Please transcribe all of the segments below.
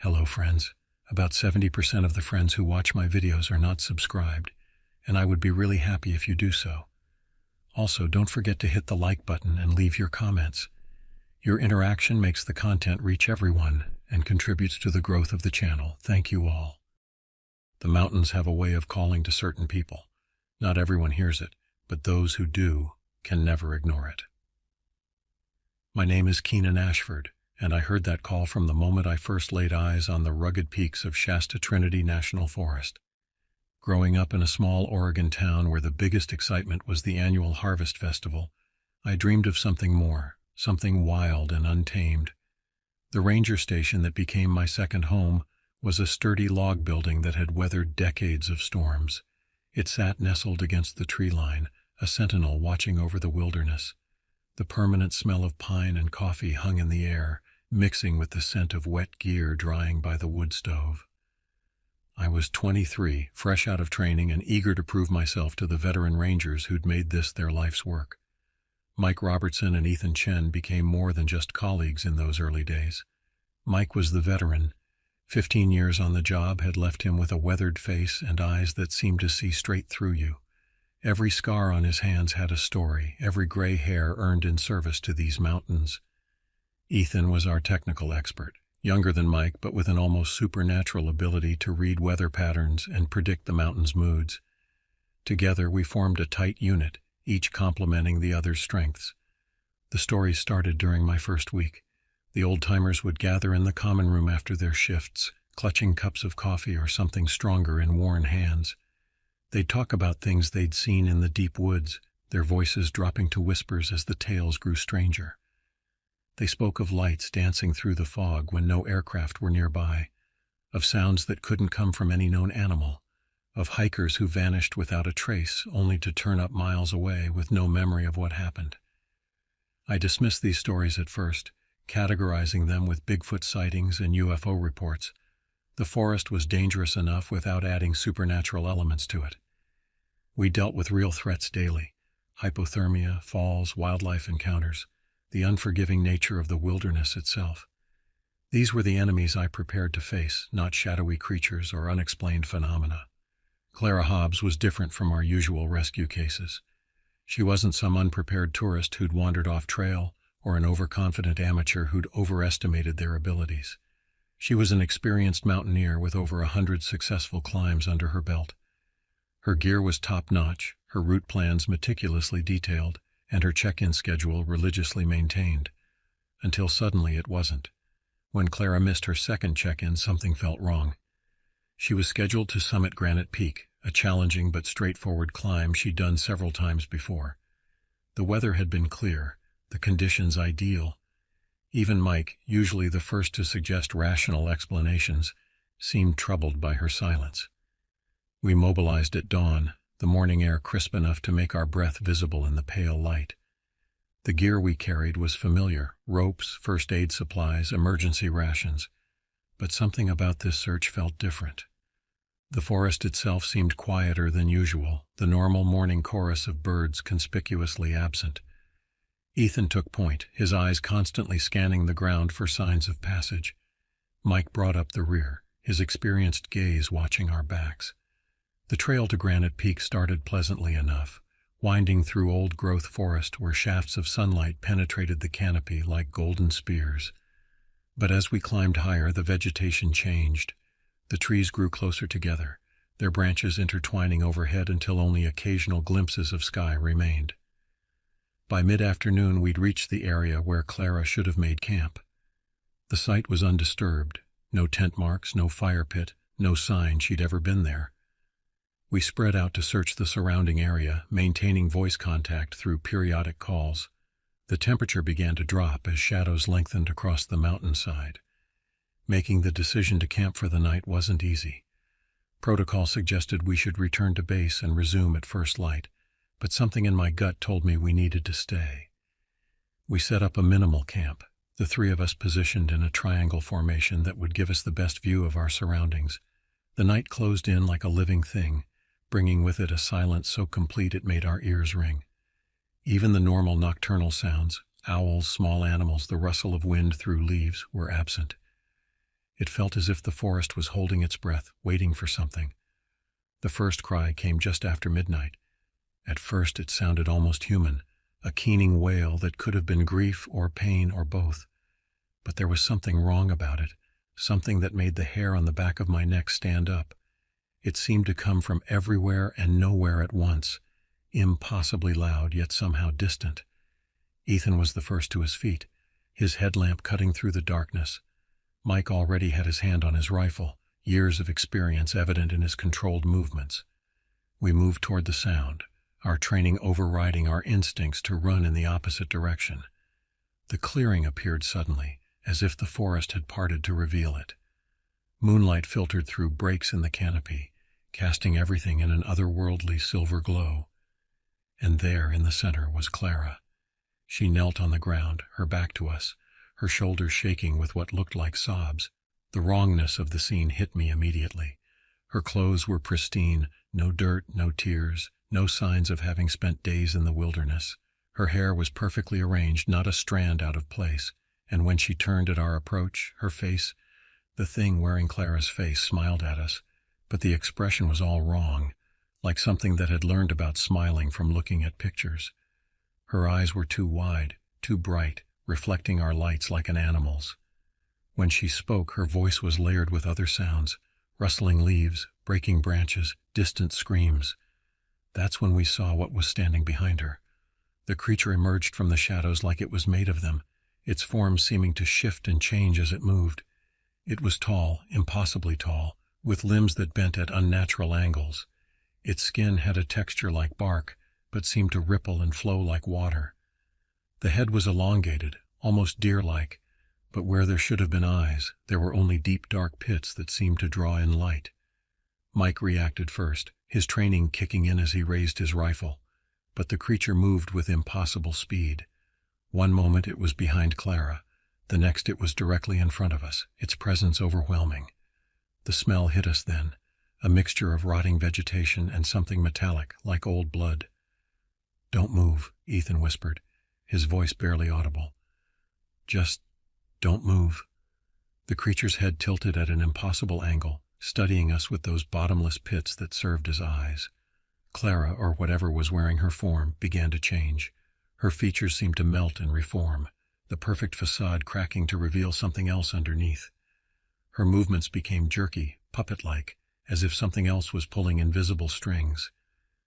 Hello friends. About 70% of the friends who watch my videos are not subscribed, and I would be really happy if you do so. Also, don't forget to hit the like button and leave your comments. Your interaction makes the content reach everyone and contributes to the growth of the channel. Thank you all. The mountains have a way of calling to certain people. Not everyone hears it, but those who do can never ignore it. My name is Keenan Ashford, and I heard that call from the moment I first laid eyes on the rugged peaks of Shasta Trinity National Forest. Growing up in a small Oregon town where the biggest excitement was the annual Harvest Festival, I dreamed of something more, something wild and untamed. The ranger station that became my second home was a sturdy log building that had weathered decades of storms. It sat nestled against the tree line, a sentinel watching over the wilderness. The permanent smell of pine and coffee hung in the air, mixing with the scent of wet gear drying by the wood stove. I was 23, fresh out of training and eager to prove myself to the veteran rangers who'd made this their life's work. Mike Robertson and Ethan Chen became more than just colleagues in those early days. Mike was the veteran. 15 years on the job had left him with a weathered face and eyes that seemed to see straight through you. Every scar on his hands had a story, every gray hair earned in service to these mountains. Ethan was our technical expert, younger than Mike but with an almost supernatural ability to read weather patterns and predict the mountain's moods. Together we formed a tight unit, each complementing the other's strengths. The stories started during my first week. The old-timers would gather in the common room after their shifts, clutching cups of coffee or something stronger in worn hands. They'd talk about things they'd seen in the deep woods, their voices dropping to whispers as the tales grew stranger. They spoke of lights dancing through the fog when no aircraft were nearby, of sounds that couldn't come from any known animal, of hikers who vanished without a trace only to turn up miles away with no memory of what happened. I dismissed these stories at first, categorizing them with Bigfoot sightings and UFO reports. The forest was dangerous enough without adding supernatural elements to it. We dealt with real threats daily: hypothermia, falls, wildlife encounters, the unforgiving nature of the wilderness itself. These were the enemies I prepared to face, not shadowy creatures or unexplained phenomena. Clara Hobbs was different from our usual rescue cases. She wasn't some unprepared tourist who'd wandered off trail, or an overconfident amateur who'd overestimated their abilities. She was an experienced mountaineer with over 100 successful climbs under her belt. Her gear was top-notch, her route plans meticulously detailed, and her check-in schedule religiously maintained. Until suddenly it wasn't. When Clara missed her second check-in, something felt wrong. She was scheduled to summit Granite Peak, a challenging but straightforward climb she'd done several times before. The weather had been clear, the conditions ideal. Even Mike, usually the first to suggest rational explanations, seemed troubled by her silence. We mobilized at dawn, the morning air crisp enough to make our breath visible in the pale light. The gear we carried was familiar: ropes, first aid supplies, emergency rations. But something about this search felt different. The forest itself seemed quieter than usual, the normal morning chorus of birds conspicuously absent. Ethan took point, his eyes constantly scanning the ground for signs of passage. Mike brought up the rear, his experienced gaze watching our backs. The trail to Granite Peak started pleasantly enough, winding through old-growth forest where shafts of sunlight penetrated the canopy like golden spears. But as we climbed higher, the vegetation changed. The trees grew closer together, their branches intertwining overhead until only occasional glimpses of sky remained. By mid-afternoon, we'd reached the area where Clara should have made camp. The site was undisturbed, no tent marks, no fire pit, no sign she'd ever been there. We spread out to search the surrounding area, maintaining voice contact through periodic calls. The temperature began to drop as shadows lengthened across the mountainside. Making the decision to camp for the night wasn't easy. Protocol suggested we should return to base and resume at first light, but something in my gut told me we needed to stay. We set up a minimal camp, the three of us positioned in a triangle formation that would give us the best view of our surroundings. The night closed in like a living thing, bringing with it a silence so complete it made our ears ring. Even the normal nocturnal sounds, owls, small animals, the rustle of wind through leaves, were absent. It felt as if the forest was holding its breath, waiting for something. The first cry came just after midnight. At first it sounded almost human, a keening wail that could have been grief or pain or both. But there was something wrong about it, something that made the hair on the back of my neck stand up. It seemed to come from everywhere and nowhere at once, impossibly loud yet somehow distant. Ethan was the first to his feet, his headlamp cutting through the darkness. Mike already had his hand on his rifle, years of experience evident in his controlled movements. We moved toward the sound, our training overriding our instincts to run in the opposite direction. The clearing appeared suddenly, as if the forest had parted to reveal it. Moonlight filtered through breaks in the canopy, casting everything in an otherworldly silver glow. And there, in the center, was Clara. She knelt on the ground, her back to us, her shoulders shaking with what looked like sobs. The wrongness of the scene hit me immediately. Her clothes were pristine, no dirt, no tears, no signs of having spent days in the wilderness. Her hair was perfectly arranged, not a strand out of place, and when she turned at our approach, her face, the thing wearing Clara's face, smiled at us, but the expression was all wrong, like something that had learned about smiling from looking at pictures. Her eyes were too wide, too bright, reflecting our lights like an animal's. When she spoke, her voice was layered with other sounds, rustling leaves, breaking branches, distant screams. That's when we saw what was standing behind her. The creature emerged from the shadows like it was made of them, its form seeming to shift and change as it moved. It was tall, impossibly tall, with limbs that bent at unnatural angles. Its skin had a texture like bark, but seemed to ripple and flow like water. The head was elongated, almost deer-like, but where there should have been eyes, there were only deep dark pits that seemed to draw in light. Mike reacted first, his training kicking in as he raised his rifle, but the creature moved with impossible speed. One moment it was behind Clara, the next it was directly in front of us, its presence overwhelming. The smell hit us then, a mixture of rotting vegetation and something metallic, like old blood. "Don't move," Ethan whispered, his voice barely audible. "Just don't move." The creature's head tilted at an impossible angle, studying us with those bottomless pits that served as eyes. Clara, or whatever was wearing her form, began to change. Her features seemed to melt and reform, the perfect facade cracking to reveal something else underneath. Her movements became jerky, puppet-like, as if something else was pulling invisible strings.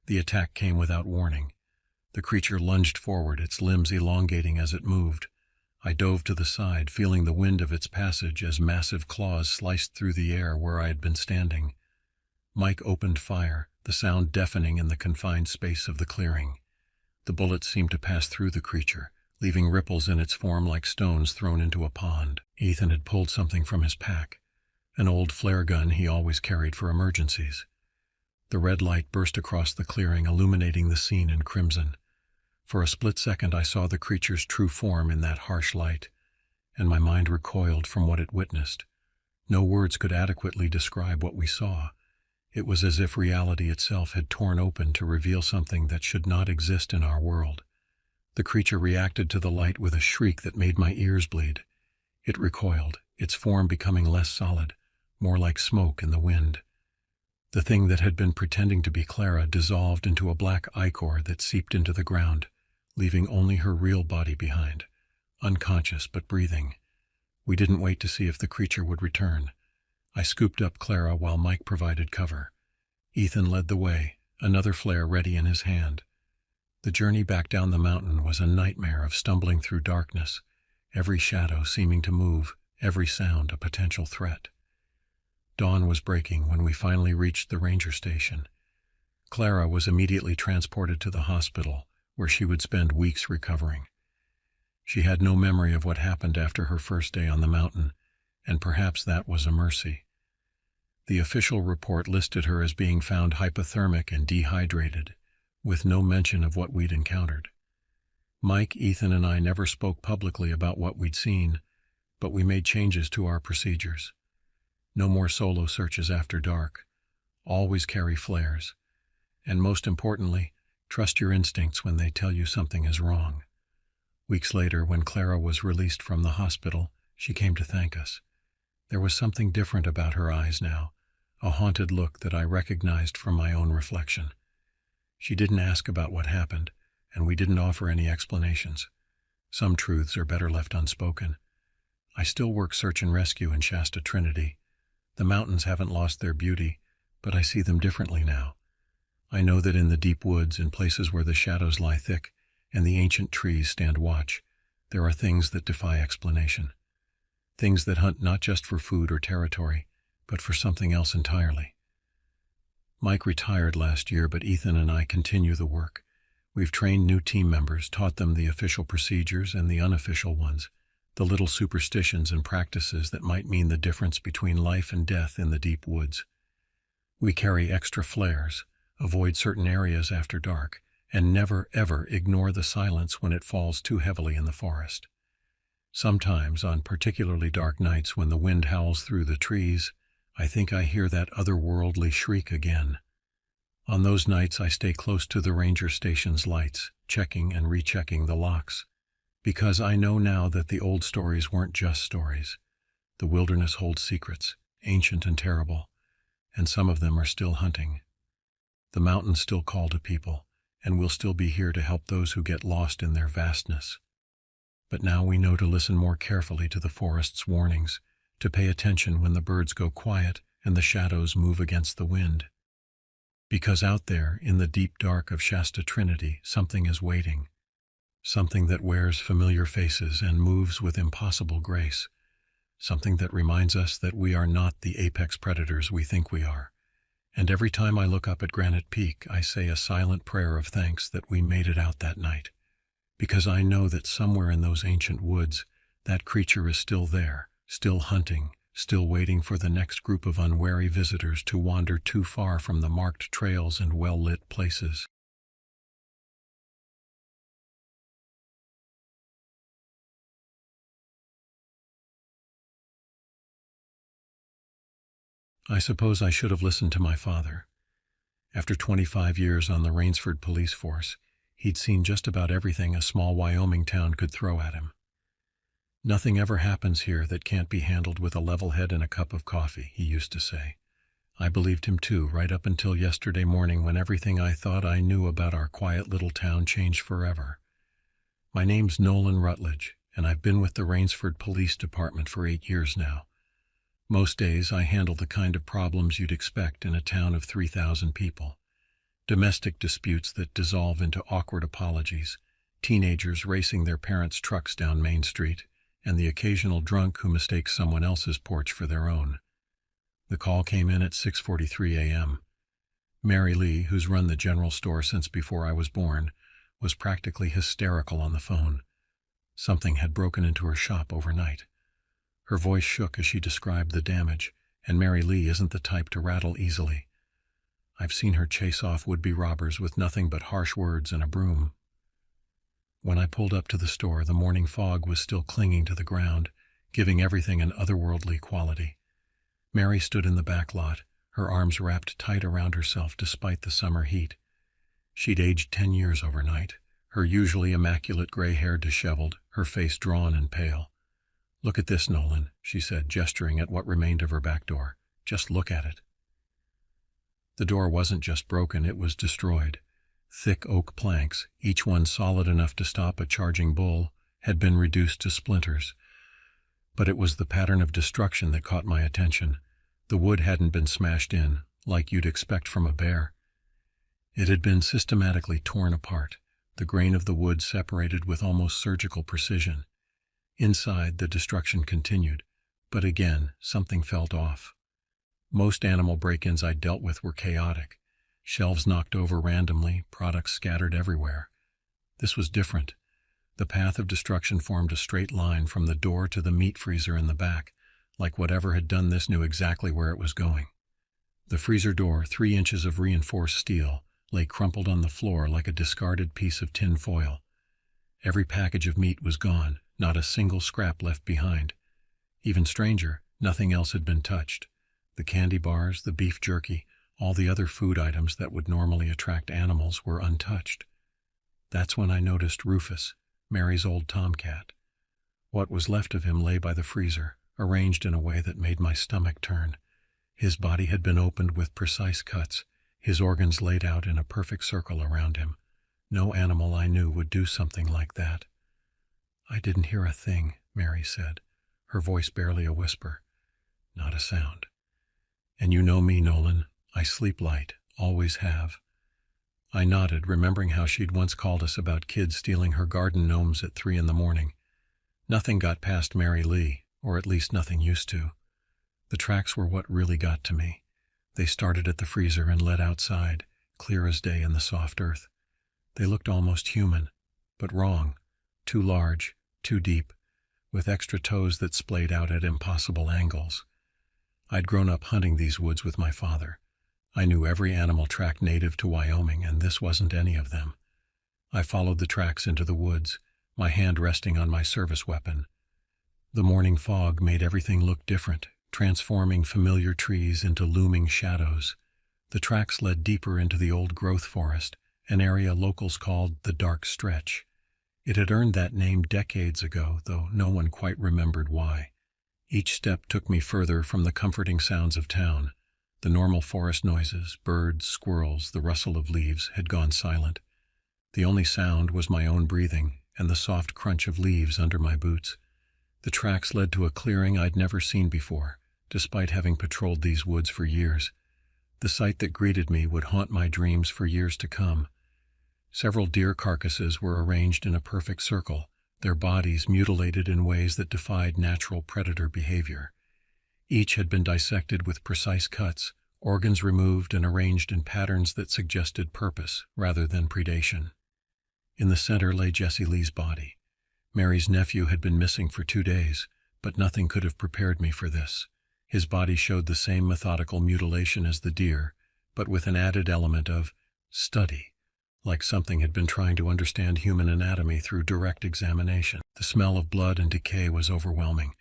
The attack came without warning. The creature lunged forward, its limbs elongating as it moved. I dove to the side, feeling the wind of its passage as massive claws sliced through the air where I had been standing. Mike opened fire, the sound deafening in the confined space of the clearing. The bullets seemed to pass through the creature, leaving ripples in its form like stones thrown into a pond. Ethan had pulled something from his pack, an old flare gun he always carried for emergencies. The red light burst across the clearing, illuminating the scene in crimson. For a split second I saw the creature's true form in that harsh light, and my mind recoiled from what it witnessed. No words could adequately describe what we saw. It was as if reality itself had torn open to reveal something that should not exist in our world. The creature reacted to the light with a shriek that made my ears bleed. It recoiled, its form becoming less solid, more like smoke in the wind. The thing that had been pretending to be Clara dissolved into a black ichor that seeped into the ground, leaving only her real body behind, unconscious but breathing. We didn't wait to see if the creature would return. I scooped up Clara while Mike provided cover. Ethan led the way, another flare ready in his hand. The journey back down the mountain was a nightmare of stumbling through darkness, every shadow seeming to move, every sound a potential threat. Dawn was breaking when we finally reached the ranger station. Clara was immediately transported to the hospital, where she would spend weeks recovering. She had no memory of what happened after her first day on the mountain, and perhaps that was a mercy. The official report listed her as being found hypothermic and dehydrated, with no mention of what we'd encountered. Mike, Ethan, and I never spoke publicly about what we'd seen, but we made changes to our procedures. No more solo searches after dark. Always carry flares. And most importantly, trust your instincts when they tell you something is wrong. Weeks later, when Clara was released from the hospital, she came to thank us. There was something different about her eyes now, a haunted look that I recognized from my own reflection. She didn't ask about what happened, and we didn't offer any explanations. Some truths are better left unspoken. I still work search and rescue in Shasta Trinity. The mountains haven't lost their beauty, but I see them differently now. I know that in the deep woods, in places where the shadows lie thick and the ancient trees stand watch, there are things that defy explanation. Things that hunt not just for food or territory, but for something else entirely. Mike retired last year, but Ethan and I continue the work. We've trained new team members, taught them the official procedures and the unofficial ones, the little superstitions and practices that might mean the difference between life and death in the deep woods. We carry extra flares, avoid certain areas after dark, and never ever ignore the silence when it falls too heavily in the forest. Sometimes, on particularly dark nights when the wind howls through the trees, I think I hear that otherworldly shriek again. On those nights I stay close to the ranger station's lights, checking and rechecking the locks, because I know now that the old stories weren't just stories. The wilderness holds secrets, ancient and terrible, and some of them are still hunting. The mountains still call to people, and we'll still be here to help those who get lost in their vastness. But now we know to listen more carefully to the forest's warnings, to pay attention when the birds go quiet and the shadows move against the wind. Because out there, in the deep dark of Shasta Trinity, something is waiting. Something that wears familiar faces and moves with impossible grace. Something that reminds us that we are not the apex predators we think we are. And every time I look up at Granite Peak, I say a silent prayer of thanks that we made it out that night. Because I know that somewhere in those ancient woods, that creature is still there, still hunting, still waiting for the next group of unwary visitors to wander too far from the marked trails and well-lit places. I suppose I should have listened to my father. After 25 years on the Rainsford police force, he'd seen just about everything a small Wyoming town could throw at him. "Nothing ever happens here that can't be handled with a level head and a cup of coffee," he used to say. I believed him too, right up until yesterday morning when everything I thought I knew about our quiet little town changed forever. My name's Nolan Rutledge, and I've been with the Rainsford Police Department for 8 years now. Most days I handle the kind of problems you'd expect in a town of 3,000 people. Domestic disputes that dissolve into awkward apologies, teenagers racing their parents' trucks down Main Street, and the occasional drunk who mistakes someone else's porch for their own. The call came in at 6:43 a.m. Mary Lee, who's run the general store since before I was born, was practically hysterical on the phone. Something had broken into her shop overnight. Her voice shook as she described the damage, and Mary Lee isn't the type to rattle easily. I've seen her chase off would-be robbers with nothing but harsh words and a broom. When I pulled up to the store, the morning fog was still clinging to the ground, giving everything an otherworldly quality. Mary stood in the back lot, her arms wrapped tight around herself despite the summer heat. She'd aged 10 years overnight, her usually immaculate gray hair disheveled, her face drawn and pale. "Look at this, Nolan," she said, gesturing at what remained of her back door. "Just look at it." The door wasn't just broken, it was destroyed. Thick oak planks, each one solid enough to stop a charging bull, had been reduced to splinters. But it was the pattern of destruction that caught my attention. The wood hadn't been smashed in, like you'd expect from a bear. It had been systematically torn apart, the grain of the wood separated with almost surgical precision. Inside, the destruction continued, but again, something felt off. Most animal break-ins I dealt with were chaotic. Shelves knocked over randomly, products scattered everywhere. This was different. The path of destruction formed a straight line from the door to the meat freezer in the back, like whatever had done this knew exactly where it was going. The freezer door, 3 inches of reinforced steel, lay crumpled on the floor like a discarded piece of tin foil. Every package of meat was gone, not a single scrap left behind. Even stranger, nothing else had been touched. The candy bars, the beef jerky, all the other food items that would normally attract animals were untouched. That's when I noticed Rufus, Mary's old tomcat. What was left of him lay by the freezer, arranged in a way that made my stomach turn. His body had been opened with precise cuts, his organs laid out in a perfect circle around him. No animal I knew would do something like that. "I didn't hear a thing," Mary said, her voice barely a whisper. "Not a sound. And you know me, Nolan. I sleep light, always have." I nodded, remembering how she'd once called us about kids stealing her garden gnomes at 3 a.m. Nothing got past Mary Lee, or at least nothing used to. The tracks were what really got to me. They started at the freezer and led outside, clear as day in the soft earth. They looked almost human, but wrong, too large, too deep, with extra toes that splayed out at impossible angles. I'd grown up hunting these woods with my father. I knew every animal track native to Wyoming, and this wasn't any of them. I followed the tracks into the woods, my hand resting on my service weapon. The morning fog made everything look different, transforming familiar trees into looming shadows. The tracks led deeper into the old-growth forest, an area locals called the Dark Stretch. It had earned that name decades ago, though no one quite remembered why. Each step took me further from the comforting sounds of town. The normal forest noises, birds, squirrels, the rustle of leaves, had gone silent. The only sound was my own breathing and the soft crunch of leaves under my boots. The tracks led to a clearing I'd never seen before, despite having patrolled these woods for years. The sight that greeted me would haunt my dreams for years to come. Several deer carcasses were arranged in a perfect circle, their bodies mutilated in ways that defied natural predator behavior. Each had been dissected with precise cuts, organs removed and arranged in patterns that suggested purpose rather than predation. In the center lay Jesse Lee's body. Mary's nephew had been missing for 2 days, but nothing could have prepared me for this. His body showed the same methodical mutilation as the deer, but with an added element of study, like something had been trying to understand human anatomy through direct examination. The smell of blood and decay was overwhelming,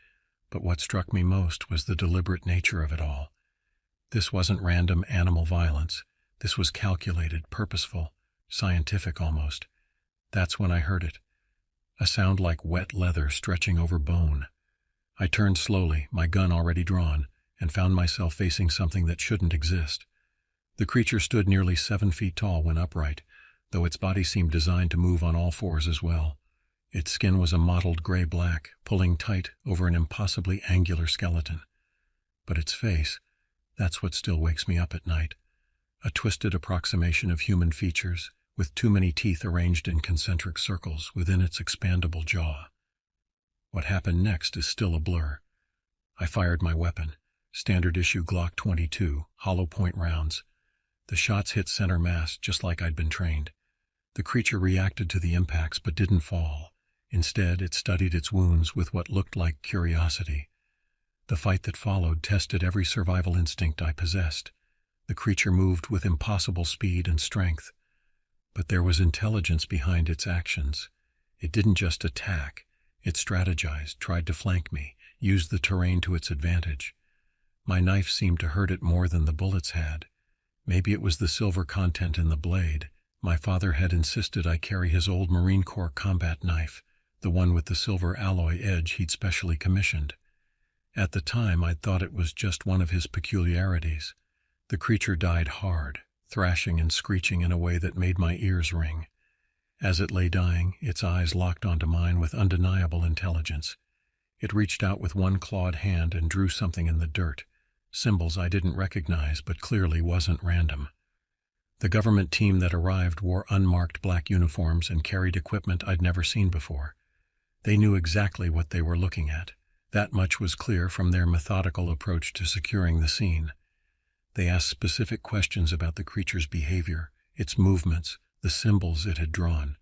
but what struck me most was the deliberate nature of it all. This wasn't random animal violence. This was calculated, purposeful, scientific almost. That's when I heard it. A sound like wet leather stretching over bone. I turned slowly, my gun already drawn, and found myself facing something that shouldn't exist. The creature stood nearly 7 feet tall when upright, though its body seemed designed to move on all fours as well. Its skin was a mottled gray-black, pulling tight over an impossibly angular skeleton. But its face, that's what still wakes me up at night. A twisted approximation of human features, with too many teeth arranged in concentric circles within its expandable jaw. What happened next is still a blur. I fired my weapon, standard-issue Glock 22, hollow-point rounds. The shots hit center mass just like I'd been trained. The creature reacted to the impacts but didn't fall. Instead, it studied its wounds with what looked like curiosity. The fight that followed tested every survival instinct I possessed. The creature moved with impossible speed and strength. But there was intelligence behind its actions. It didn't just attack. It strategized, tried to flank me, used the terrain to its advantage. My knife seemed to hurt it more than the bullets had. Maybe it was the silver content in the blade. My father had insisted I carry his old Marine Corps combat knife, the one with the silver alloy edge he'd specially commissioned. At the time, I'd thought it was just one of his peculiarities. The creature died hard, thrashing and screeching in a way that made my ears ring. As it lay dying, its eyes locked onto mine with undeniable intelligence. It reached out with one clawed hand and drew something in the dirt, symbols I didn't recognize but clearly wasn't random. The government team that arrived wore unmarked black uniforms and carried equipment I'd never seen before. They knew exactly what they were looking at. That much was clear from their methodical approach to securing the scene. They asked specific questions about the creature's behavior, its movements, the symbols it had drawn.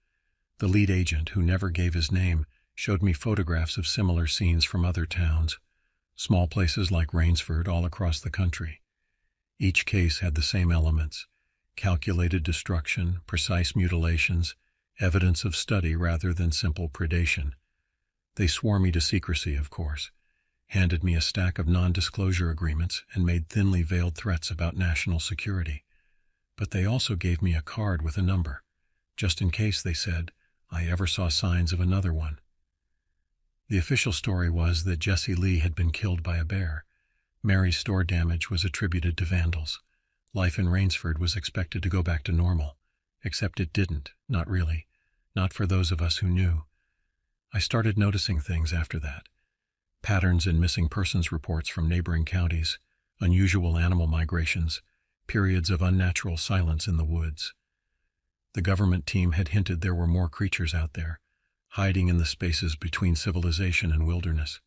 The lead agent, who never gave his name, showed me photographs of similar scenes from other towns, small places like Rainsford all across the country. Each case had the same elements: calculated destruction, precise mutilations, evidence of study rather than simple predation. They swore me to secrecy, of course, handed me a stack of non-disclosure agreements, and made thinly veiled threats about national security. But they also gave me a card with a number, just in case, they said, I ever saw signs of another one. The official story was that Jesse Lee had been killed by a bear. Mary's store damage was attributed to vandals. Life in Rainsford was expected to go back to normal, except it didn't, not really, not for those of us who knew. I started noticing things after that. Patterns in missing persons reports from neighboring counties, unusual animal migrations, periods of unnatural silence in the woods. The government team had hinted there were more creatures out there, hiding in the spaces between civilization and wilderness.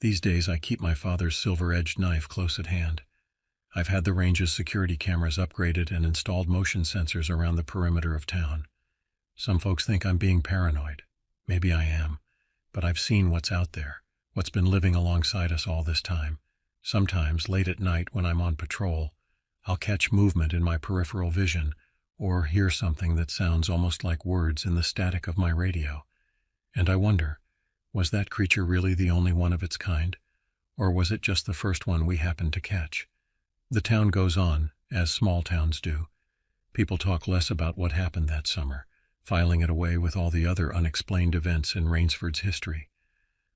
These days I keep my father's silver-edged knife close at hand. I've had the range's security cameras upgraded and installed motion sensors around the perimeter of town. Some folks think I'm being paranoid. Maybe I am. But I've seen what's out there, what's been living alongside us all this time. Sometimes, late at night when I'm on patrol, I'll catch movement in my peripheral vision or hear something that sounds almost like words in the static of my radio. And I wonder, was that creature really the only one of its kind? Or was it just the first one we happened to catch? The town goes on, as small towns do. People talk less about what happened that summer, filing it away with all the other unexplained events in Rainsford's history.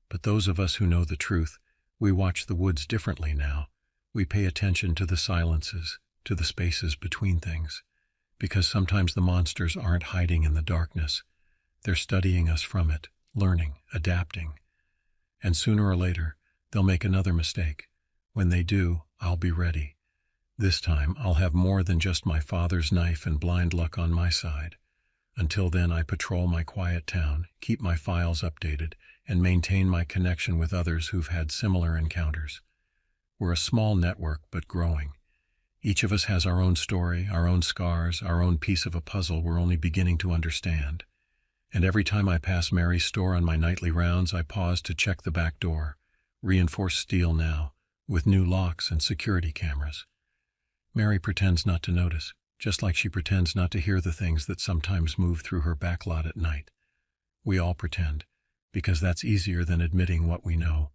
But those of us who know the truth, we watch the woods differently now. We pay attention to the silences, to the spaces between things. Because sometimes the monsters aren't hiding in the darkness. They're studying us from it, learning, adapting. And sooner or later, they'll make another mistake. When they do, I'll be ready. This time, I'll have more than just my father's knife and blind luck on my side. Until then, I patrol my quiet town, keep my files updated, and maintain my connection with others who've had similar encounters. We're a small network, but growing. Each of us has our own story, our own scars, our own piece of a puzzle we're only beginning to understand. And every time I pass Mary's store on my nightly rounds, I pause to check the back door, reinforced steel now, with new locks and security cameras. Mary pretends not to notice, just like she pretends not to hear the things that sometimes move through her back lot at night. We all pretend, because that's easier than admitting what we know.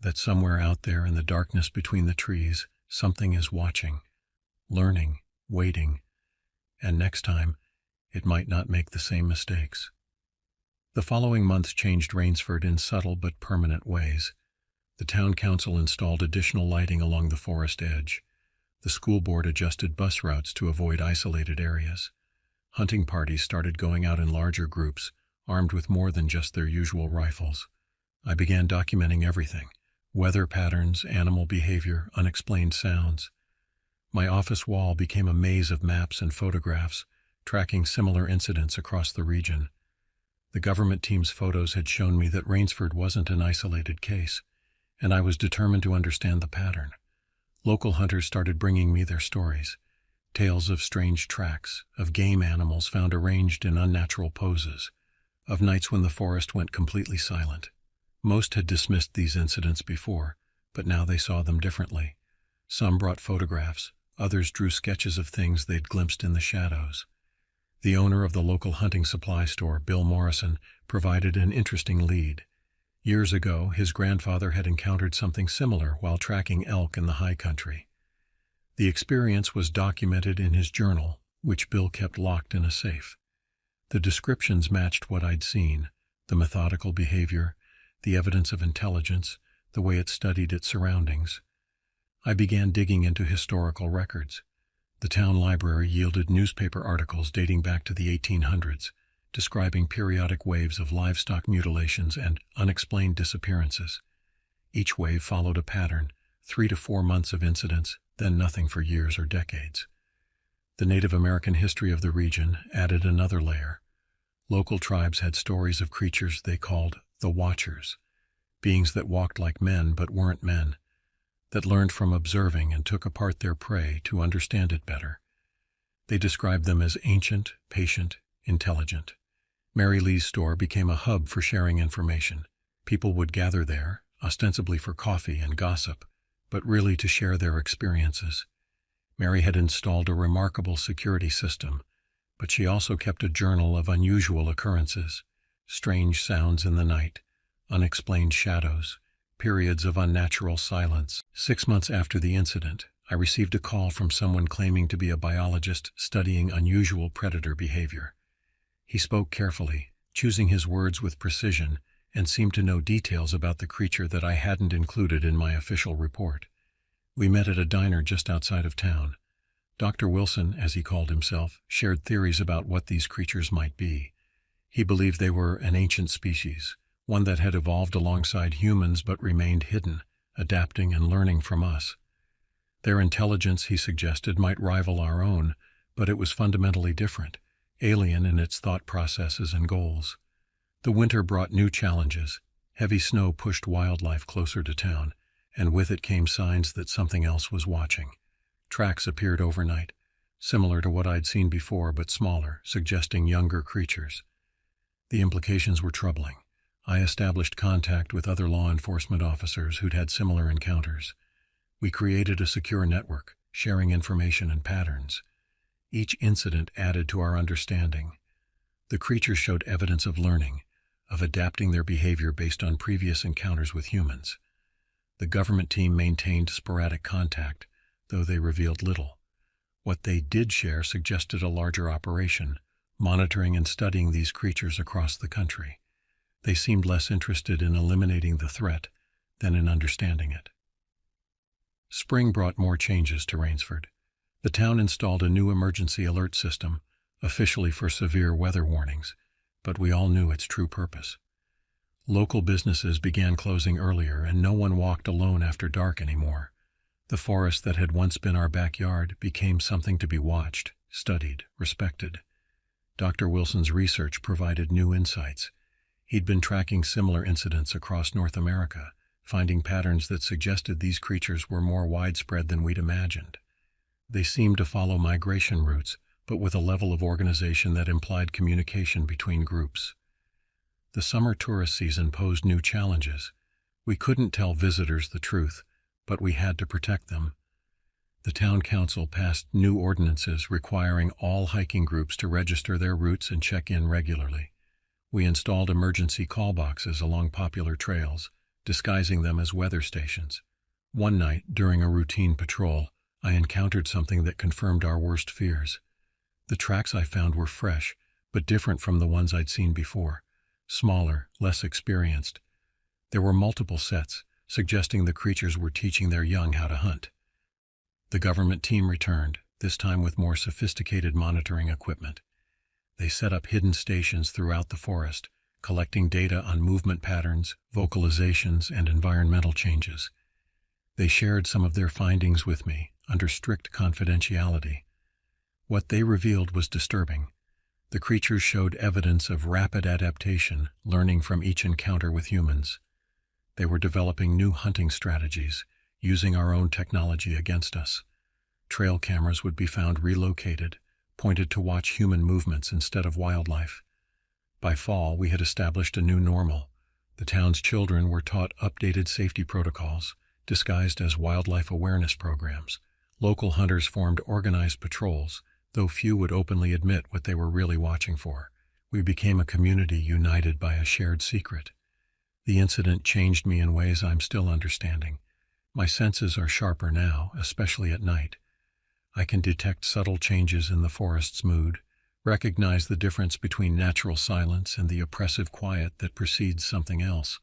That somewhere out there in the darkness between the trees, something is watching, learning, waiting, and next time, it might not make the same mistakes. The following months changed Rainsford in subtle but permanent ways. The town council installed additional lighting along the forest edge. The school board adjusted bus routes to avoid isolated areas. Hunting parties started going out in larger groups, armed with more than just their usual rifles. I began documenting everything: weather patterns, animal behavior, unexplained sounds. My office wall became a maze of maps and photographs, tracking similar incidents across the region. The government team's photos had shown me that Rainsford wasn't an isolated case, and I was determined to understand the pattern. Local hunters started bringing me their stories, tales of strange tracks, of game animals found arranged in unnatural poses, of nights when the forest went completely silent. Most had dismissed these incidents before, but now they saw them differently. Some brought photographs, others drew sketches of things they'd glimpsed in the shadows. The owner of the local hunting supply store, Bill Morrison, provided an interesting lead. Years ago, his grandfather had encountered something similar while tracking elk in the high country. The experience was documented in his journal, which Bill kept locked in a safe. The descriptions matched what I'd seen: the methodical behavior, the evidence of intelligence, the way it studied its surroundings. I began digging into historical records. The town library yielded newspaper articles dating back to the 1800s, describing periodic waves of livestock mutilations and unexplained disappearances. Each wave followed a pattern: 3 to 4 months of incidents, then nothing for years or decades. The Native American history of the region added another layer. Local tribes had stories of creatures they called the Watchers, beings that walked like men but weren't men, that learned from observing and took apart their prey to understand it better. They described them as ancient, patient, intelligent. Mary Lee's store became a hub for sharing information. People would gather there, ostensibly for coffee and gossip, but really to share their experiences. Mary had installed a remarkable security system, but she also kept a journal of unusual occurrences: strange sounds in the night, unexplained shadows, periods of unnatural silence. 6 months after the incident, I received a call from someone claiming to be a biologist studying unusual predator behavior. He spoke carefully, choosing his words with precision, and seemed to know details about the creature that I hadn't included in my official report. We met at a diner just outside of town. Dr. Wilson, as he called himself, shared theories about what these creatures might be. He believed they were an ancient species, one that had evolved alongside humans but remained hidden, adapting and learning from us. Their intelligence, he suggested, might rival our own, but it was fundamentally different, alien in its thought processes and goals. The winter brought new challenges. Heavy snow pushed wildlife closer to town, and with it came signs that something else was watching. Tracks appeared overnight, similar to what I'd seen before but smaller, suggesting younger creatures. The implications were troubling. I established contact with other law enforcement officers who'd had similar encounters. We created a secure network, sharing information and patterns. Each incident added to our understanding. The creatures showed evidence of learning, of adapting their behavior based on previous encounters with humans. The government team maintained sporadic contact, though they revealed little. What they did share suggested a larger operation, monitoring and studying these creatures across the country. They seemed less interested in eliminating the threat than in understanding it. Spring brought more changes to Rainsford. The town installed a new emergency alert system, officially for severe weather warnings, but we all knew its true purpose. Local businesses began closing earlier, and no one walked alone after dark anymore. The forest that had once been our backyard became something to be watched, studied, respected. Dr. Wilson's research provided new insights. He'd been tracking similar incidents across North America, finding patterns that suggested these creatures were more widespread than we'd imagined. They seemed to follow migration routes, but with a level of organization that implied communication between groups. The summer tourist season posed new challenges. We couldn't tell visitors the truth, but we had to protect them. The town council passed new ordinances requiring all hiking groups to register their routes and check in regularly. We installed emergency call boxes along popular trails, disguising them as weather stations. One night, during a routine patrol, I encountered something that confirmed our worst fears. The tracks I found were fresh, but different from the ones I'd seen before. Smaller, less experienced. There were multiple sets, suggesting the creatures were teaching their young how to hunt. The government team returned, this time with more sophisticated monitoring equipment. They set up hidden stations throughout the forest, collecting data on movement patterns, vocalizations, and environmental changes. They shared some of their findings with me, under strict confidentiality. What they revealed was disturbing. The creatures showed evidence of rapid adaptation, learning from each encounter with humans. They were developing new hunting strategies, using our own technology against us. Trail cameras would be found relocated, pointed to watch human movements instead of wildlife. By fall, we had established a new normal. The town's children were taught updated safety protocols, disguised as wildlife awareness programs. Local hunters formed organized patrols, though few would openly admit what they were really watching for. We became a community united by a shared secret. The incident changed me in ways I'm still understanding. My senses are sharper now, especially at night. I can detect subtle changes in the forest's mood, recognize the difference between natural silence and the oppressive quiet that precedes something else.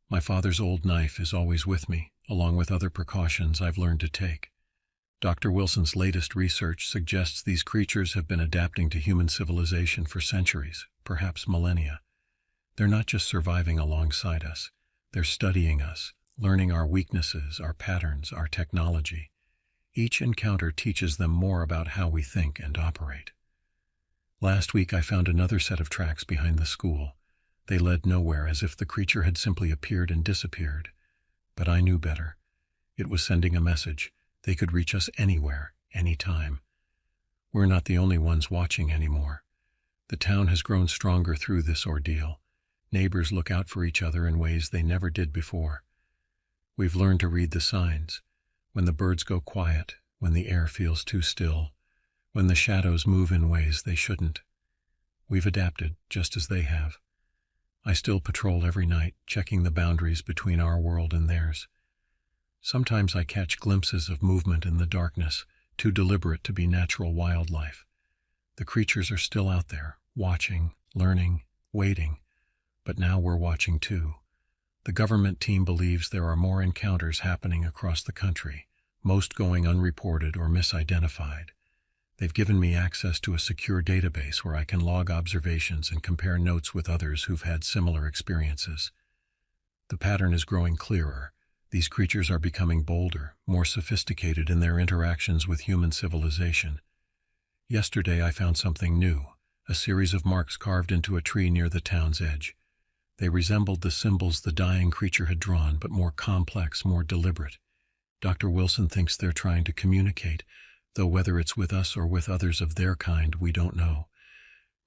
My father's old knife is always with me, along with other precautions I've learned to take. Dr. Wilson's latest research suggests these creatures have been adapting to human civilization for centuries, perhaps millennia. They're not just surviving alongside us, they're studying us, learning our weaknesses, our patterns, our technology. Each encounter teaches them more about how we think and operate. Last week I found another set of tracks behind the school. They led nowhere, as if the creature had simply appeared and disappeared. But I knew better. It was sending a message. They could reach us anywhere, anytime. We're not the only ones watching anymore. The town has grown stronger through this ordeal. Neighbors look out for each other in ways they never did before. We've learned to read the signs. When the birds go quiet, when the air feels too still, when the shadows move in ways they shouldn't. We've adapted, just as they have. I still patrol every night, checking the boundaries between our world and theirs. Sometimes I catch glimpses of movement in the darkness, too deliberate to be natural wildlife. The creatures are still out there, watching, learning, waiting, But now we're watching too. The government team believes there are more encounters happening across the country, most going unreported or misidentified. They've given me access to a secure database where I can log observations and compare notes with others who've had similar experiences. The pattern is growing clearer. These creatures are becoming bolder, more sophisticated in their interactions with human civilization. Yesterday I found something new, a series of marks carved into a tree near the town's edge. They resembled the symbols the dying creature had drawn, but more complex, more deliberate. Dr. Wilson thinks they're trying to communicate, though whether it's with us or with others of their kind, we don't know.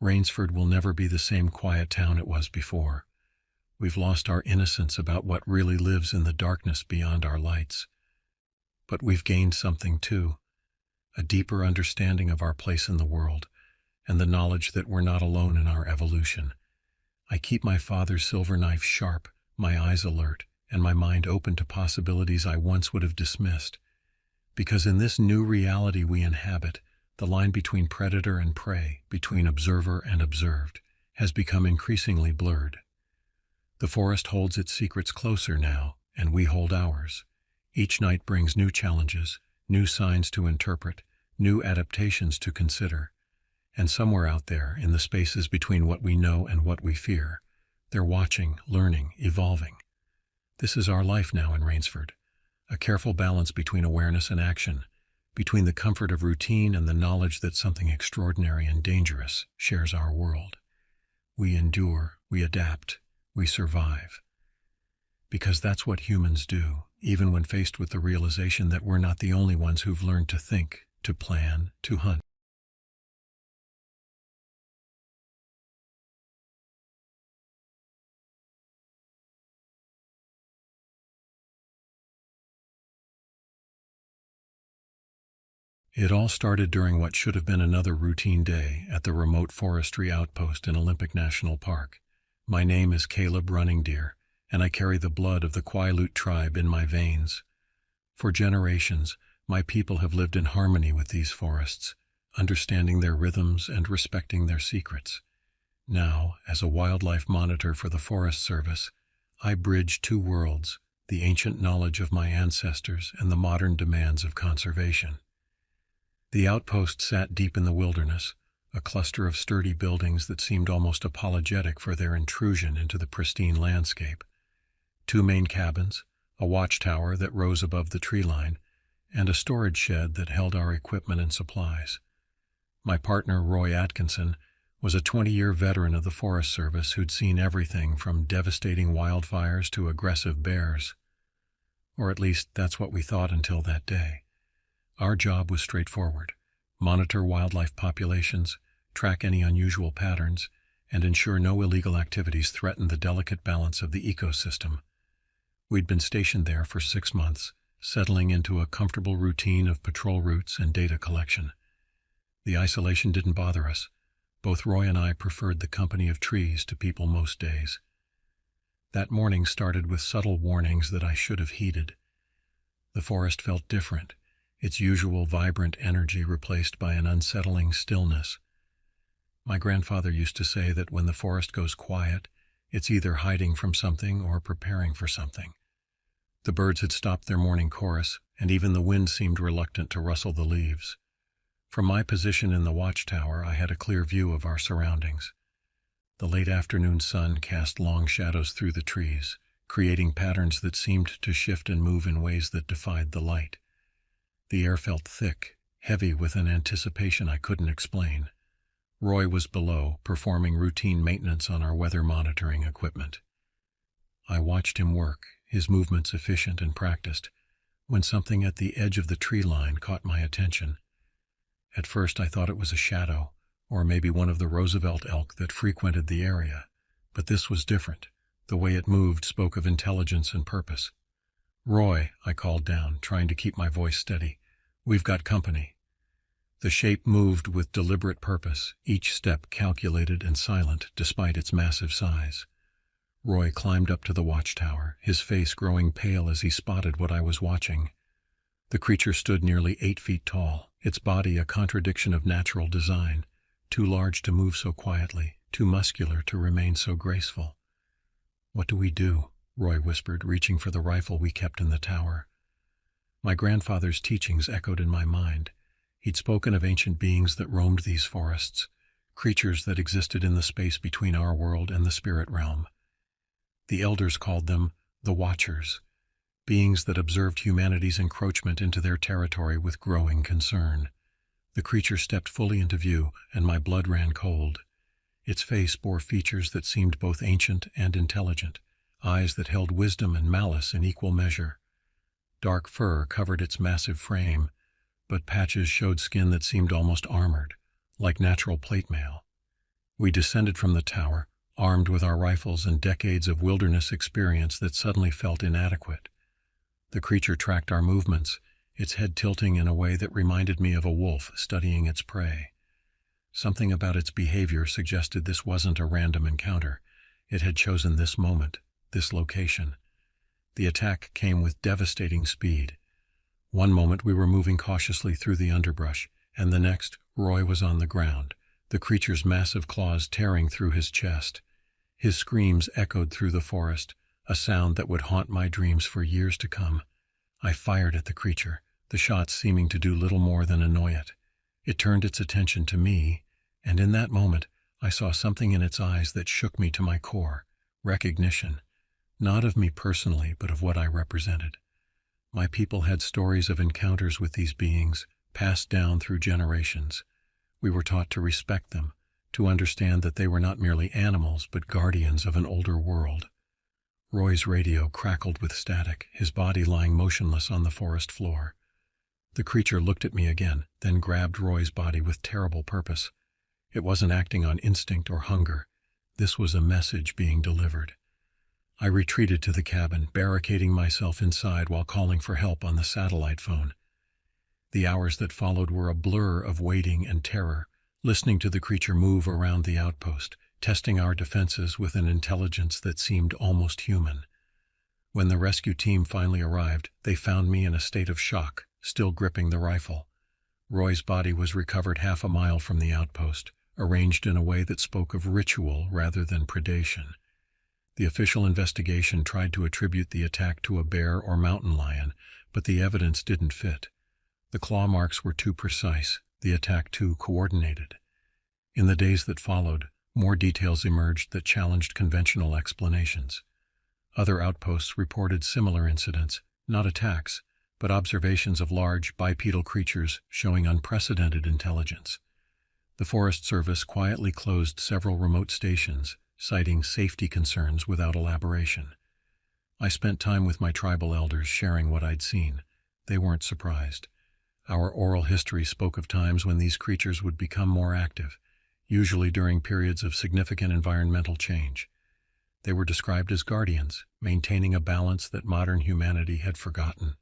Rainsford will never be the same quiet town it was before. We've lost our innocence about what really lives in the darkness beyond our lights. But we've gained something too, a deeper understanding of our place in the world, and the knowledge that we're not alone in our evolution. I keep my father's silver knife sharp, my eyes alert, and my mind open to possibilities I once would have dismissed. Because in this new reality we inhabit, the line between predator and prey, between observer and observed, has become increasingly blurred. The forest holds its secrets closer now, and we hold ours. Each night brings new challenges, new signs to interpret, new adaptations to consider. And somewhere out there, in the spaces between what we know and what we fear, they're watching, learning, evolving. This is our life now in Rainsford, a careful balance between awareness and action, between the comfort of routine and the knowledge that something extraordinary and dangerous shares our world. We endure, we adapt, we survive. Because that's what humans do, even when faced with the realization that we're not the only ones who've learned to think, to plan, to hunt. It all started during what should have been another routine day at the remote forestry outpost in Olympic National Park. My name is Caleb Running Deer, and I carry the blood of the Quileute tribe in my veins. For generations, my people have lived in harmony with these forests, understanding their rhythms and respecting their secrets. Now, as a wildlife monitor for the Forest Service, I bridge two worlds, the ancient knowledge of my ancestors and the modern demands of conservation. The outpost sat deep in the wilderness, a cluster of sturdy buildings that seemed almost apologetic for their intrusion into the pristine landscape. Two main cabins, a watchtower that rose above the tree line, and a storage shed that held our equipment and supplies. My partner, Roy Atkinson, was a 20-year veteran of the Forest Service who'd seen everything from devastating wildfires to aggressive bears. Or at least that's what we thought until that day. Our job was straightforward: monitor wildlife populations, track any unusual patterns, and ensure no illegal activities threatened the delicate balance of the ecosystem. We'd been stationed there for 6 months, settling into a comfortable routine of patrol routes and data collection. The isolation didn't bother us. Both Roy and I preferred the company of trees to people most days. That morning started with subtle warnings that I should have heeded. The forest felt different, its usual vibrant energy replaced by an unsettling stillness. My grandfather used to say that when the forest goes quiet, it's either hiding from something or preparing for something. The birds had stopped their morning chorus, and even the wind seemed reluctant to rustle the leaves. From my position in the watchtower, I had a clear view of our surroundings. The late afternoon sun cast long shadows through the trees, creating patterns that seemed to shift and move in ways that defied the light. The air felt thick, heavy with an anticipation I couldn't explain. Roy was below, performing routine maintenance on our weather monitoring equipment. I watched him work, his movements efficient and practiced, when something at the edge of the tree line caught my attention. At first I thought it was a shadow, or maybe one of the Roosevelt elk that frequented the area, but this was different. The way it moved spoke of intelligence and purpose. "Roy," I called down, trying to keep my voice steady. "We've got company." The shape moved with deliberate purpose, each step calculated and silent despite its massive size. Roy climbed up to the watchtower, his face growing pale as he spotted what I was watching. The creature stood nearly 8 feet tall, its body a contradiction of natural design, too large to move so quietly, too muscular to remain so graceful. "What do we do?" Roy whispered, reaching for the rifle we kept in the tower. My grandfather's teachings echoed in my mind. He'd spoken of ancient beings that roamed these forests, creatures that existed in the space between our world and the spirit realm. The elders called them the Watchers, beings that observed humanity's encroachment into their territory with growing concern. The creature stepped fully into view, and my blood ran cold. Its face bore features that seemed both ancient and intelligent, eyes that held wisdom and malice in equal measure. Dark fur covered its massive frame, but patches showed skin that seemed almost armored, like natural plate mail. We descended from the tower, armed with our rifles and decades of wilderness experience that suddenly felt inadequate. The creature tracked our movements, its head tilting in a way that reminded me of a wolf studying its prey. Something about its behavior suggested this wasn't a random encounter. It had chosen this moment, this location. The attack came with devastating speed. One moment we were moving cautiously through the underbrush, and the next, Roy was on the ground, the creature's massive claws tearing through his chest. His screams echoed through the forest, a sound that would haunt my dreams for years to come. I fired at the creature, the shots seeming to do little more than annoy it. It turned its attention to me, and in that moment, I saw something in its eyes that shook me to my core. Recognition. Not of me personally, but of what I represented. My people had stories of encounters with these beings, passed down through generations. We were taught to respect them, to understand that they were not merely animals, but guardians of an older world. Roy's radio crackled with static, his body lying motionless on the forest floor. The creature looked at me again, then grabbed Roy's body with terrible purpose. It wasn't acting on instinct or hunger. This was a message being delivered. I retreated to the cabin, barricading myself inside while calling for help on the satellite phone. The hours that followed were a blur of waiting and terror, listening to the creature move around the outpost, testing our defenses with an intelligence that seemed almost human. When the rescue team finally arrived, they found me in a state of shock, still gripping the rifle. Roy's body was recovered half a mile from the outpost, arranged in a way that spoke of ritual rather than predation. The official investigation tried to attribute the attack to a bear or mountain lion, but the evidence didn't fit. The claw marks were too precise, the attack too coordinated. In the days that followed, more details emerged that challenged conventional explanations. Other outposts reported similar incidents, not attacks, but observations of large, bipedal creatures showing unprecedented intelligence. The Forest Service quietly closed several remote stations, citing safety concerns without elaboration. I spent time with my tribal elders sharing what I'd seen. They weren't surprised. Our oral history spoke of times when these creatures would become more active, usually during periods of significant environmental change. They were described as guardians, maintaining a balance that modern humanity had forgotten.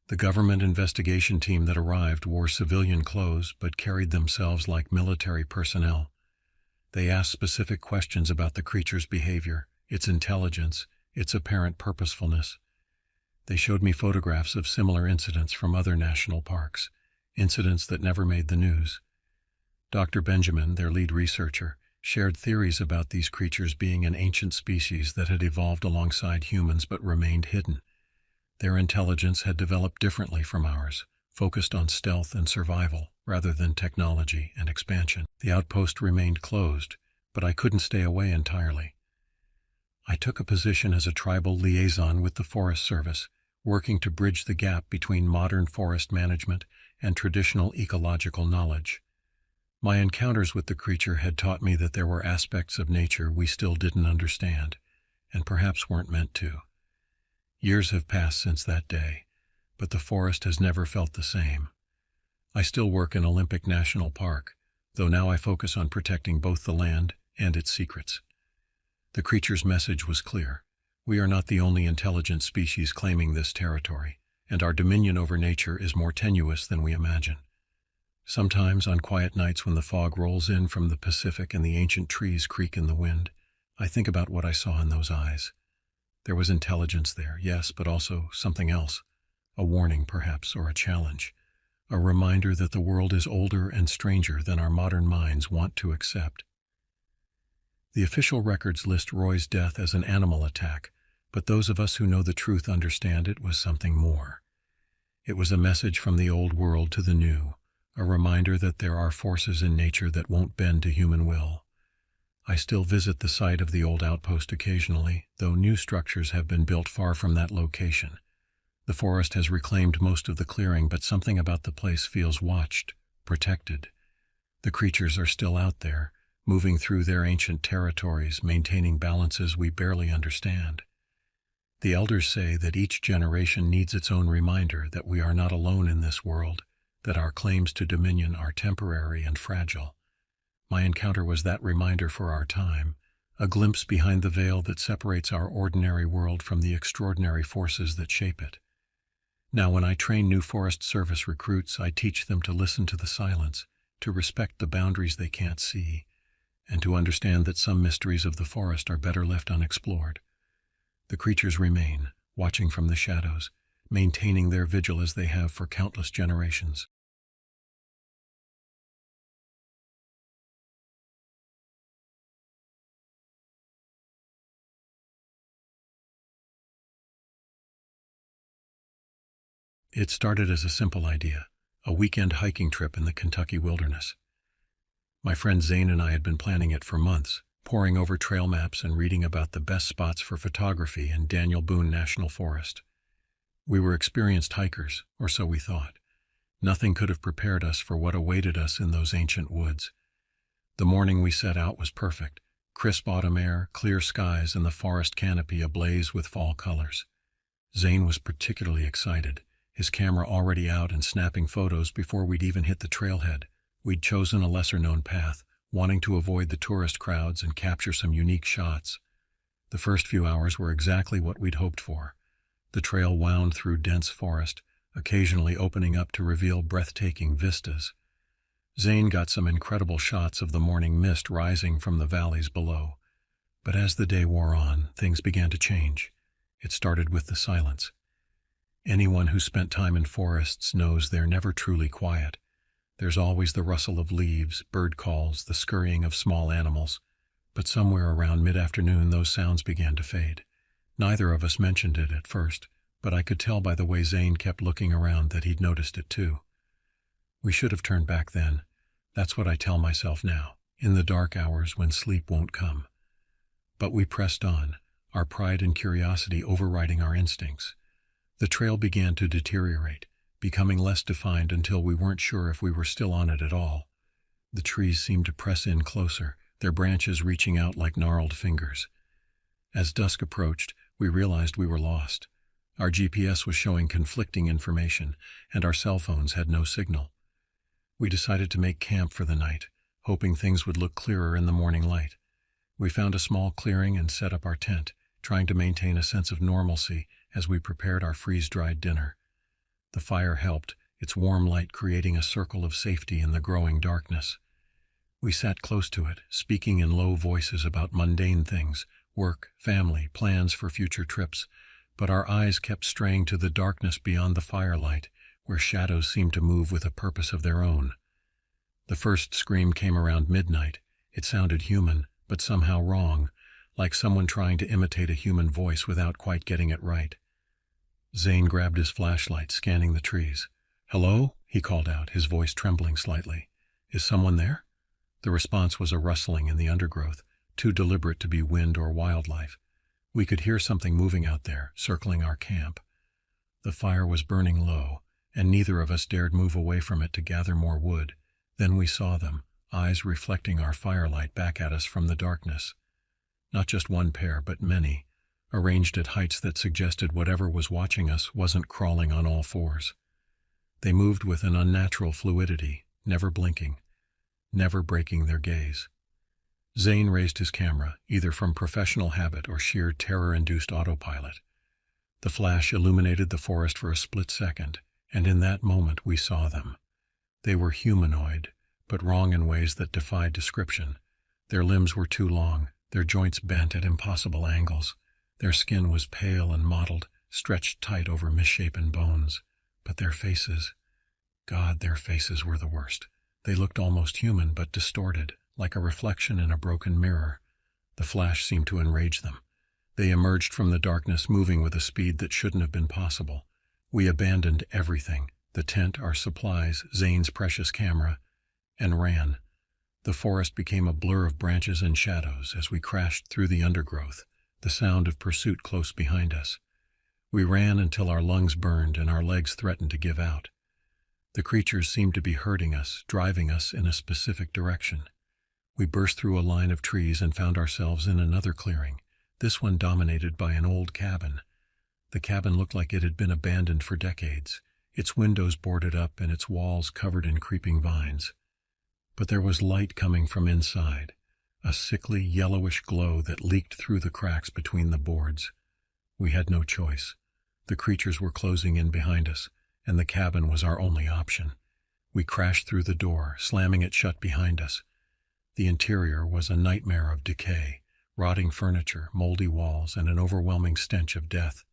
The government investigation team that arrived wore civilian clothes but carried themselves like military personnel. They asked specific questions about the creature's behavior, its intelligence, its apparent purposefulness. They showed me photographs of similar incidents from other national parks, incidents that never made the news. Dr. Benjamin, their lead researcher, shared theories about these creatures being an ancient species that had evolved alongside humans but remained hidden. Their intelligence had developed differently from ours, focused on stealth and survival rather than technology and expansion. The outpost remained closed, but I couldn't stay away entirely. I took a position as a tribal liaison with the Forest Service, working to bridge the gap between modern forest management and traditional ecological knowledge. My encounters with the creature had taught me that there were aspects of nature we still didn't understand, and perhaps weren't meant to. Years have passed since that day, but the forest has never felt the same. I still work in Olympic National Park, though now I focus on protecting both the land and its secrets. The creature's message was clear. We are not the only intelligent species claiming this territory, and our dominion over nature is more tenuous than we imagine. Sometimes, on quiet nights when the fog rolls in from the Pacific and the ancient trees creak in the wind, I think about what I saw in those eyes. There was intelligence there, yes, but also something else. A warning, perhaps, or a challenge. A reminder that the world is older and stranger than our modern minds want to accept. The official records list Roy's death as an animal attack, but those of us who know the truth understand it was something more. It was a message from the old world to the new, a reminder that there are forces in nature that won't bend to human will. I still visit the site of the old outpost occasionally, though new structures have been built far from that location. The forest has reclaimed most of the clearing, but something about the place feels watched, protected. The creatures are still out there, moving through their ancient territories, maintaining balances we barely understand. The elders say that each generation needs its own reminder that we are not alone in this world, that our claims to dominion are temporary and fragile. My encounter was that reminder for our time, a glimpse behind the veil that separates our ordinary world from the extraordinary forces that shape it. Now, when I train new Forest Service recruits, I teach them to listen to the silence, to respect the boundaries they can't see, and to understand that some mysteries of the forest are better left unexplored. The creatures remain, watching from the shadows, maintaining their vigil as they have for countless generations. It started as a simple idea, a weekend hiking trip in the Kentucky wilderness. My friend Zane and I had been planning it for months, poring over trail maps and reading about the best spots for photography in Daniel Boone National Forest. We were experienced hikers, or so we thought. Nothing could have prepared us for what awaited us in those ancient woods. The morning we set out was perfect, crisp autumn air, clear skies, and the forest canopy ablaze with fall colors. Zane was particularly excited, his camera already out and snapping photos before we'd even hit the trailhead. We'd chosen a lesser-known path, wanting to avoid the tourist crowds and capture some unique shots. The first few hours were exactly what we'd hoped for. The trail wound through dense forest, occasionally opening up to reveal breathtaking vistas. Zane got some incredible shots of the morning mist rising from the valleys below. But as the day wore on, things began to change. It started with the silence. Anyone who spent time in forests knows they're never truly quiet. There's always the rustle of leaves, bird calls, the scurrying of small animals. But somewhere around mid-afternoon, those sounds began to fade. Neither of us mentioned it at first, but I could tell by the way Zane kept looking around that he'd noticed it too. We should have turned back then. That's what I tell myself now, in the dark hours when sleep won't come. But we pressed on, our pride and curiosity overriding our instincts. The trail began to deteriorate, becoming less defined until we weren't sure if we were still on it at all. The trees seemed to press in closer, their branches reaching out like gnarled fingers. As dusk approached, we realized we were lost. Our GPS was showing conflicting information, and our cell phones had no signal. We decided to make camp for the night, hoping things would look clearer in the morning light. We found a small clearing and set up our tent, trying to maintain a sense of normalcy as we prepared our freeze-dried dinner. The fire helped, its warm light creating a circle of safety in the growing darkness. We sat close to it, speaking in low voices about mundane things, work, family, plans for future trips, but our eyes kept straying to the darkness beyond the firelight, where shadows seemed to move with a purpose of their own. The first scream came around midnight. It sounded human, but somehow wrong, like someone trying to imitate a human voice without quite getting it right. Zane grabbed his flashlight, scanning the trees. "Hello?" he called out, his voice trembling slightly. "Is someone there?" The response was a rustling in the undergrowth, too deliberate to be wind or wildlife. We could hear something moving out there, circling our camp. The fire was burning low, and neither of us dared move away from it to gather more wood. Then we saw them, eyes reflecting our firelight back at us from the darkness. Not just one pair, but many, arranged at heights that suggested whatever was watching us wasn't crawling on all fours. They moved with an unnatural fluidity, never blinking, never breaking their gaze. Zane raised his camera, either from professional habit or sheer terror-induced autopilot. The flash illuminated the forest for a split second, and in that moment we saw them. They were humanoid, but wrong in ways that defied description. Their limbs were too long, their joints bent at impossible angles. Their skin was pale and mottled, stretched tight over misshapen bones. But their faces, God, their faces were the worst. They looked almost human, but distorted, like a reflection in a broken mirror. The flash seemed to enrage them. They emerged from the darkness, moving with a speed that shouldn't have been possible. We abandoned everything, the tent, our supplies, Zane's precious camera, and ran. The forest became a blur of branches and shadows as we crashed through the undergrowth, the sound of pursuit close behind us. We ran until our lungs burned and our legs threatened to give out. The creatures seemed to be herding us, driving us in a specific direction. We burst through a line of trees and found ourselves in another clearing, this one dominated by an old cabin. The cabin looked like it had been abandoned for decades, its windows boarded up and its walls covered in creeping vines. But there was light coming from inside, a sickly yellowish glow that leaked through the cracks between the boards. We had no choice. The creatures were closing in behind us, and the cabin was our only option. We crashed through the door, slamming it shut behind us. The interior was a nightmare of decay, rotting furniture, moldy walls, and an overwhelming stench of death.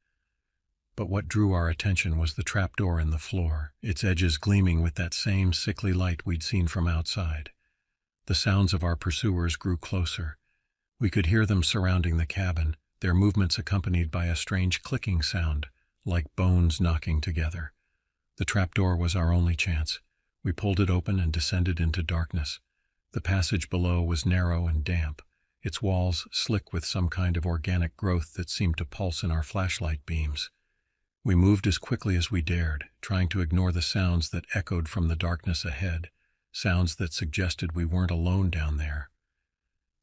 But what drew our attention was the trapdoor in the floor, its edges gleaming with that same sickly light we'd seen from outside. The sounds of our pursuers grew closer. We could hear them surrounding the cabin, their movements accompanied by a strange clicking sound, like bones knocking together. The trapdoor was our only chance. We pulled it open and descended into darkness. The passage below was narrow and damp, its walls slick with some kind of organic growth that seemed to pulse in our flashlight beams. We moved as quickly as we dared, trying to ignore the sounds that echoed from the darkness ahead, sounds that suggested we weren't alone down there.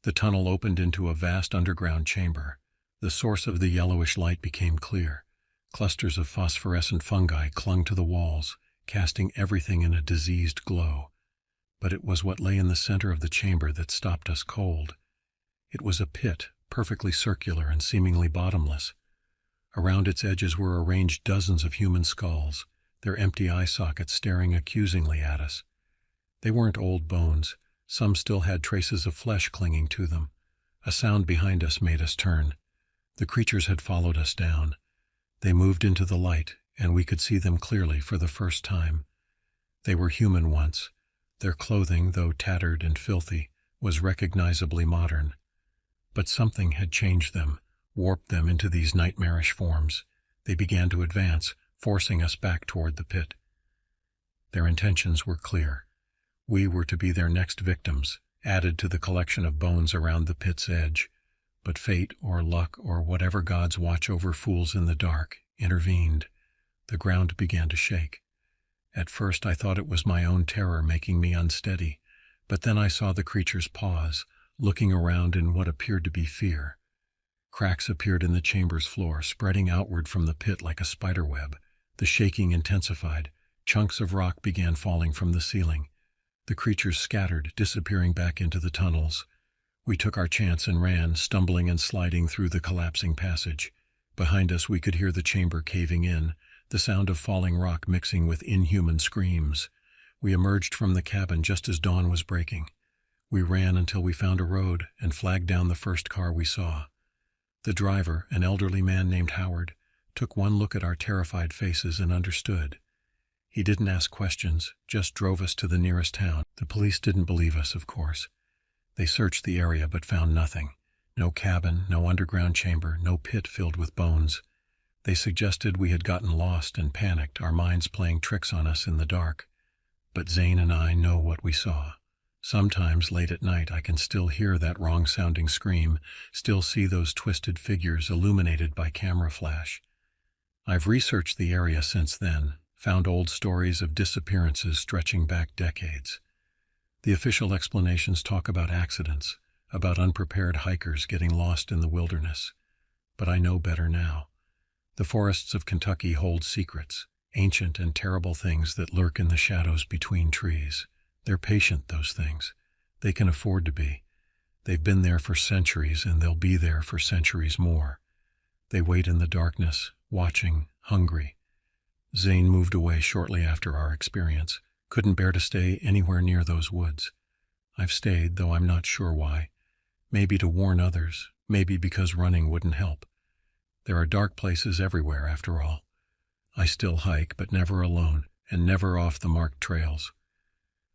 The tunnel opened into a vast underground chamber. The source of the yellowish light became clear. Clusters of phosphorescent fungi clung to the walls, casting everything in a diseased glow. But it was what lay in the center of the chamber that stopped us cold. It was a pit, perfectly circular and seemingly bottomless. Around its edges were arranged dozens of human skulls, their empty eye sockets staring accusingly at us. They weren't old bones. Some still had traces of flesh clinging to them. A sound behind us made us turn. The creatures had followed us down. They moved into the light, and we could see them clearly for the first time. They were human once. Their clothing, though tattered and filthy, was recognizably modern. But something had changed them, warped them into these nightmarish forms. They began to advance, forcing us back toward the pit. Their intentions were clear. We were to be their next victims, added to the collection of bones around the pit's edge. But fate or luck or whatever gods watch over fools in the dark intervened. The ground began to shake. At first I thought it was my own terror making me unsteady, but then I saw the creatures pause, looking around in what appeared to be fear. Cracks appeared in the chamber's floor, spreading outward from the pit like a spiderweb. The shaking intensified. Chunks of rock began falling from the ceiling. The creatures scattered, disappearing back into the tunnels. We took our chance and ran, stumbling and sliding through the collapsing passage. Behind us we could hear the chamber caving in, the sound of falling rock mixing with inhuman screams. We emerged from the cabin just as dawn was breaking. We ran until we found a road and flagged down the first car we saw. The driver, an elderly man named Howard, took one look at our terrified faces and understood. He didn't ask questions, just drove us to the nearest town. The police didn't believe us, of course. They searched the area but found nothing. No cabin, no underground chamber, no pit filled with bones. They suggested we had gotten lost and panicked, our minds playing tricks on us in the dark. But Zane and I know what we saw. Sometimes late at night I can still hear that wrong-sounding scream, still see those twisted figures illuminated by camera flash. I've researched the area since then, found old stories of disappearances stretching back decades. The official explanations talk about accidents, about unprepared hikers getting lost in the wilderness. But I know better now. The forests of Kentucky hold secrets, ancient and terrible things that lurk in the shadows between trees. They're patient, those things. They can afford to be. They've been there for centuries, and they'll be there for centuries more. They wait in the darkness, watching, hungry. Zane moved away shortly after our experience, couldn't bear to stay anywhere near those woods. I've stayed, though I'm not sure why. Maybe to warn others, maybe because running wouldn't help. There are dark places everywhere, after all. I still hike, but never alone, and never off the marked trails.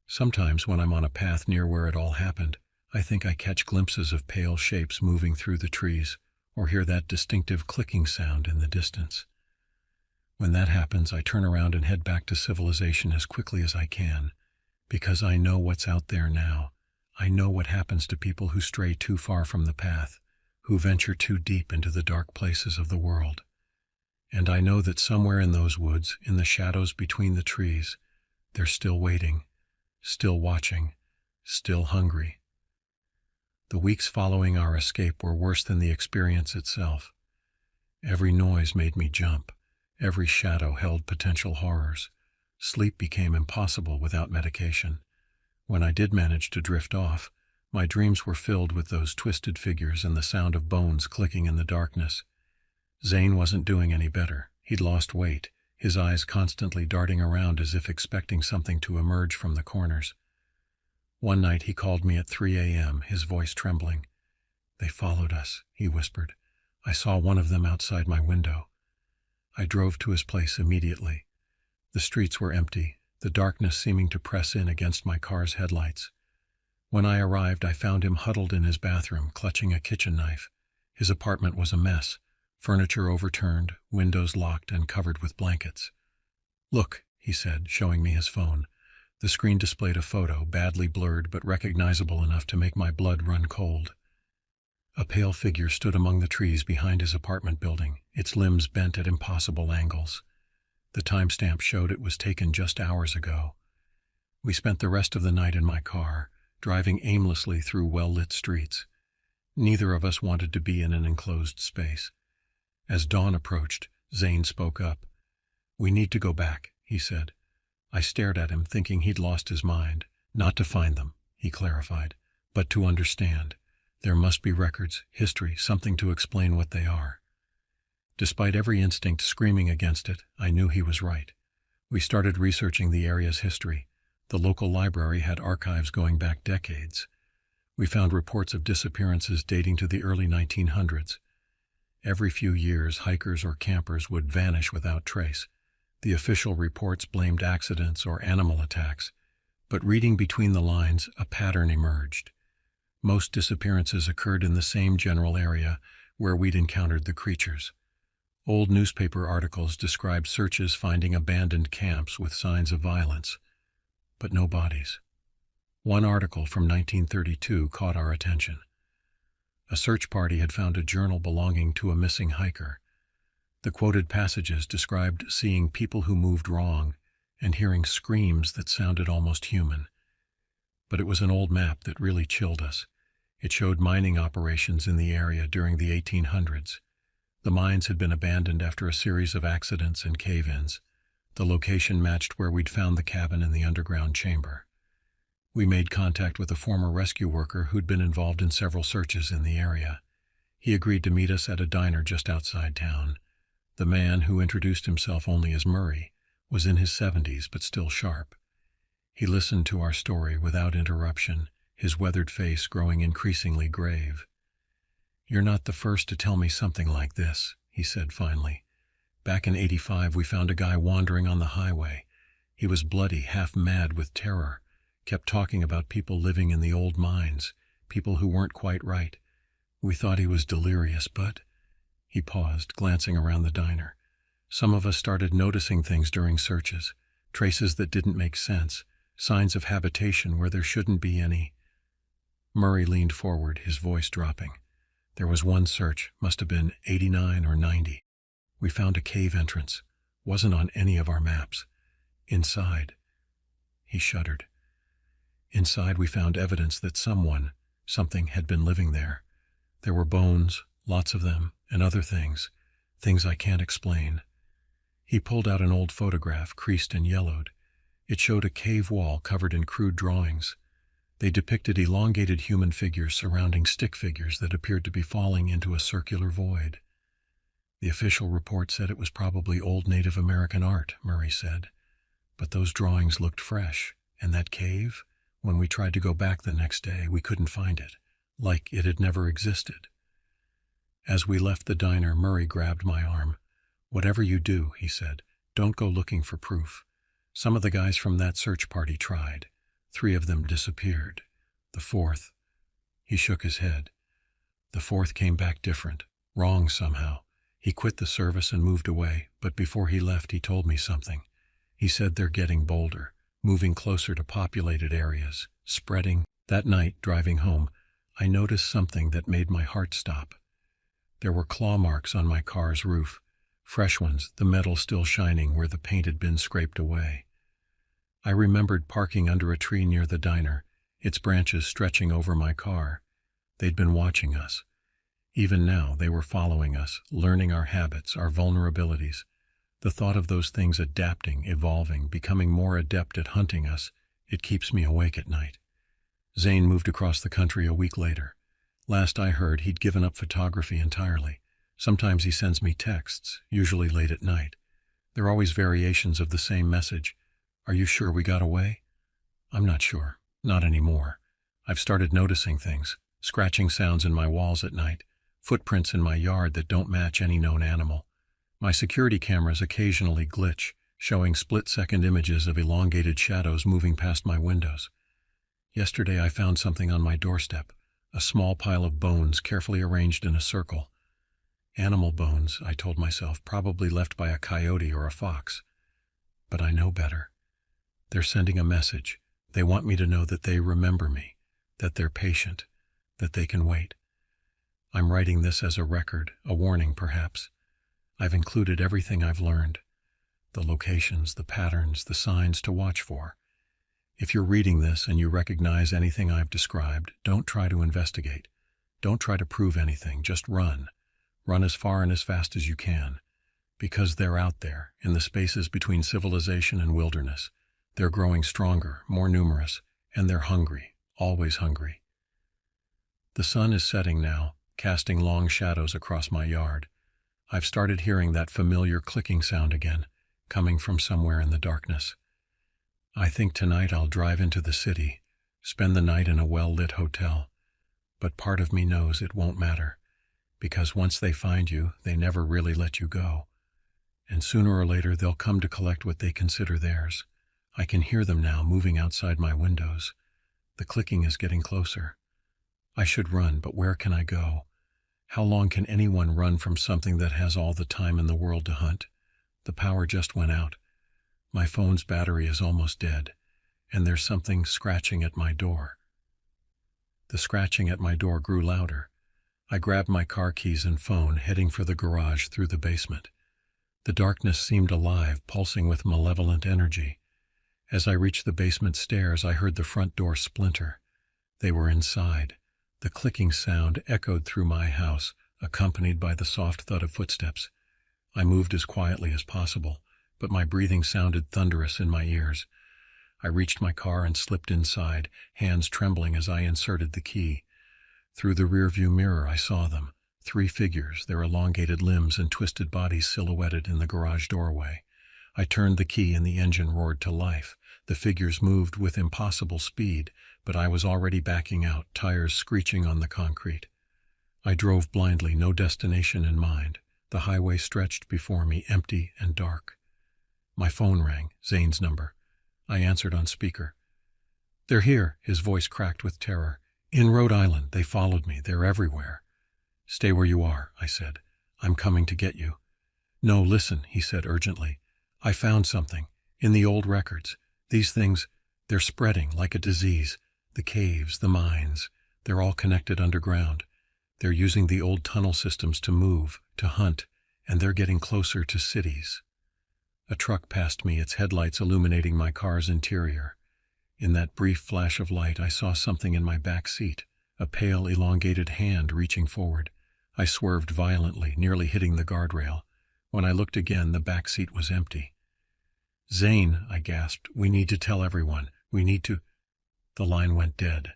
Sometimes when I'm on a path near where it all happened, I think I catch glimpses of pale shapes moving through the trees, or hear that distinctive clicking sound in the distance. When that happens, I turn around and head back to civilization as quickly as I can, because I know what's out there now. I know what happens to people who stray too far from the path, who venture too deep into the dark places of the world. And I know that somewhere in those woods, in the shadows between the trees, they're still waiting, still watching, still hungry. The weeks following our escape were worse than the experience itself. Every noise made me jump. Every shadow held potential horrors. Sleep became impossible without medication. When I did manage to drift off, my dreams were filled with those twisted figures and the sound of bones clicking in the darkness. Zane wasn't doing any better. He'd lost weight, his eyes constantly darting around as if expecting something to emerge from the corners. One night he called me at 3 a.m., his voice trembling. "They followed us," he whispered. "I saw one of them outside my window." I drove to his place immediately. The streets were empty, the darkness seeming to press in against my car's headlights. When I arrived, I found him huddled in his bathroom, clutching a kitchen knife. His apartment was a mess, furniture overturned, windows locked and covered with blankets. "Look," he said, showing me his phone. The screen displayed a photo, badly blurred but recognizable enough to make my blood run cold. A pale figure stood among the trees behind his apartment building, its limbs bent at impossible angles. The timestamp showed it was taken just hours ago. We spent the rest of the night in my car, driving aimlessly through well-lit streets. Neither of us wanted to be in an enclosed space. As dawn approached, Zane spoke up. "We need to go back," he said. I stared at him, thinking he'd lost his mind. "Not to find them," he clarified, "but to understand. There must be records, history, something to explain what they are." Despite every instinct screaming against it, I knew he was right. We started researching the area's history. The local library had archives going back decades. We found reports of disappearances dating to the early 1900s. Every few years, hikers or campers would vanish without trace. The official reports blamed accidents or animal attacks, but reading between the lines, a pattern emerged. Most disappearances occurred in the same general area where we'd encountered the creatures. Old newspaper articles described searches finding abandoned camps with signs of violence, but no bodies. One article from 1932 caught our attention. A search party had found a journal belonging to a missing hiker. The quoted passages described seeing people who moved wrong and hearing screams that sounded almost human. But it was an old map that really chilled us. It showed mining operations in the area during the 1800s. The mines had been abandoned after a series of accidents and cave-ins. The location matched where we'd found the cabin in the underground chamber. We made contact with a former rescue worker who'd been involved in several searches in the area. He agreed to meet us at a diner just outside town. The man, who introduced himself only as Murray, was in his 70s but still sharp. He listened to our story without interruption, his weathered face growing increasingly grave. "You're not the first to tell me something like this," he said finally. "Back in '85 we found a guy wandering on the highway. He was bloody, half mad with terror, kept talking about people living in the old mines, people who weren't quite right. We thought he was delirious, but—" He paused, glancing around the diner. "Some of us started noticing things during searches, traces that didn't make sense, signs of habitation where there shouldn't be any." Murray leaned forward, his voice dropping. "There was one search, must have been 89 or 90. We found a cave entrance. Wasn't on any of our maps. Inside—" He shuddered. "Inside we found evidence that something had been living there. There were bones, lots of them, and other things I can't explain." He pulled out an old photograph, creased and yellowed. It showed a cave wall covered in crude drawings. They depicted elongated human figures surrounding stick figures that appeared to be falling into a circular void. "The official report said it was probably old Native American art," Murray said. "But those drawings looked fresh, and that cave, when we tried to go back the next day, we couldn't find it, like it had never existed." As we left the diner, Murray grabbed my arm. "Whatever you do," he said, "don't go looking for proof. Some of the guys from that search party tried. 3 of them disappeared. The 4th, He shook his head. The fourth came back different, wrong somehow. He quit the service and moved away, but before he left he told me something. He said they're getting bolder, moving closer to populated areas, spreading. That night, driving home, I noticed something that made my heart stop. There were claw marks on my car's roof, fresh ones, the metal still shining where the paint had been scraped away. I remembered parking under a tree near the diner, its branches stretching over my car. They'd been watching us. Even now, they were following us, learning our habits, our vulnerabilities. The thought of those things adapting, evolving, becoming more adept at hunting us, it keeps me awake at night. Zane moved across the country a week later. Last I heard, he'd given up photography entirely. Sometimes he sends me texts, usually late at night. They're always variations of the same message. Are you sure we got away? I'm not sure. Not anymore. I've started noticing things, scratching sounds in my walls at night, footprints in my yard that don't match any known animal. My security cameras occasionally glitch, showing split-second images of elongated shadows moving past my windows. Yesterday I found something on my doorstep, a small pile of bones carefully arranged in a circle. Animal bones, I told myself, probably left by a coyote or a fox. But I know better. They're sending a message. They want me to know that they remember me, that they're patient, that they can wait. I'm writing this as a record, a warning perhaps. I've included everything I've learned, the locations, the patterns, the signs to watch for. If you're reading this and you recognize anything I've described, don't try to investigate. Don't try to prove anything, just run. Run as far and as fast as you can. Because they're out there, in the spaces between civilization and wilderness. They're growing stronger, more numerous, and they're hungry, always hungry. The sun is setting now, casting long shadows across my yard. I've started hearing that familiar clicking sound again, coming from somewhere in the darkness. I think tonight I'll drive into the city, spend the night in a well-lit hotel. But part of me knows it won't matter, because once they find you, they never really let you go. And sooner or later they'll come to collect what they consider theirs. I can hear them now moving outside my windows. The clicking is getting closer. I should run, but where can I go? How long can anyone run from something that has all the time in the world to hunt? The power just went out. My phone's battery is almost dead, and there's something scratching at my door. The scratching at my door grew louder. I grabbed my car keys and phone, heading for the garage through the basement. The darkness seemed alive, pulsing with malevolent energy. As I reached the basement stairs, I heard the front door splinter. They were inside. The clicking sound echoed through my house, accompanied by the soft thud of footsteps. I moved as quietly as possible, but my breathing sounded thunderous in my ears. I reached my car and slipped inside, hands trembling as I inserted the key. Through the rearview mirror I saw them, 3 figures, their elongated limbs and twisted bodies silhouetted in the garage doorway. I turned the key and the engine roared to life. The figures moved with impossible speed, but I was already backing out, tires screeching on the concrete. I drove blindly, no destination in mind. The highway stretched before me, empty and dark. My phone rang, Zane's number. I answered on speaker. "They're here," his voice cracked with terror. "In Rhode Island. They followed me. They're everywhere." "Stay where you are," I said. "I'm coming to get you." "No, listen," he said urgently. "I found something. In the old records. These things, they're spreading like a disease. The caves, the mines, they're all connected underground. They're using the old tunnel systems to move, to hunt, and they're getting closer to cities." A truck passed me, its headlights illuminating my car's interior. In that brief flash of light, I saw something in my back seat, a pale, elongated hand reaching forward. I swerved violently, nearly hitting the guardrail. When I looked again, the back seat was empty. "Zane," I gasped, "we need to tell everyone. We need to—" The line went dead.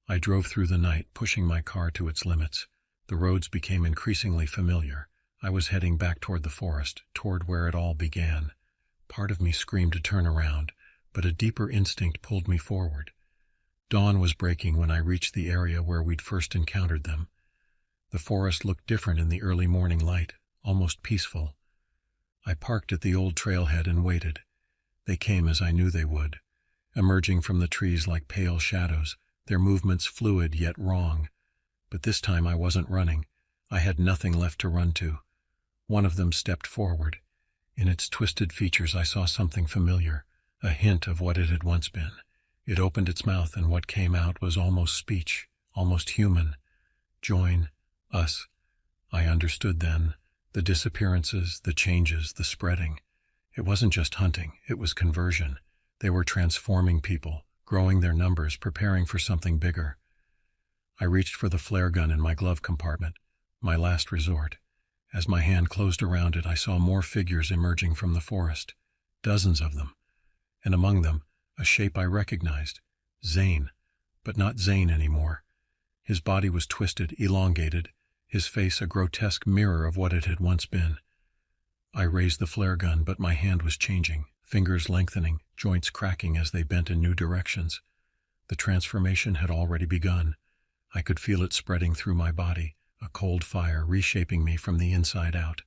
I drove through the night, pushing my car to its limits. The roads became increasingly familiar. I was heading back toward the forest, toward where it all began. Part of me screamed to turn around, but a deeper instinct pulled me forward. Dawn was breaking when I reached the area where we'd first encountered them. The forest looked different in the early morning light, almost peaceful. I parked at the old trailhead and waited. They came as I knew they would, emerging from the trees like pale shadows, their movements fluid yet wrong, but this time I wasn't running. I had nothing left to run to. One of them stepped forward. In its twisted features I saw something familiar, a hint of what it had once been. It opened its mouth, and what came out was almost speech, almost human. Join us. I understood then. The disappearances, the changes, the spreading. It wasn't just hunting, it was conversion. They were transforming people, growing their numbers, preparing for something bigger. I reached for the flare gun in my glove compartment, my last resort. As my hand closed around it, I saw more figures emerging from the forest, dozens of them, and among them, a shape I recognized, Zane, but not Zane anymore. His body was twisted, elongated, his face a grotesque mirror of what it had once been. I raised the flare gun, but my hand was changing, fingers lengthening, joints cracking as they bent in new directions. The transformation had already begun. I could feel it spreading through my body, a cold fire reshaping me from the inside out.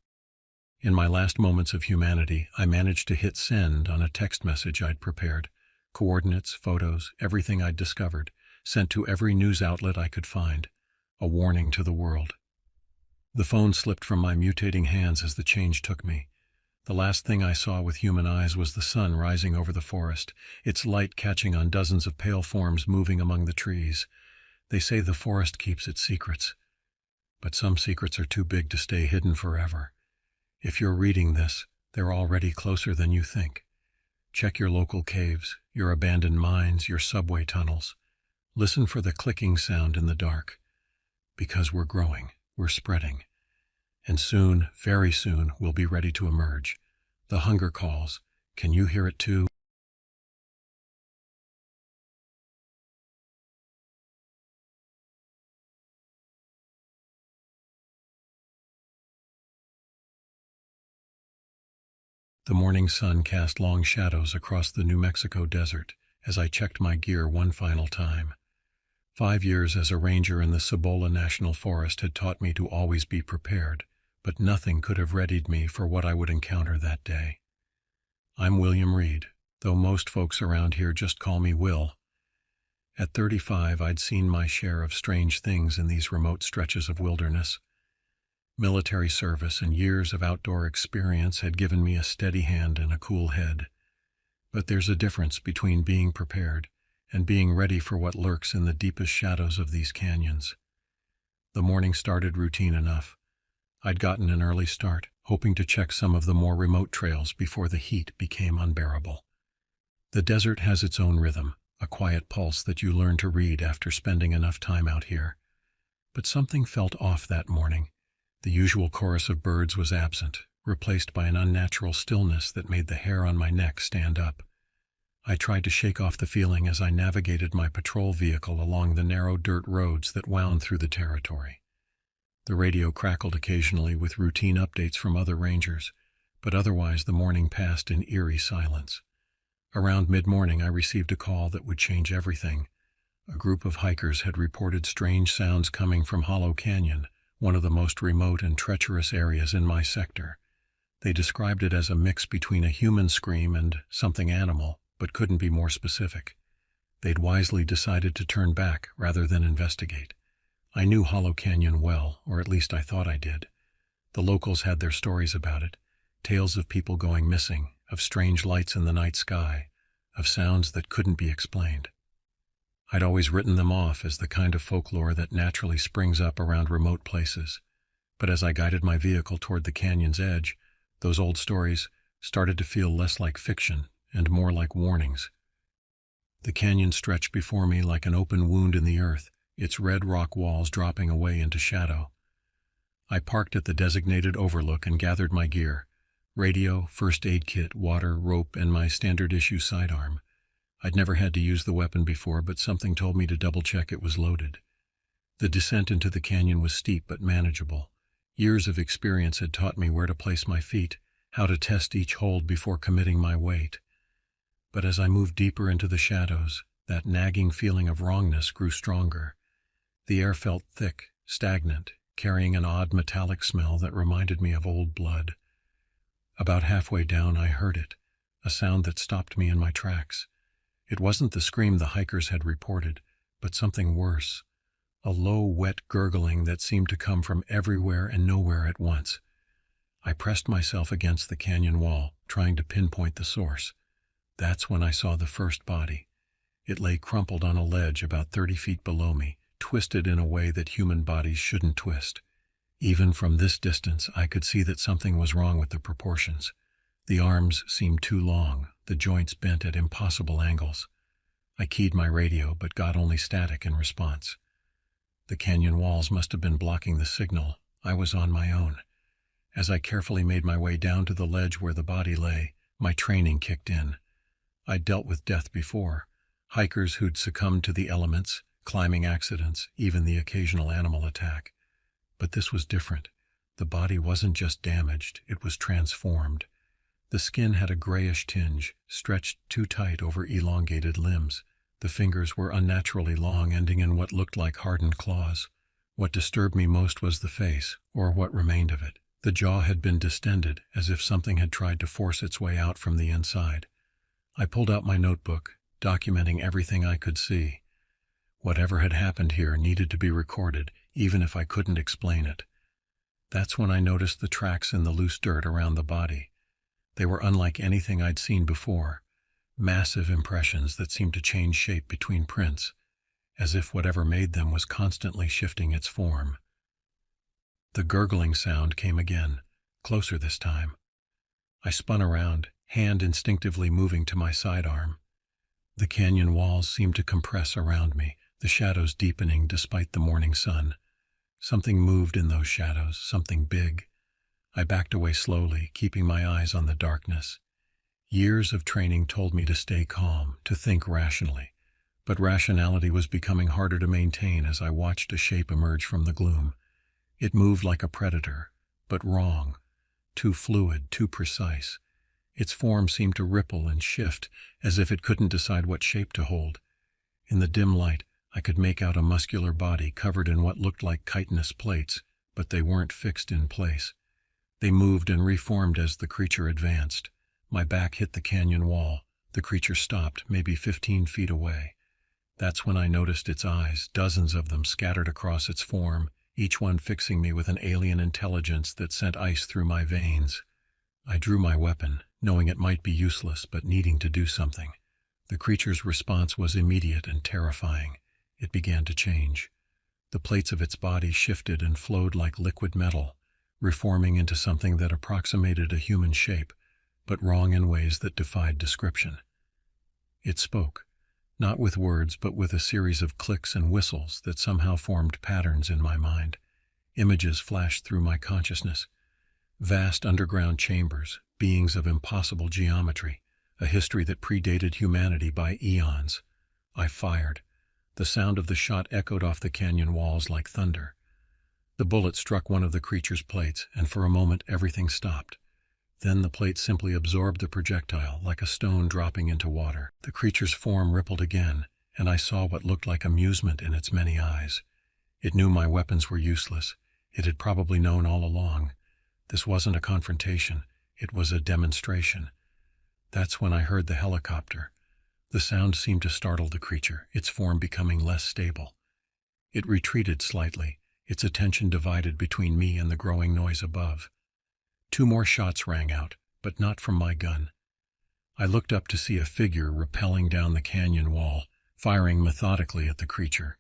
In my last moments of humanity, I managed to hit send on a text message I'd prepared. Coordinates, photos, everything I'd discovered, sent to every news outlet I could find. A warning to the world. The phone slipped from my mutating hands as the change took me. The last thing I saw with human eyes was the sun rising over the forest, its light catching on dozens of pale forms moving among the trees. They say the forest keeps its secrets. But some secrets are too big to stay hidden forever. If you're reading this, they're already closer than you think. Check your local caves, your abandoned mines, your subway tunnels. Listen for the clicking sound in the dark. Because we're growing, we're spreading. And soon, very soon, we'll be ready to emerge. The hunger calls. Can you hear it too? The morning sun cast long shadows across the New Mexico desert as I checked my gear one final time. 5 years as a ranger in the Cibola National Forest had taught me to always be prepared, but nothing could have readied me for what I would encounter that day. I'm William Reed, though most folks around here just call me Will. At 35, I'd seen my share of strange things in these remote stretches of wilderness. Military service and years of outdoor experience had given me a steady hand and a cool head. But there's a difference between being prepared and being ready for what lurks in the deepest shadows of these canyons. The morning started routine enough. I'd gotten an early start, hoping to check some of the more remote trails before the heat became unbearable. The desert has its own rhythm, a quiet pulse that you learn to read after spending enough time out here. But something felt off that morning. The usual chorus of birds was absent, replaced by an unnatural stillness that made the hair on my neck stand up. I tried to shake off the feeling as I navigated my patrol vehicle along the narrow dirt roads that wound through the territory. The radio crackled occasionally with routine updates from other rangers, but otherwise the morning passed in eerie silence. Around mid-morning I received a call that would change everything. A group of hikers had reported strange sounds coming from Hollow Canyon, one of the most remote and treacherous areas in my sector. They described it as a mix between a human scream and something animal, but couldn't be more specific. They'd wisely decided to turn back rather than investigate. I knew Hollow Canyon well, or at least I thought I did. The locals had their stories about it, tales of people going missing, of strange lights in the night sky, of sounds that couldn't be explained. I'd always written them off as the kind of folklore that naturally springs up around remote places. But as I guided my vehicle toward the canyon's edge, those old stories started to feel less like fiction and more like warnings. The canyon stretched before me like an open wound in the earth, its red rock walls dropping away into shadow. I parked at the designated overlook and gathered my gear: radio, first aid kit, water, rope, and my standard issue sidearm. I'd never had to use the weapon before, but something told me to double-check it was loaded. The descent into the canyon was steep but manageable. Years of experience had taught me where to place my feet, how to test each hold before committing my weight. But as I moved deeper into the shadows, that nagging feeling of wrongness grew stronger. The air felt thick, stagnant, carrying an odd metallic smell that reminded me of old blood. About halfway down I heard it, a sound that stopped me in my tracks. It wasn't the scream the hikers had reported, but something worse. a low, wet gurgling that seemed to come from everywhere and nowhere at once. I pressed myself against the canyon wall, trying to pinpoint the source. That's when I saw the first body. It lay crumpled on a ledge about 30 feet below me, twisted in a way that human bodies shouldn't twist. Even from this distance, I could see that something was wrong with the proportions. The arms seemed too long, the joints bent at impossible angles. I keyed my radio, but got only static in response. The canyon walls must have been blocking the signal. I was on my own. As I carefully made my way down to the ledge where the body lay, my training kicked in. I'd dealt with death before. Hikers who'd succumbed to the elements, climbing accidents, even the occasional animal attack. But this was different. The body wasn't just damaged, it was transformed. The skin had a grayish tinge, stretched too tight over elongated limbs. The fingers were unnaturally long, ending in what looked like hardened claws. What disturbed me most was the face, or what remained of it. The jaw had been distended, as if something had tried to force its way out from the inside. I pulled out my notebook, documenting everything I could see. Whatever had happened here needed to be recorded, even if I couldn't explain it. That's when I noticed the tracks in the loose dirt around the body. They were unlike anything I'd seen before. Massive impressions that seemed to change shape between prints, as if whatever made them was constantly shifting its form. The gurgling sound came again, closer this time. I spun around, hand instinctively moving to my sidearm. The canyon walls seemed to compress around me, the shadows deepening despite the morning sun. Something moved in those shadows, something big. I backed away slowly, keeping my eyes on the darkness. Years of training told me to stay calm, to think rationally. But rationality was becoming harder to maintain as I watched a shape emerge from the gloom. It moved like a predator, but wrong. Too fluid, too precise. Its form seemed to ripple and shift, as if it couldn't decide what shape to hold. In the dim light, I could make out a muscular body covered in what looked like chitinous plates, but they weren't fixed in place. They moved and reformed as the creature advanced. My back hit the canyon wall. The creature stopped, maybe 15 feet away. That's when I noticed its eyes, dozens of them scattered across its form, each one fixing me with an alien intelligence that sent ice through my veins. I drew my weapon, knowing it might be useless but needing to do something. The creature's response was immediate and terrifying. It began to change. The plates of its body shifted and flowed like liquid metal, reforming into something that approximated a human shape, but wrong in ways that defied description. It spoke, not with words but with a series of clicks and whistles that somehow formed patterns in my mind. Images flashed through my consciousness. Vast underground chambers, beings of impossible geometry, a history that predated humanity by eons. I fired. The sound of the shot echoed off the canyon walls like thunder. The bullet struck one of the creature's plates, and for a moment everything stopped. Then the plate simply absorbed the projectile, like a stone dropping into water. The creature's form rippled again, and I saw what looked like amusement in its many eyes. It knew my weapons were useless. It had probably known all along. This wasn't a confrontation. It was a demonstration. That's when I heard the helicopter. The sound seemed to startle the creature, its form becoming less stable. It retreated slightly, its attention divided between me and the growing noise above. 2 more shots rang out, but not from my gun. I looked up to see a figure rappelling down the canyon wall, firing methodically at the creature.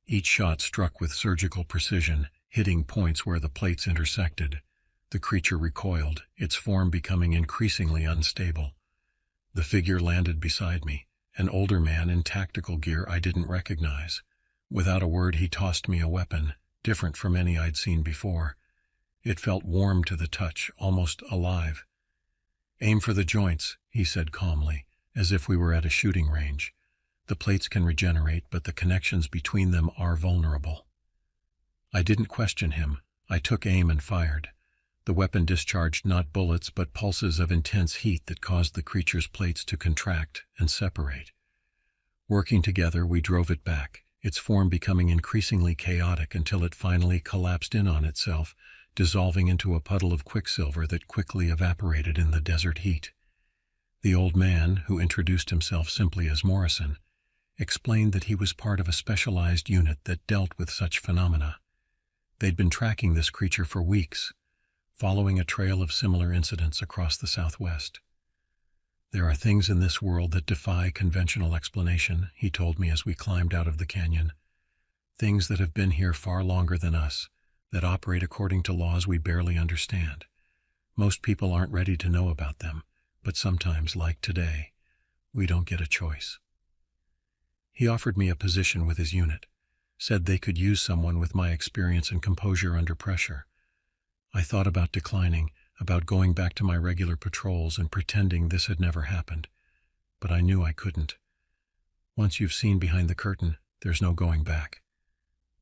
Each shot struck with surgical precision, hitting points where the plates intersected. The creature recoiled, its form becoming increasingly unstable. The figure landed beside me, an older man in tactical gear I didn't recognize. Without a word, he tossed me a weapon, different from any I'd seen before. It felt warm to the touch, almost alive. "Aim for the joints," he said calmly, as if we were at a shooting range. "The plates can regenerate, but the connections between them are vulnerable." I didn't question him. I took aim and fired. The weapon discharged not bullets but pulses of intense heat that caused the creature's plates to contract and separate. Working together, we drove it back, its form becoming increasingly chaotic until it finally collapsed in on itself, dissolving into a puddle of quicksilver that quickly evaporated in the desert heat. The old man, who introduced himself simply as Morrison, explained that he was part of a specialized unit that dealt with such phenomena. They'd been tracking this creature for weeks, following a trail of similar incidents across the Southwest. "There are things in this world that defy conventional explanation," he told me as we climbed out of the canyon. "Things that have been here far longer than us, that operate according to laws we barely understand. Most people aren't ready to know about them, but sometimes, like today, we don't get a choice." He offered me a position with his unit, said they could use someone with my experience and composure under pressure. I thought about declining, about going back to my regular patrols and pretending this had never happened, but I knew I couldn't. Once you've seen behind the curtain, there's no going back.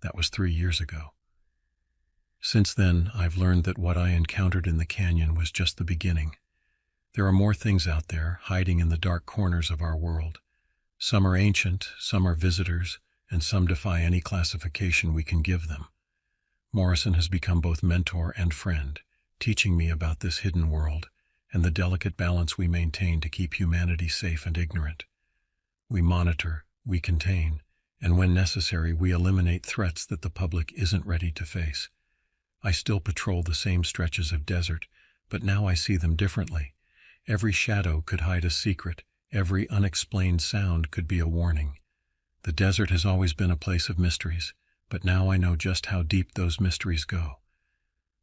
That was 3 years ago. Since then, I've learned that what I encountered in the canyon was just the beginning. There are more things out there, hiding in the dark corners of our world. Some are ancient, some are visitors, and some defy any classification we can give them. Morrison has become both mentor and friend, teaching me about this hidden world and the delicate balance we maintain to keep humanity safe and ignorant. We monitor, we contain, and when necessary, we eliminate threats that the public isn't ready to face. I still patrol the same stretches of desert, but now I see them differently. Every shadow could hide a secret, every unexplained sound could be a warning. The desert has always been a place of mysteries, but now I know just how deep those mysteries go.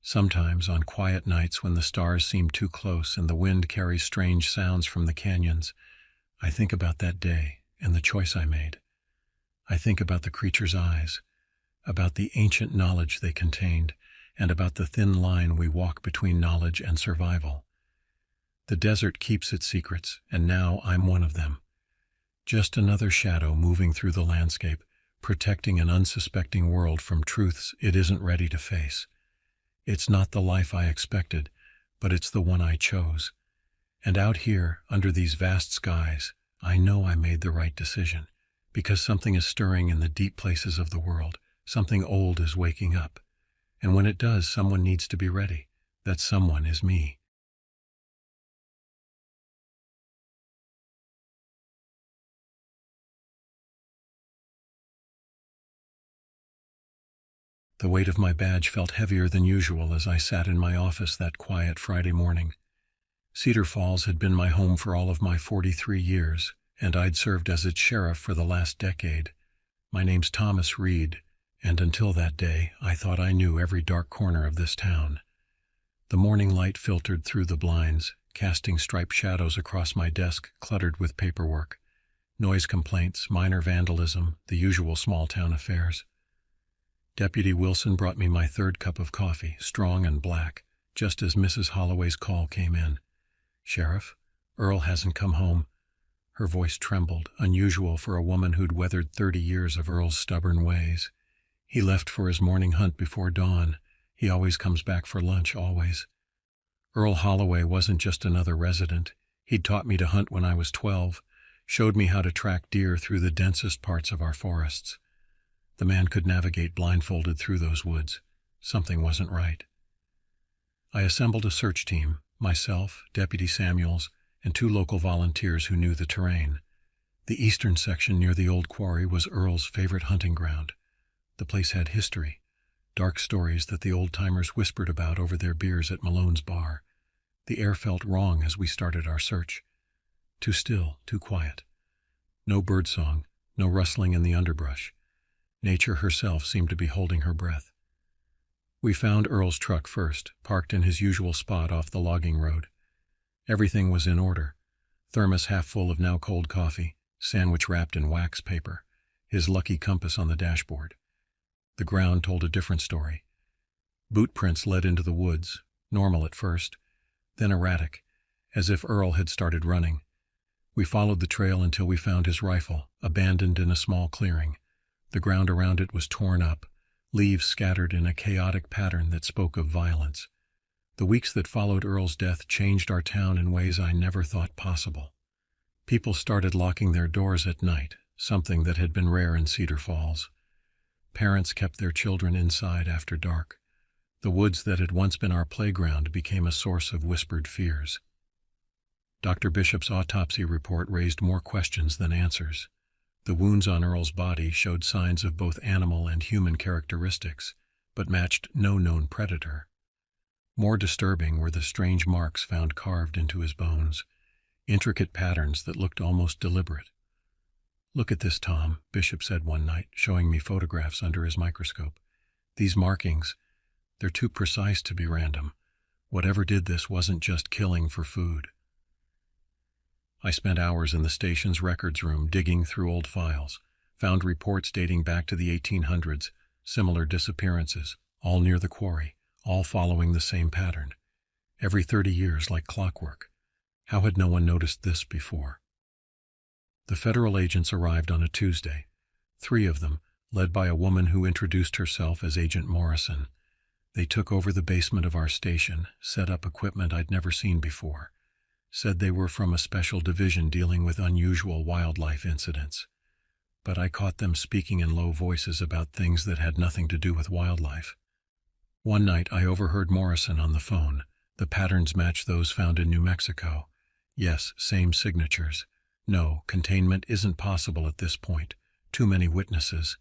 Sometimes, on quiet nights when the stars seem too close and the wind carries strange sounds from the canyons, I think about that day and the choice I made. I think about the creature's eyes, about the ancient knowledge they contained, and about the thin line we walk between knowledge and survival. The desert keeps its secrets, and now I'm one of them. Just another shadow moving through the landscape, protecting an unsuspecting world from truths it isn't ready to face. It's not the life I expected, but it's the one I chose. And out here, under these vast skies, I know I made the right decision, because something is stirring in the deep places of the world. Something old is waking up. And when it does, someone needs to be ready. That someone is me. The weight of my badge felt heavier than usual as I sat in my office that quiet Friday morning. Cedar Falls had been my home for all of my 43 years, and I'd served as its sheriff for the last decade. My name's Thomas Reed, and until that day, I thought I knew every dark corner of this town. The morning light filtered through the blinds, casting striped shadows across my desk cluttered with paperwork. Noise complaints, minor vandalism, the usual small-town affairs. Deputy Wilson brought me my third cup of coffee, strong and black, just as Mrs. Holloway's call came in. "Sheriff, Earl hasn't come home." Her voice trembled, unusual for a woman who'd weathered 30 years of Earl's stubborn ways. "He left for his morning hunt before dawn. He always comes back for lunch, always." Earl Holloway wasn't just another resident. He'd taught me to hunt when I was 12, showed me how to track deer through the densest parts of our forests. The man could navigate blindfolded through those woods. Something wasn't right. I assembled a search team, myself, Deputy Samuels, and 2 local volunteers who knew the terrain. The eastern section near the old quarry was Earl's favorite hunting ground. The place had history, dark stories that the old-timers whispered about over their beers at Malone's bar. The air felt wrong as we started our search. Too still, too quiet. No birdsong, no rustling in the underbrush. Nature herself seemed to be holding her breath. We found Earl's truck first, parked in his usual spot off the logging road. Everything was in order. Thermos half full of now cold coffee, sandwich wrapped in wax paper, his lucky compass on the dashboard. The ground told a different story. Boot prints led into the woods, normal at first, then erratic, as if Earl had started running. We followed the trail until we found his rifle, abandoned in a small clearing. The ground around it was torn up, leaves scattered in a chaotic pattern that spoke of violence. The weeks that followed Earl's death changed our town in ways I never thought possible. People started locking their doors at night, something that had been rare in Cedar Falls. Parents kept their children inside after dark. The woods that had once been our playground became a source of whispered fears. Dr. Bishop's autopsy report raised more questions than answers. The wounds on Earl's body showed signs of both animal and human characteristics, but matched no known predator. More disturbing were the strange marks found carved into his bones, intricate patterns that looked almost deliberate. "Look at this, Tom," Bishop said one night, showing me photographs under his microscope. "These markings, they're too precise to be random. Whatever did this wasn't just killing for food." I spent hours in the station's records room digging through old files, found reports dating back to the 1800s, similar disappearances, all near the quarry, all following the same pattern. Every 30 years like clockwork. How had no one noticed this before? The federal agents arrived on a Tuesday, 3 of them, led by a woman who introduced herself as Agent Morrison. They took over the basement of our station, set up equipment I'd never seen before, said they were from a special division dealing with unusual wildlife incidents. But I caught them speaking in low voices about things that had nothing to do with wildlife. One night I overheard Morrison on the phone. The patterns match those found in New Mexico. Yes, same signatures. No, containment isn't possible at this point. Too many witnesses.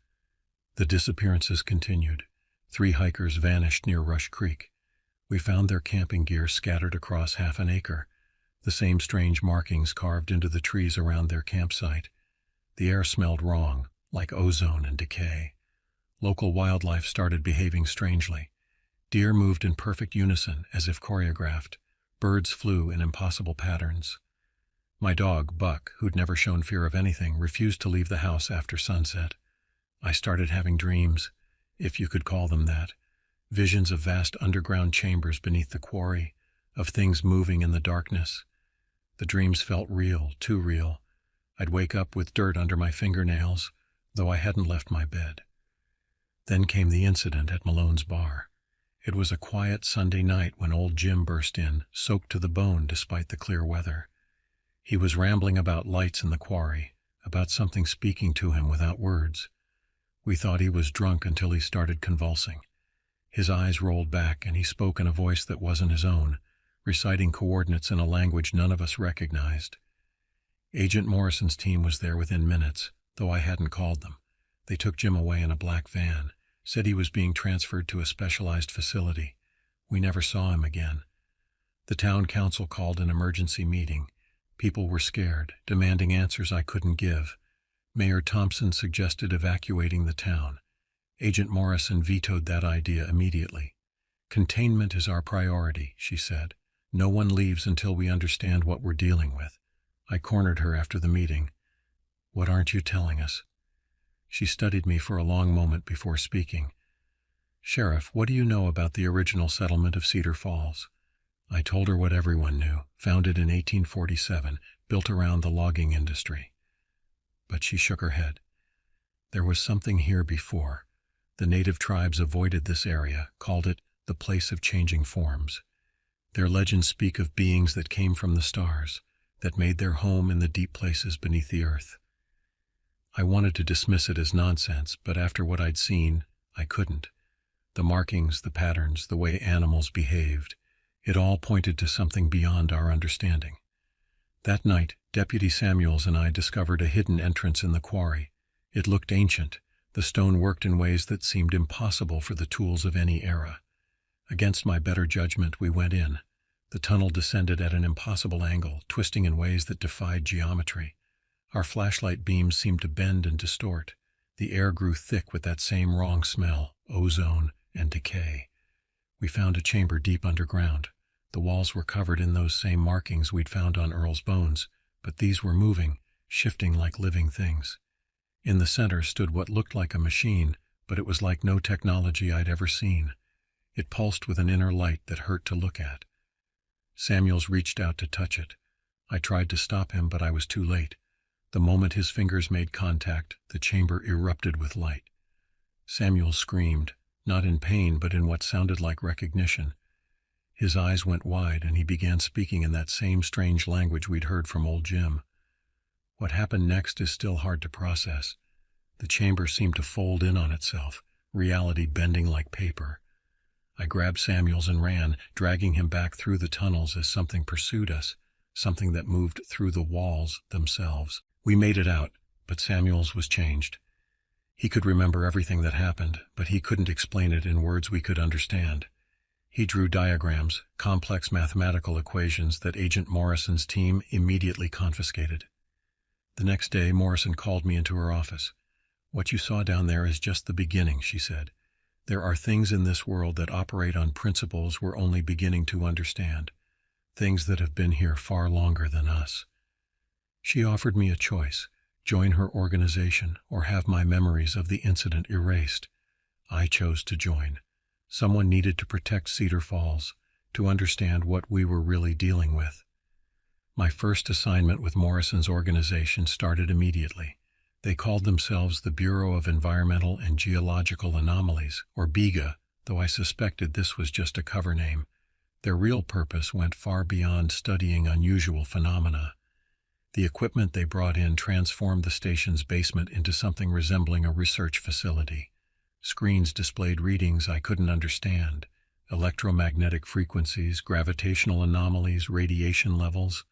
The disappearances continued. 3 hikers vanished near Rush Creek. We found their camping gear scattered across half an acre, the same strange markings carved into the trees around their campsite. The air smelled wrong, like ozone and decay. Local wildlife started behaving strangely. Deer moved in perfect unison, as if choreographed. Birds flew in impossible patterns. My dog, Buck, who'd never shown fear of anything, refused to leave the house after sunset. I started having dreams, if you could call them that. Visions of vast underground chambers beneath the quarry, of things moving in the darkness. The dreams felt real, too real. I'd wake up with dirt under my fingernails, though I hadn't left my bed. Then came the incident at Malone's bar. It was a quiet Sunday night when old Jim burst in, soaked to the bone despite the clear weather. He was rambling about lights in the quarry, about something speaking to him without words. We thought he was drunk until he started convulsing. His eyes rolled back and he spoke in a voice that wasn't his own, reciting coordinates in a language none of us recognized. Agent Morrison's team was there within minutes, though I hadn't called them. They took Jim away in a black van, said he was being transferred to a specialized facility. We never saw him again. The town council called an emergency meeting. People were scared, demanding answers I couldn't give. Mayor Thompson suggested evacuating the town. Agent Morrison vetoed that idea immediately. "Containment is our priority," she said. "No one leaves until we understand what we're dealing with." I cornered her after the meeting. "What aren't you telling us?" She studied me for a long moment before speaking. "Sheriff, what do you know about the original settlement of Cedar Falls?" I told her what everyone knew, founded in 1847, built around the logging industry. But she shook her head. "There was something here before. The native tribes avoided this area, called it the place of changing forms. Their legends speak of beings that came from the stars, that made their home in the deep places beneath the earth." I wanted to dismiss it as nonsense, but after what I'd seen, I couldn't. The markings, the patterns, the way animals behaved, it all pointed to something beyond our understanding. That night, Deputy Samuels and I discovered a hidden entrance in the quarry. It looked ancient. The stone worked in ways that seemed impossible for the tools of any era. Against my better judgment, we went in. The tunnel descended at an impossible angle, twisting in ways that defied geometry. Our flashlight beams seemed to bend and distort. The air grew thick with that same wrong smell, ozone and decay. We found a chamber deep underground. The walls were covered in those same markings we'd found on Earl's bones, but these were moving, shifting like living things. In the center stood what looked like a machine, but it was like no technology I'd ever seen. It pulsed with an inner light that hurt to look at. Samuels reached out to touch it. I tried to stop him, but I was too late. The moment his fingers made contact, the chamber erupted with light. Samuels screamed, not in pain, but in what sounded like recognition. His eyes went wide, and he began speaking in that same strange language we'd heard from old Jim. What happened next is still hard to process. The chamber seemed to fold in on itself, reality bending like paper. I grabbed Samuels and ran, dragging him back through the tunnels as something pursued us, something that moved through the walls themselves. We made it out, but Samuel's was changed. He could remember everything that happened, but he couldn't explain it in words we could understand. He drew diagrams, complex mathematical equations that Agent Morrison's team immediately confiscated. The next day, Morrison called me into her office. "What you saw down there is just the beginning," she said. "There are things in this world that operate on principles we're only beginning to understand, things that have been here far longer than us." She offered me a choice: join her organization or have my memories of the incident erased. I chose to join. Someone needed to protect Cedar Falls, to understand what we were really dealing with. My first assignment with Morrison's organization started immediately. They called themselves the Bureau of Environmental and Geological Anomalies, or BEGA, though I suspected this was just a cover name. Their real purpose went far beyond studying unusual phenomena. The equipment they brought in transformed the station's basement into something resembling a research facility. Screens displayed readings I couldn't understand: electromagnetic frequencies, gravitational anomalies, radiation levels,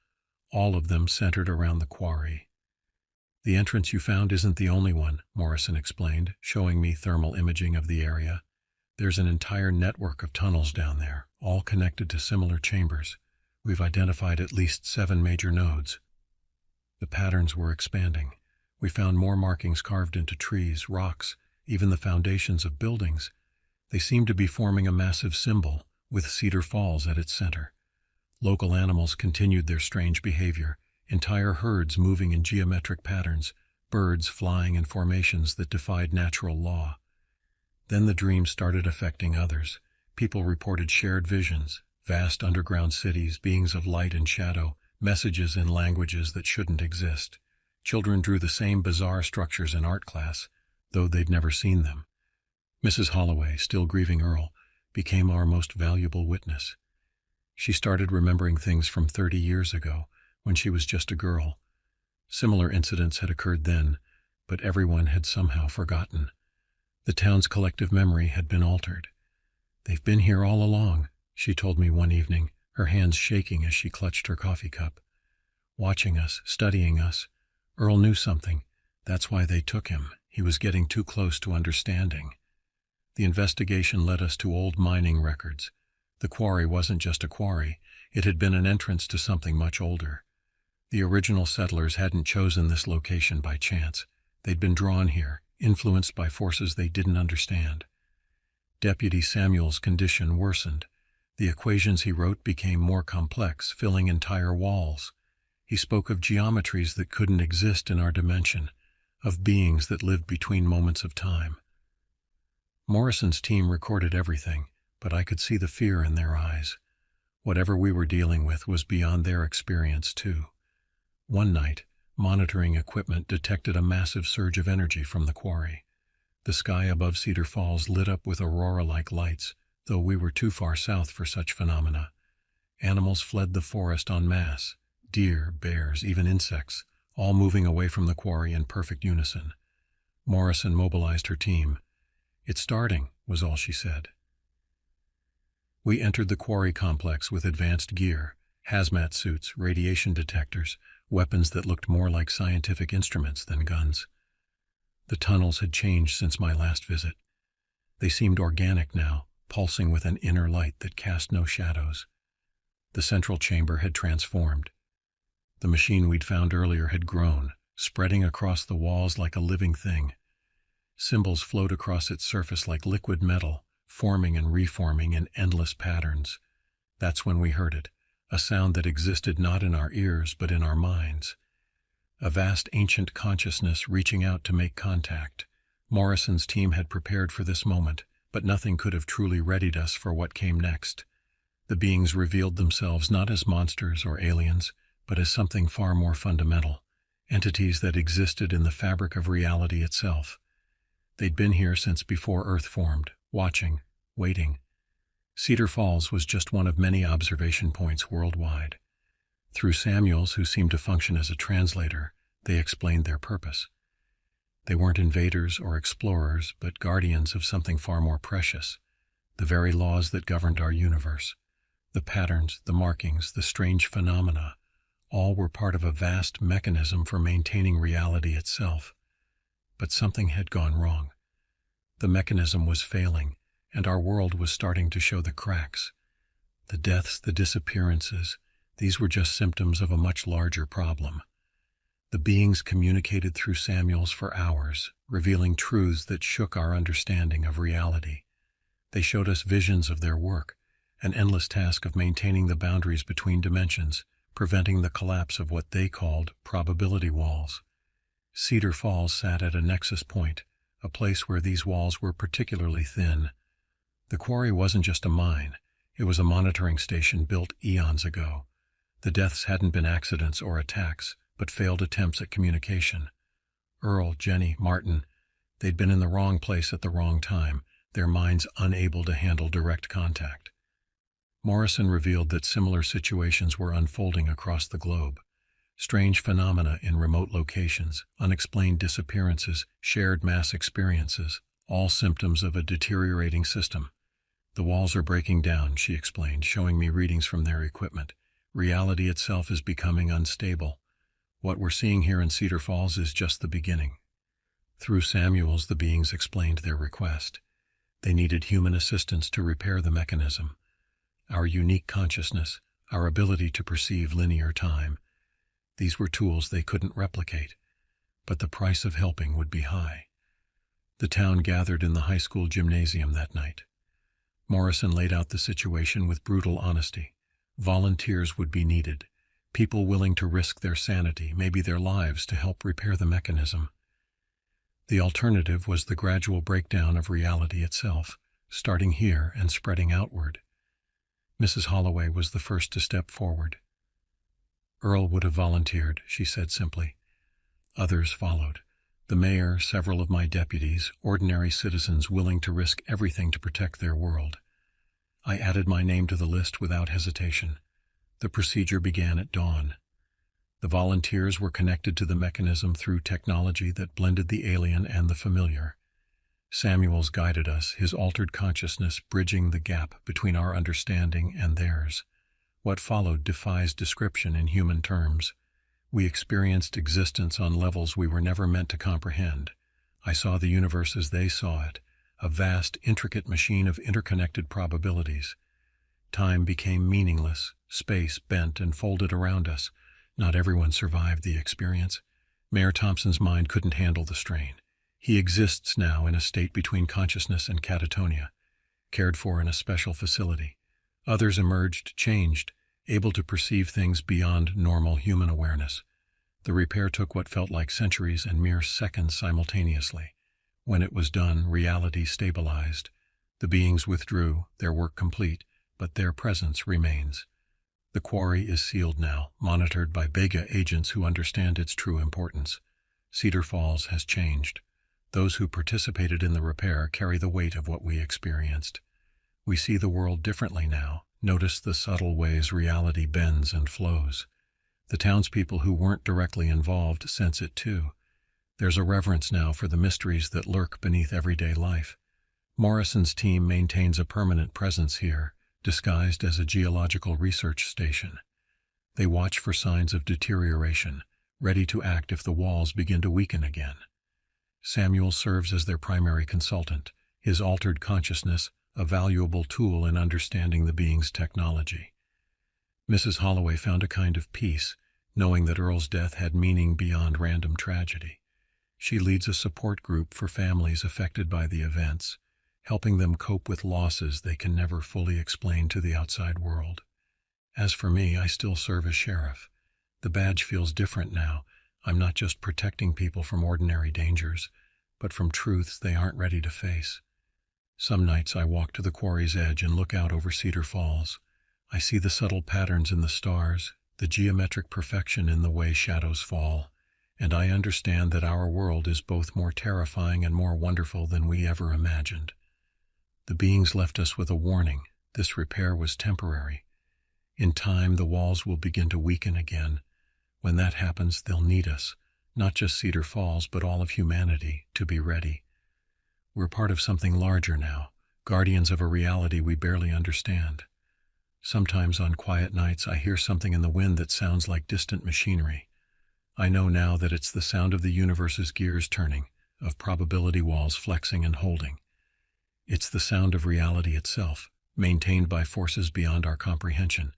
all of them centered around the quarry. "The entrance you found isn't the only one," Morrison explained, showing me thermal imaging of the area. "There's an entire network of tunnels down there, all connected to similar chambers. We've identified at least 7 major nodes." The patterns were expanding. We found more markings carved into trees, rocks, even the foundations of buildings. They seemed to be forming a massive symbol, with Cedar Falls at its center. Local animals continued their strange behavior, entire herds moving in geometric patterns, birds flying in formations that defied natural law. Then the dream started affecting others. People reported shared visions, vast underground cities, beings of light and shadow, messages in languages that shouldn't exist. Children drew the same bizarre structures in art class, though they'd never seen them. Mrs. Holloway, still grieving Earl, became our most valuable witness. She started remembering things from 30 years ago, when she was just a girl. Similar incidents had occurred then, but everyone had somehow forgotten. The town's collective memory had been altered. "They've been here all along," she told me one evening, her hands shaking as she clutched her coffee cup. "Watching us, studying us. Earl knew something. That's why they took him. He was getting too close to understanding." The investigation led us to old mining records. The quarry wasn't just a quarry. It had been an entrance to something much older. The original settlers hadn't chosen this location by chance. They'd been drawn here, influenced by forces they didn't understand. Deputy Samuel's condition worsened. The equations he wrote became more complex, filling entire walls. He spoke of geometries that couldn't exist in our dimension, of beings that lived between moments of time. Morrison's team recorded everything, but I could see the fear in their eyes. Whatever we were dealing with was beyond their experience, too. One night, monitoring equipment detected a massive surge of energy from the quarry. The sky above Cedar Falls lit up with aurora-like lights, though we were too far south for such phenomena. Animals fled the forest en masse: deer, bears, even insects, all moving away from the quarry in perfect unison. Morrison mobilized her team. "It's starting," was all she said. We entered the quarry complex with advanced gear, hazmat suits, radiation detectors, weapons that looked more like scientific instruments than guns. The tunnels had changed since my last visit. They seemed organic now, pulsing with an inner light that cast no shadows. The central chamber had transformed. The machine we'd found earlier had grown, spreading across the walls like a living thing. Symbols flowed across its surface like liquid metal, forming and reforming in endless patterns. That's when we heard it, a sound that existed not in our ears but in our minds. A vast ancient consciousness reaching out to make contact. Morrison's team had prepared for this moment, but nothing could have truly readied us for what came next. The beings revealed themselves not as monsters or aliens, but as something far more fundamental, entities that existed in the fabric of reality itself. They'd been here since before Earth formed, watching, waiting. Cedar Falls was just one of many observation points worldwide. Through Samuels, who seemed to function as a translator, they explained their purpose. They weren't invaders or explorers, but guardians of something far more precious, the very laws that governed our universe. The patterns, the markings, the strange phenomena, All were part of a vast mechanism for maintaining reality itself. But something had gone wrong. The mechanism was failing, and our world was starting to show the cracks. The deaths, the disappearances, these were just symptoms of a much larger problem. The beings communicated through Samuels for hours, revealing truths that shook our understanding of reality. They showed us visions of their work, an endless task of maintaining the boundaries between dimensions, preventing the collapse of what they called probability walls. Cedar Falls sat at a nexus point, a place where these walls were particularly thin. The quarry wasn't just a mine, it was a monitoring station built eons ago. The deaths hadn't been accidents or attacks, but failed attempts at communication. Earl, Jenny, Martin, they'd been in the wrong place at the wrong time, their minds unable to handle direct contact. Morrison revealed that similar situations were unfolding across the globe. Strange phenomena in remote locations, unexplained disappearances, shared mass experiences, all symptoms of a deteriorating system. The walls are breaking down, she explained, showing me readings from their equipment. Reality itself is becoming unstable. What we're seeing here in Cedar Falls is just the beginning. Through Samuels, the beings explained their request. They needed human assistance to repair the mechanism. Our unique consciousness, our ability to perceive linear time, these were tools they couldn't replicate, but the price of helping would be high. The town gathered in the high school gymnasium that night. Morrison laid out the situation with brutal honesty. Volunteers would be needed, people willing to risk their sanity, maybe their lives, to help repair the mechanism. The alternative was the gradual breakdown of reality itself, starting here and spreading outward. Mrs. Holloway was the first to step forward. Earl would have volunteered, she said simply. Others followed. The mayor, several of my deputies, ordinary citizens willing to risk everything to protect their world. I added my name to the list without hesitation. The procedure began at dawn. The volunteers were connected to the mechanism through technology that blended the alien and the familiar. Samuels guided us, his altered consciousness bridging the gap between our understanding and theirs. What followed defies description in human terms. We experienced existence on levels we were never meant to comprehend. I saw the universe as they saw it, a vast, intricate machine of interconnected probabilities. Time became meaningless, space bent and folded around us. Not everyone survived the experience. Mayor Thompson's mind couldn't handle the strain. He exists now in a state between consciousness and catatonia, cared for in a special facility. Others emerged, changed, able to perceive things beyond normal human awareness. The repair took what felt like centuries and mere seconds simultaneously. When it was done, reality stabilized. The beings withdrew, their work complete, but their presence remains. The quarry is sealed now, monitored by Bega agents who understand its true importance. Cedar Falls has changed. Those who participated in the repair carry the weight of what we experienced. We see the world differently now, notice the subtle ways reality bends and flows. The townspeople who weren't directly involved sense it too. There's a reverence now for the mysteries that lurk beneath everyday life. Morrison's team maintains a permanent presence here, disguised as a geological research station. They watch for signs of deterioration, ready to act if the walls begin to weaken again. Samuel serves as their primary consultant, his altered consciousness a valuable tool in understanding the being's technology. Mrs. Holloway found a kind of peace, knowing that Earl's death had meaning beyond random tragedy. She leads a support group for families affected by the events, helping them cope with losses they can never fully explain to the outside world. As for me, I still serve as sheriff. The badge feels different now. I'm not just protecting people from ordinary dangers, but from truths they aren't ready to face. Some nights I walk to the quarry's edge and look out over Cedar Falls. I see the subtle patterns in the stars, the geometric perfection in the way shadows fall, and I understand that our world is both more terrifying and more wonderful than we ever imagined. The beings left us with a warning. This repair was temporary. In time, the walls will begin to weaken again. When that happens, they'll need us, not just Cedar Falls, but all of humanity, to be ready. We're part of something larger now, guardians of a reality we barely understand. Sometimes on quiet nights I hear something in the wind that sounds like distant machinery. I know now that it's the sound of the universe's gears turning, of probability walls flexing and holding. It's the sound of reality itself, maintained by forces beyond our comprehension,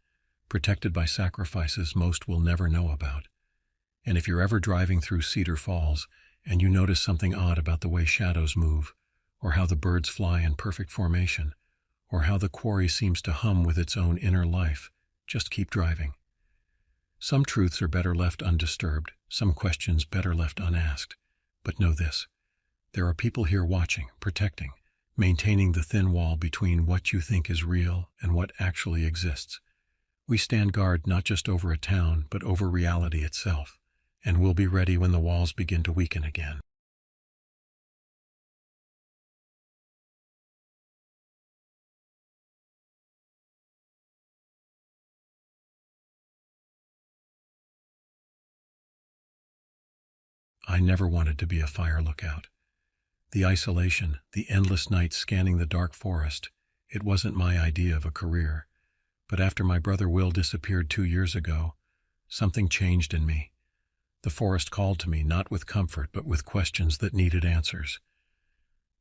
protected by sacrifices most will never know about. And if you're ever driving through Cedar Falls and you notice something odd about the way shadows move, or how the birds fly in perfect formation, or how the quarry seems to hum with its own inner life, just keep driving. Some truths are better left undisturbed, some questions better left unasked. But know this, there are people here watching, protecting, maintaining the thin wall between what you think is real and what actually exists. We stand guard not just over a town, but over reality itself, and we'll be ready when the walls begin to weaken again. I never wanted to be a fire lookout. The isolation, the endless nights scanning the dark forest, it wasn't my idea of a career. But after my brother Will disappeared 2 years ago, something changed in me. The forest called to me not with comfort but with questions that needed answers.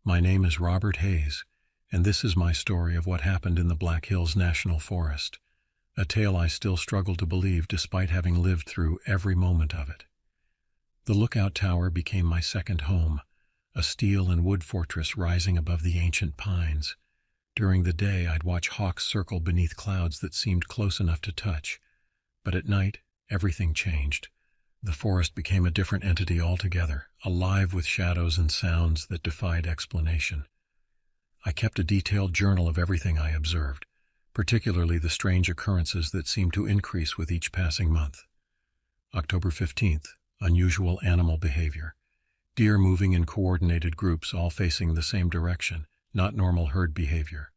My name is Robert Hayes, and this is my story of what happened in the Black Hills National Forest, a tale I still struggle to believe despite having lived through every moment of it. The lookout tower became my second home, a steel and wood fortress rising above the ancient pines. During the day, I'd watch hawks circle beneath clouds that seemed close enough to touch. But at night, everything changed. The forest became a different entity altogether, alive with shadows and sounds that defied explanation. I kept a detailed journal of everything I observed, particularly the strange occurrences that seemed to increase with each passing month. October 15th, unusual animal behavior. Deer moving in coordinated groups, all facing the same direction, not normal herd behavior.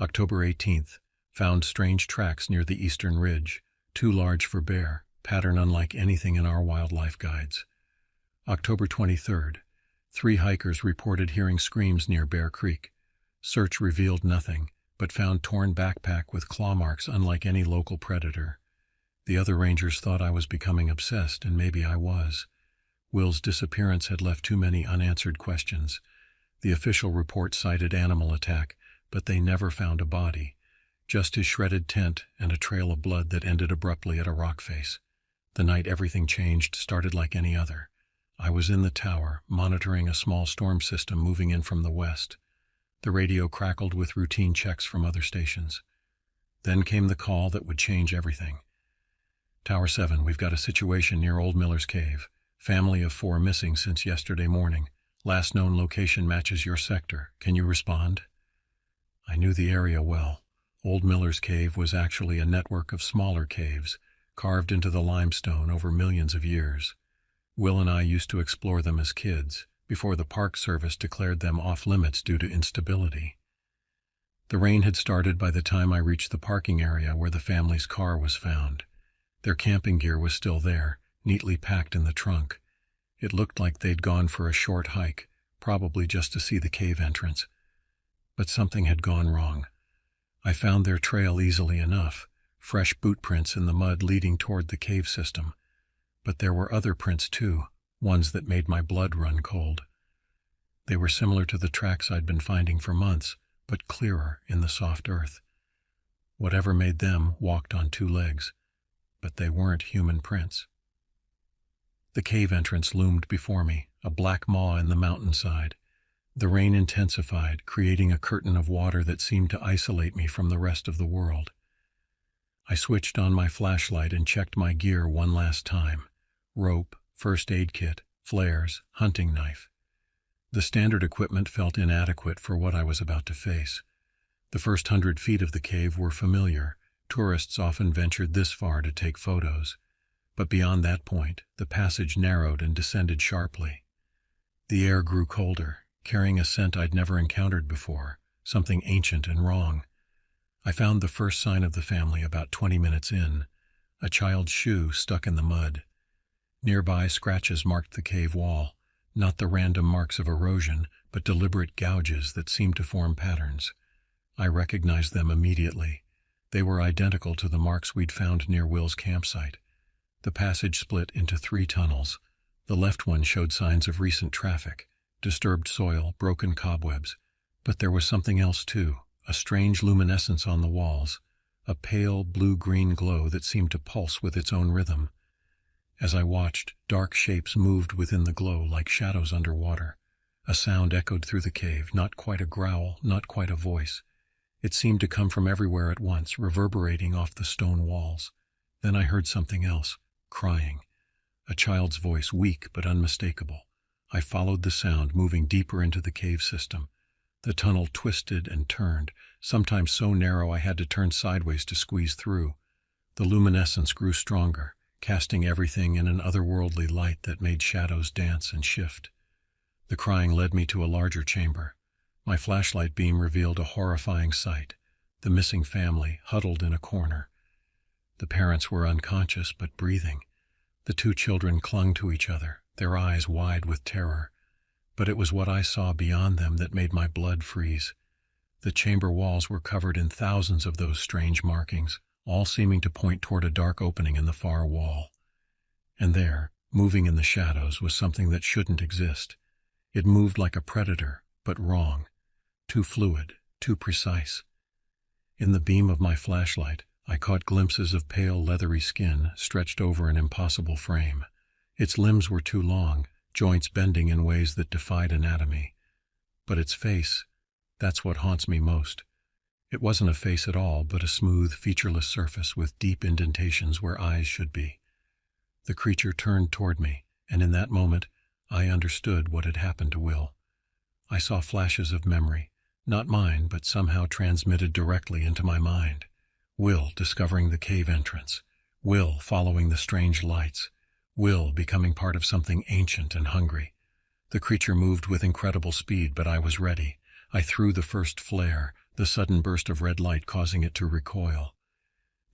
October 18th, found strange tracks near the eastern ridge, too large for bear, pattern unlike anything in our wildlife guides. October 23rd, 3 hikers reported hearing screams near Bear Creek. Search revealed nothing, but found torn backpack with claw marks unlike any local predator. The other rangers thought I was becoming obsessed, and maybe I was. Will's disappearance had left too many unanswered questions. The official report cited animal attack, but they never found a body, just his shredded tent and a trail of blood that ended abruptly at a rock face. The night everything changed started like any other. I was in the tower, monitoring a small storm system moving in from the west. The radio crackled with routine checks from other stations. Then came the call that would change everything. Tower 7, we've got a situation near Old Miller's Cave. Family of 4 missing since yesterday morning. Last known location matches your sector. Can you respond? I knew the area well. Old Miller's Cave was actually a network of smaller caves, carved into the limestone over millions of years. Will and I used to explore them as kids, before the Park Service declared them off-limits due to instability. The rain had started by the time I reached the parking area where the family's car was found. Their camping gear was still there, neatly packed in the trunk. It looked like they'd gone for a short hike, probably just to see the cave entrance. But something had gone wrong. I found their trail easily enough, fresh boot prints in the mud leading toward the cave system. But there were other prints too, ones that made my blood run cold. They were similar to the tracks I'd been finding for months, but clearer in the soft earth. Whatever made them walked on 2 legs, but they weren't human prints. The cave entrance loomed before me, a black maw in the mountainside. The rain intensified, creating a curtain of water that seemed to isolate me from the rest of the world. I switched on my flashlight and checked my gear one last time. Rope, first aid kit, flares, hunting knife. The standard equipment felt inadequate for what I was about to face. The first 100 feet of the cave were familiar. Tourists often ventured this far to take photos. But beyond that point, the passage narrowed and descended sharply. The air grew colder, carrying a scent I'd never encountered before, something ancient and wrong. I found the first sign of the family about 20 minutes in, a child's shoe stuck in the mud. Nearby, scratches marked the cave wall, not the random marks of erosion, but deliberate gouges that seemed to form patterns. I recognized them immediately. They were identical to the marks we'd found near Will's campsite. The passage split into 3 tunnels. The left one showed signs of recent traffic, disturbed soil, broken cobwebs. But there was something else too, a strange luminescence on the walls, a pale blue-green glow that seemed to pulse with its own rhythm. As I watched, dark shapes moved within the glow like shadows underwater. A sound echoed through the cave, not quite a growl, not quite a voice. It seemed to come from everywhere at once, reverberating off the stone walls. Then I heard something else, crying. A child's voice, weak but unmistakable. I followed the sound, moving deeper into the cave system. The tunnel twisted and turned, sometimes so narrow I had to turn sideways to squeeze through. The luminescence grew stronger, casting everything in an otherworldly light that made shadows dance and shift. The crying led me to a larger chamber. My flashlight beam revealed a horrifying sight, the missing family huddled in a corner. The parents were unconscious but breathing. The 2 children clung to each other, their eyes wide with terror. But it was what I saw beyond them that made my blood freeze. The chamber walls were covered in thousands of those strange markings, all seeming to point toward a dark opening in the far wall. And there, moving in the shadows, was something that shouldn't exist. It moved like a predator, but wrong. Too fluid, too precise. In the beam of my flashlight, I caught glimpses of pale, leathery skin stretched over an impossible frame. Its limbs were too long, joints bending in ways that defied anatomy. But its face, that's what haunts me most. It wasn't a face at all, but a smooth, featureless surface with deep indentations where eyes should be. The creature turned toward me, and in that moment, I understood what had happened to Will. I saw flashes of memory, not mine, but somehow transmitted directly into my mind. Will discovering the cave entrance. Will following the strange lights. Will becoming part of something ancient and hungry. The creature moved with incredible speed, but I was ready. I threw the first flare, the sudden burst of red light causing it to recoil.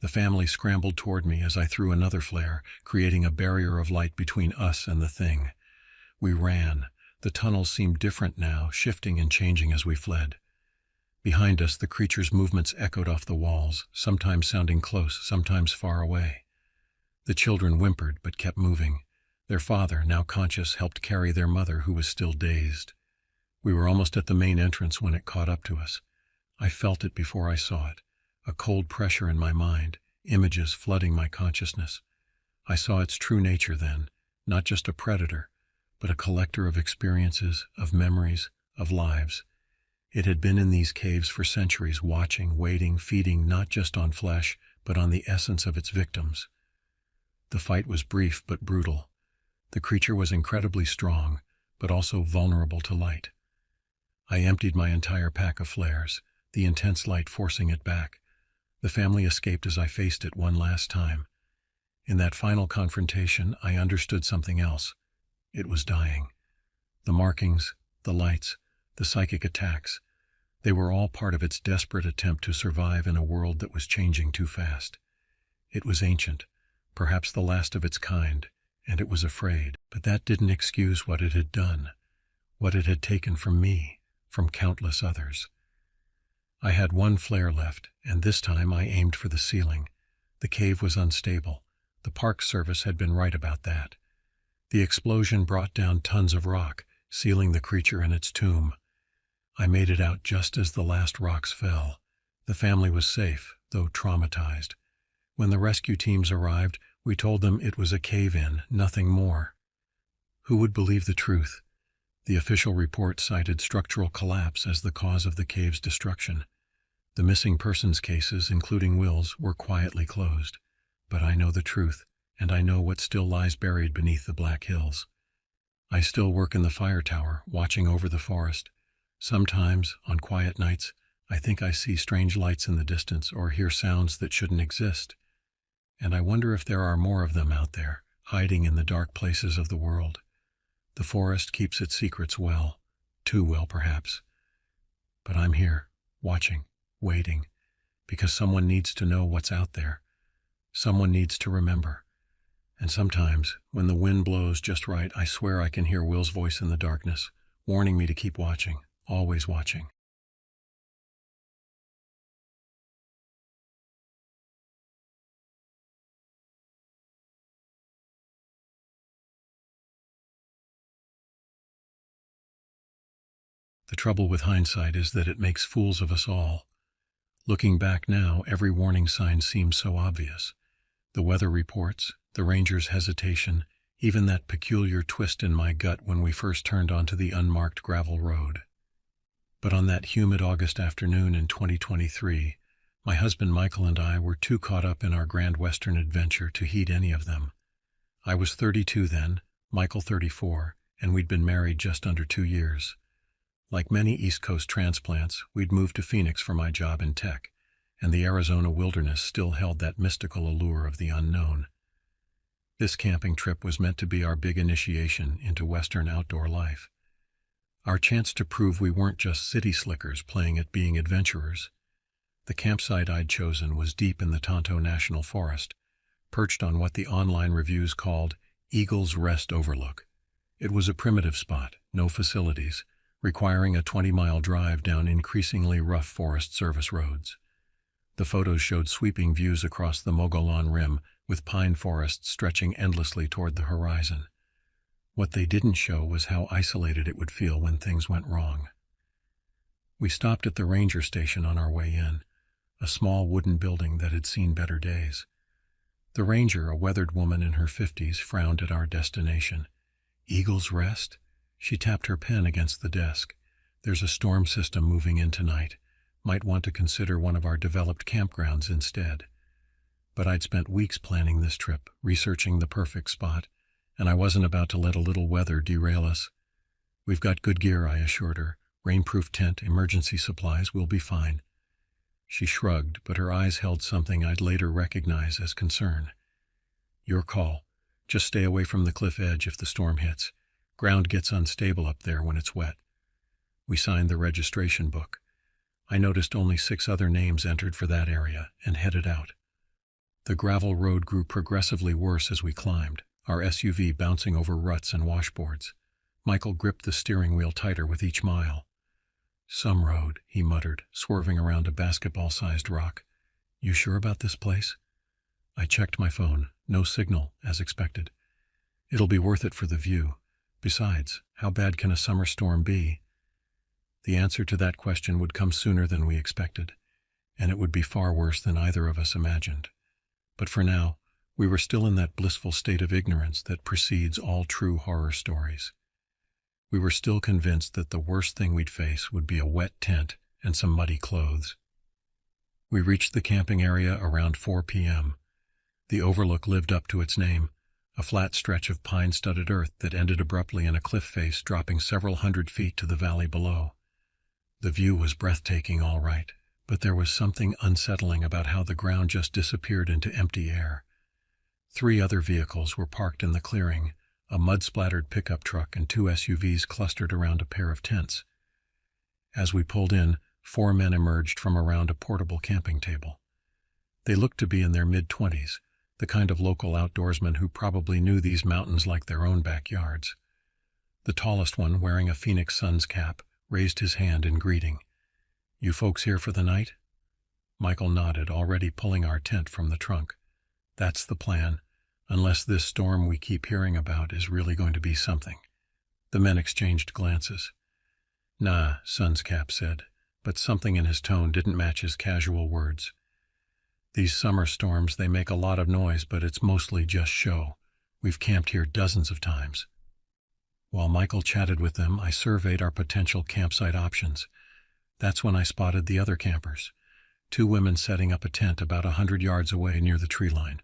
The family scrambled toward me as I threw another flare, creating a barrier of light between us and the thing. We ran. The tunnels seemed different now, shifting and changing as we fled. Behind us, the creature's movements echoed off the walls, sometimes sounding close, sometimes far away. The children whimpered but kept moving. Their father, now conscious, helped carry their mother, who was still dazed. We were almost at the main entrance when it caught up to us. I felt it before I saw it, a cold pressure in my mind, images flooding my consciousness. I saw its true nature then, not just a predator, but a collector of experiences, of memories, of lives. It had been in these caves for centuries, watching, waiting, feeding not just on flesh, but on the essence of its victims. The fight was brief but brutal. The creature was incredibly strong, but also vulnerable to light. I emptied my entire pack of flares, the intense light forcing it back. The family escaped as I faced it one last time. In that final confrontation, I understood something else. It was dying. The markings, the lights, the psychic attacks, they were all part of its desperate attempt to survive in a world that was changing too fast. It was ancient, perhaps the last of its kind, and it was afraid. But that didn't excuse what it had done, what it had taken from me, from countless others. I had one flare left, and this time I aimed for the ceiling. The cave was unstable. The Park Service had been right about that. The explosion brought down tons of rock, sealing the creature in its tomb. I made it out just as the last rocks fell. The family was safe, though traumatized. When the rescue teams arrived, we told them it was a cave-in, nothing more. Who would believe the truth? The official report cited structural collapse as the cause of the cave's destruction. The missing persons cases, including Will's, were quietly closed. But I know the truth, and I know what still lies buried beneath the Black Hills. I still work in the fire tower, watching over the forest. Sometimes, on quiet nights, I think I see strange lights in the distance or hear sounds that shouldn't exist. And I wonder if there are more of them out there, hiding in the dark places of the world. The forest keeps its secrets well, too well perhaps. But I'm here, watching, waiting, because someone needs to know what's out there. Someone needs to remember. And sometimes, when the wind blows just right, I swear I can hear Will's voice in the darkness, warning me to keep watching, always watching. The trouble with hindsight is that it makes fools of us all. Looking back now, every warning sign seems so obvious. The weather reports, the ranger's hesitation, even that peculiar twist in my gut when we first turned onto the unmarked gravel road. But on that humid August afternoon in 2023, my husband Michael and I were too caught up in our Grand Western adventure to heed any of them. I was 32 then, Michael 34, and we'd been married just under 2 years. Like many East Coast transplants, we'd moved to Phoenix for my job in tech, and the Arizona wilderness still held that mystical allure of the unknown. This camping trip was meant to be our big initiation into Western outdoor life. Our chance to prove we weren't just city slickers playing at being adventurers. The campsite I'd chosen was deep in the Tonto National Forest, perched on what the online reviews called Eagle's Rest Overlook. It was a primitive spot, no facilities, requiring a 20-mile drive down increasingly rough Forest Service roads. The photos showed sweeping views across the Mogollon Rim, with pine forests stretching endlessly toward the horizon. What they didn't show was how isolated it would feel when things went wrong. We stopped at the ranger station on our way in, a small wooden building that had seen better days. The ranger, a weathered woman in her 50s, frowned at our destination. Eagle's Rest? She tapped her pen against the desk. There's a storm system moving in tonight. Might want to consider one of our developed campgrounds instead. But I'd spent weeks planning this trip, researching the perfect spot, and I wasn't about to let a little weather derail us. We've got good gear, I assured her. Rainproof tent, emergency supplies, we'll be fine. She shrugged, but her eyes held something I'd later recognize as concern. Your call. Just stay away from the cliff edge if the storm hits. Ground gets unstable up there when it's wet. We signed the registration book. I noticed only 6 other names entered for that area and headed out. The gravel road grew progressively worse as we climbed, our SUV bouncing over ruts and washboards. Michael gripped the steering wheel tighter with each mile. Some road, he muttered, swerving around a basketball-sized rock. You sure about this place? I checked my phone. No signal, as expected. It'll be worth it for the view. Besides, how bad can a summer storm be? The answer to that question would come sooner than we expected, and it would be far worse than either of us imagined. But for now, we were still in that blissful state of ignorance that precedes all true horror stories. We were still convinced that the worst thing we'd face would be a wet tent and some muddy clothes. We reached the camping area around 4 p.m. The overlook lived up to its name, a flat stretch of pine-studded earth that ended abruptly in a cliff face dropping several hundred feet to the valley below. The view was breathtaking, all right, but there was something unsettling about how the ground just disappeared into empty air. 3 other vehicles were parked in the clearing, a mud-splattered pickup truck and 2 SUVs clustered around a pair of tents. As we pulled in, 4 men emerged from around a portable camping table. They looked to be in their mid-20s, the kind of local outdoorsmen who probably knew these mountains like their own backyards. The tallest one, wearing a Phoenix Suns cap, raised his hand in greeting. You folks here for the night? Michael nodded, already pulling our tent from the trunk. That's the plan, unless this storm we keep hearing about is really going to be something. The men exchanged glances. Nah, Suns cap said, but something in his tone didn't match his casual words. These summer storms, they make a lot of noise, but it's mostly just show. We've camped here dozens of times. While Michael chatted with them, I surveyed our potential campsite options. That's when I spotted the other campers. 2 women setting up a tent about 100 yards away near the tree line.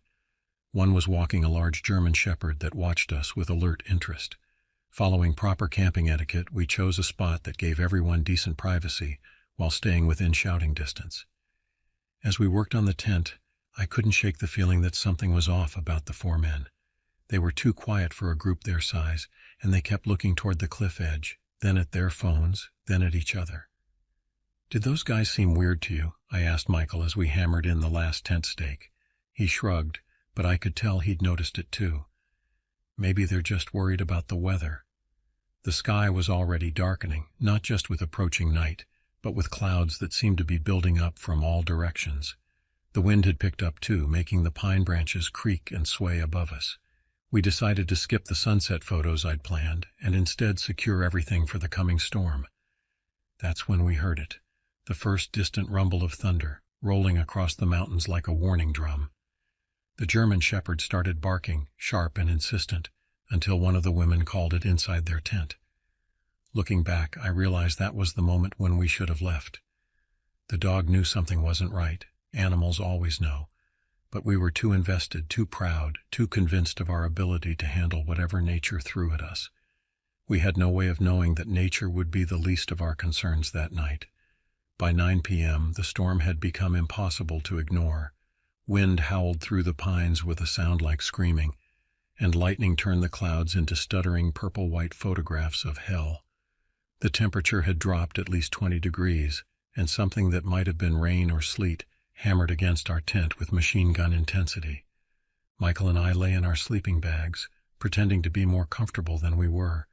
One was walking a large German shepherd that watched us with alert interest. Following proper camping etiquette, we chose a spot that gave everyone decent privacy while staying within shouting distance. As we worked on the tent, I couldn't shake the feeling that something was off about the 4 men. They were too quiet for a group their size, and they kept looking toward the cliff edge, then at their phones, then at each other. Did those guys seem weird to you? I asked Michael as we hammered in the last tent stake. He shrugged, but I could tell he'd noticed it too. Maybe they're just worried about the weather. The sky was already darkening, not just with approaching night, but with clouds that seemed to be building up from all directions. The wind had picked up too, making the pine branches creak and sway above us. We decided to skip the sunset photos I'd planned and instead secure everything for the coming storm. That's when we heard it. The first distant rumble of thunder, rolling across the mountains like a warning drum. The German shepherd started barking, sharp and insistent, until one of the women called it inside their tent. Looking back, I realized that was the moment when we should have left. The dog knew something wasn't right. Animals always know. But we were too invested, too proud, too convinced of our ability to handle whatever nature threw at us. We had no way of knowing that nature would be the least of our concerns that night. By 9 p.m., the storm had become impossible to ignore. Wind howled through the pines with a sound like screaming, and lightning turned the clouds into stuttering purple-white photographs of hell. The temperature had dropped at least 20 degrees, and something that might have been rain or sleet hammered against our tent with machine gun intensity. Michael and I lay in our sleeping bags, pretending to be more comfortable than we were.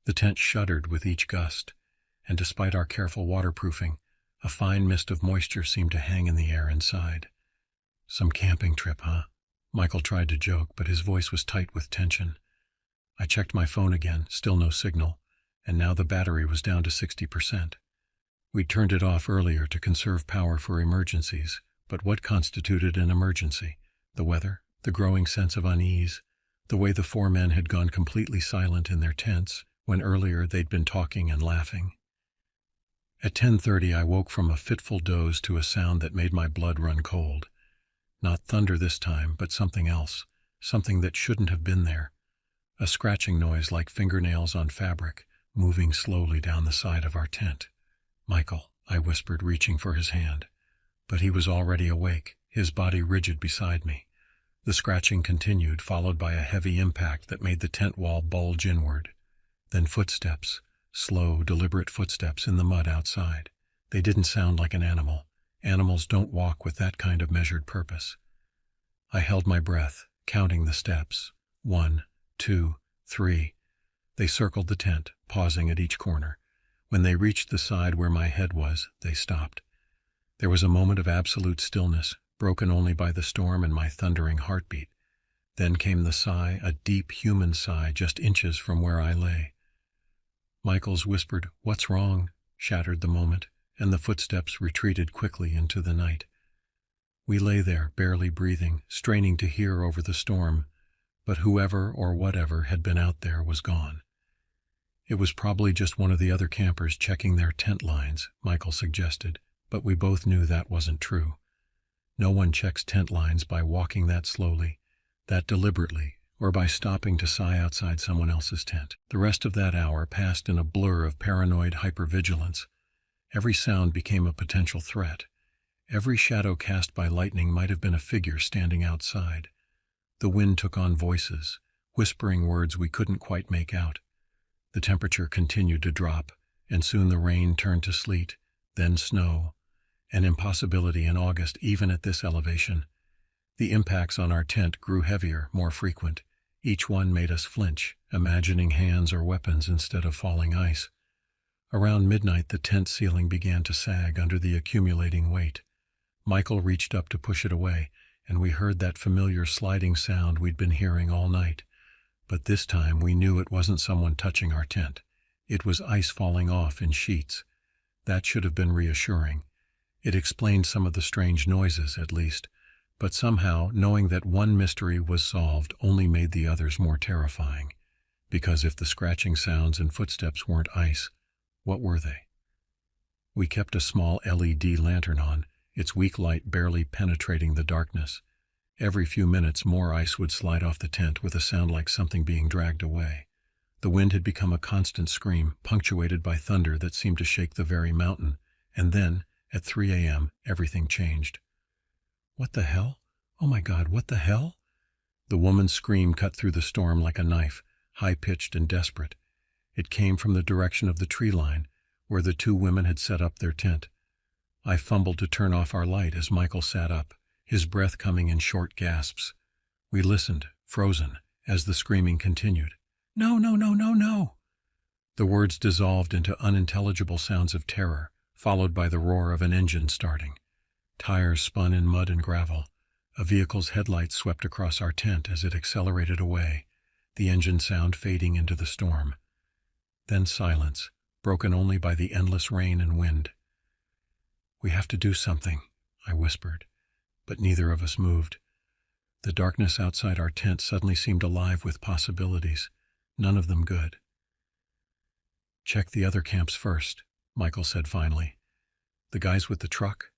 The tent shuddered with each gust, and despite our careful waterproofing, a fine mist of moisture seemed to hang in the air inside. Some camping trip, huh? Michael tried to joke, but his voice was tight with tension. I checked my phone again, still no signal, and now the battery was down to 60%. We'd turned it off earlier to conserve power for emergencies, but what constituted an emergency? The weather, the growing sense of unease, the way the four men had gone completely silent in their tents, when earlier they'd been talking and laughing. At 10:30 I woke from a fitful doze to a sound that made my blood run cold. Not thunder this time, but something else, something that shouldn't have been there. A scratching noise like fingernails on fabric, moving slowly down the side of our tent. "Michael," I whispered, reaching for his hand. But he was already awake, his body rigid beside me. The scratching continued, followed by a heavy impact that made the tent wall bulge inward. Then footsteps, slow, deliberate footsteps in the mud outside. They didn't sound like an animal. Animals don't walk with that kind of measured purpose. I held my breath, counting the steps. 1, 2, 3. They circled the tent, pausing at each corner. When they reached the side where my head was, they stopped. There was a moment of absolute stillness, broken only by the storm and my thundering heartbeat. Then came the sigh, a deep human sigh just inches from where I lay. Michael's whispered, "What's wrong?" shattered the moment, and the footsteps retreated quickly into the night. We lay there, barely breathing, straining to hear over the storm, but whoever or whatever had been out there was gone. It was probably just one of the other campers checking their tent lines, Michael suggested, but we both knew that wasn't true. No one checks tent lines by walking that slowly, that deliberately, or by stopping to sigh outside someone else's tent. The rest of that hour passed in a blur of paranoid hypervigilance. Every sound became a potential threat. Every shadow cast by lightning might have been a figure standing outside. The wind took on voices, whispering words we couldn't quite make out. The temperature continued to drop, and soon the rain turned to sleet, then snow, an impossibility in August even at this elevation. The impacts on our tent grew heavier, more frequent. Each one made us flinch, imagining hands or weapons instead of falling ice. Around midnight, the tent ceiling began to sag under the accumulating weight. Michael reached up to push it away, and we heard that familiar sliding sound we'd been hearing all night. But this time we knew it wasn't someone touching our tent. It was ice falling off in sheets. That should have been reassuring. It explained some of the strange noises, at least, but somehow knowing that one mystery was solved only made the others more terrifying. Because if the scratching sounds and footsteps weren't ice, what were they? We kept a small LED lantern on, its weak light barely penetrating the darkness. Every few minutes more ice would slide off the tent with a sound like something being dragged away. The wind had become a constant scream, punctuated by thunder that seemed to shake the very mountain, and then, at 3 a.m., everything changed. "What the hell? Oh my God, what the hell?" The woman's scream cut through the storm like a knife, high-pitched and desperate. It came from the direction of the tree line, where the two women had set up their tent. I fumbled to turn off our light as Michael sat up, his breath coming in short gasps. We listened, frozen, as the screaming continued. "No, no, no, no, no!" The words dissolved into unintelligible sounds of terror, followed by the roar of an engine starting. Tires spun in mud and gravel. A vehicle's headlights swept across our tent as it accelerated away, the engine sound fading into the storm. Then silence, broken only by the endless rain and wind. "We have to do something," I whispered, but neither of us moved. The darkness outside our tent suddenly seemed alive with possibilities, none of them good. "Check the other camps first," Michael said finally. "The guys with the truck?"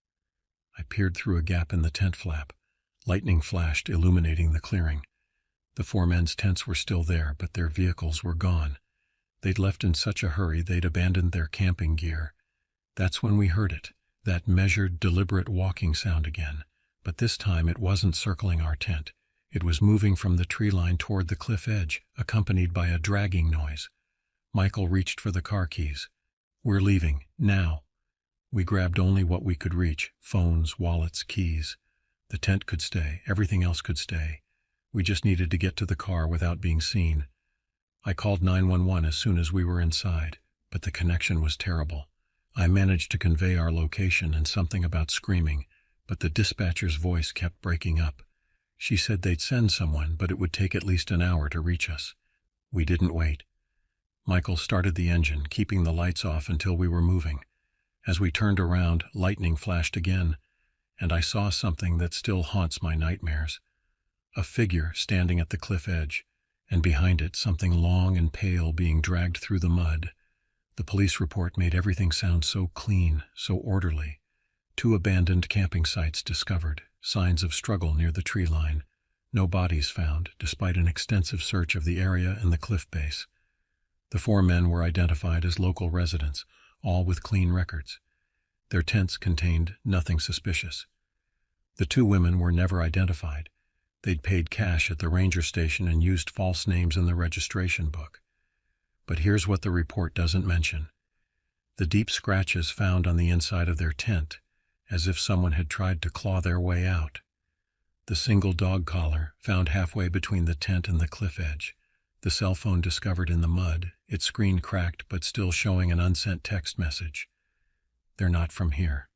I peered through a gap in the tent flap. Lightning flashed, illuminating the clearing. The 4 men's tents were still there, but their vehicles were gone. They'd left in such a hurry they'd abandoned their camping gear. That's when we heard it, that measured, deliberate walking sound again. But this time it wasn't circling our tent. It was moving from the tree line toward the cliff edge, accompanied by a dragging noise. Michael reached for the car keys. "We're leaving, now." We grabbed only what we could reach: phones, wallets, keys. The tent could stay, everything else could stay. We just needed to get to the car without being seen. I called 911 as soon as we were inside, but the connection was terrible. I managed to convey our location and something about screaming, but the dispatcher's voice kept breaking up. She said they'd send someone, but it would take at least an hour to reach us. We didn't wait. Michael started the engine, keeping the lights off until we were moving. As we turned around, lightning flashed again, and I saw something that still haunts my nightmares. A figure standing at the cliff edge, and behind it something long and pale being dragged through the mud. The police report made everything sound so clean, so orderly. 2 abandoned camping sites discovered, signs of struggle near the tree line. No bodies found, despite an extensive search of the area and the cliff base. The 4 men were identified as local residents, all with clean records. Their tents contained nothing suspicious. The 2 women were never identified. They'd paid cash at the ranger station and used false names in the registration book. But here's what the report doesn't mention: the deep scratches found on the inside of their tent, as if someone had tried to claw their way out. The single dog collar found halfway between the tent and the cliff edge. The cell phone discovered in the mud, its screen cracked but still showing an unsent text message. "They're not from here."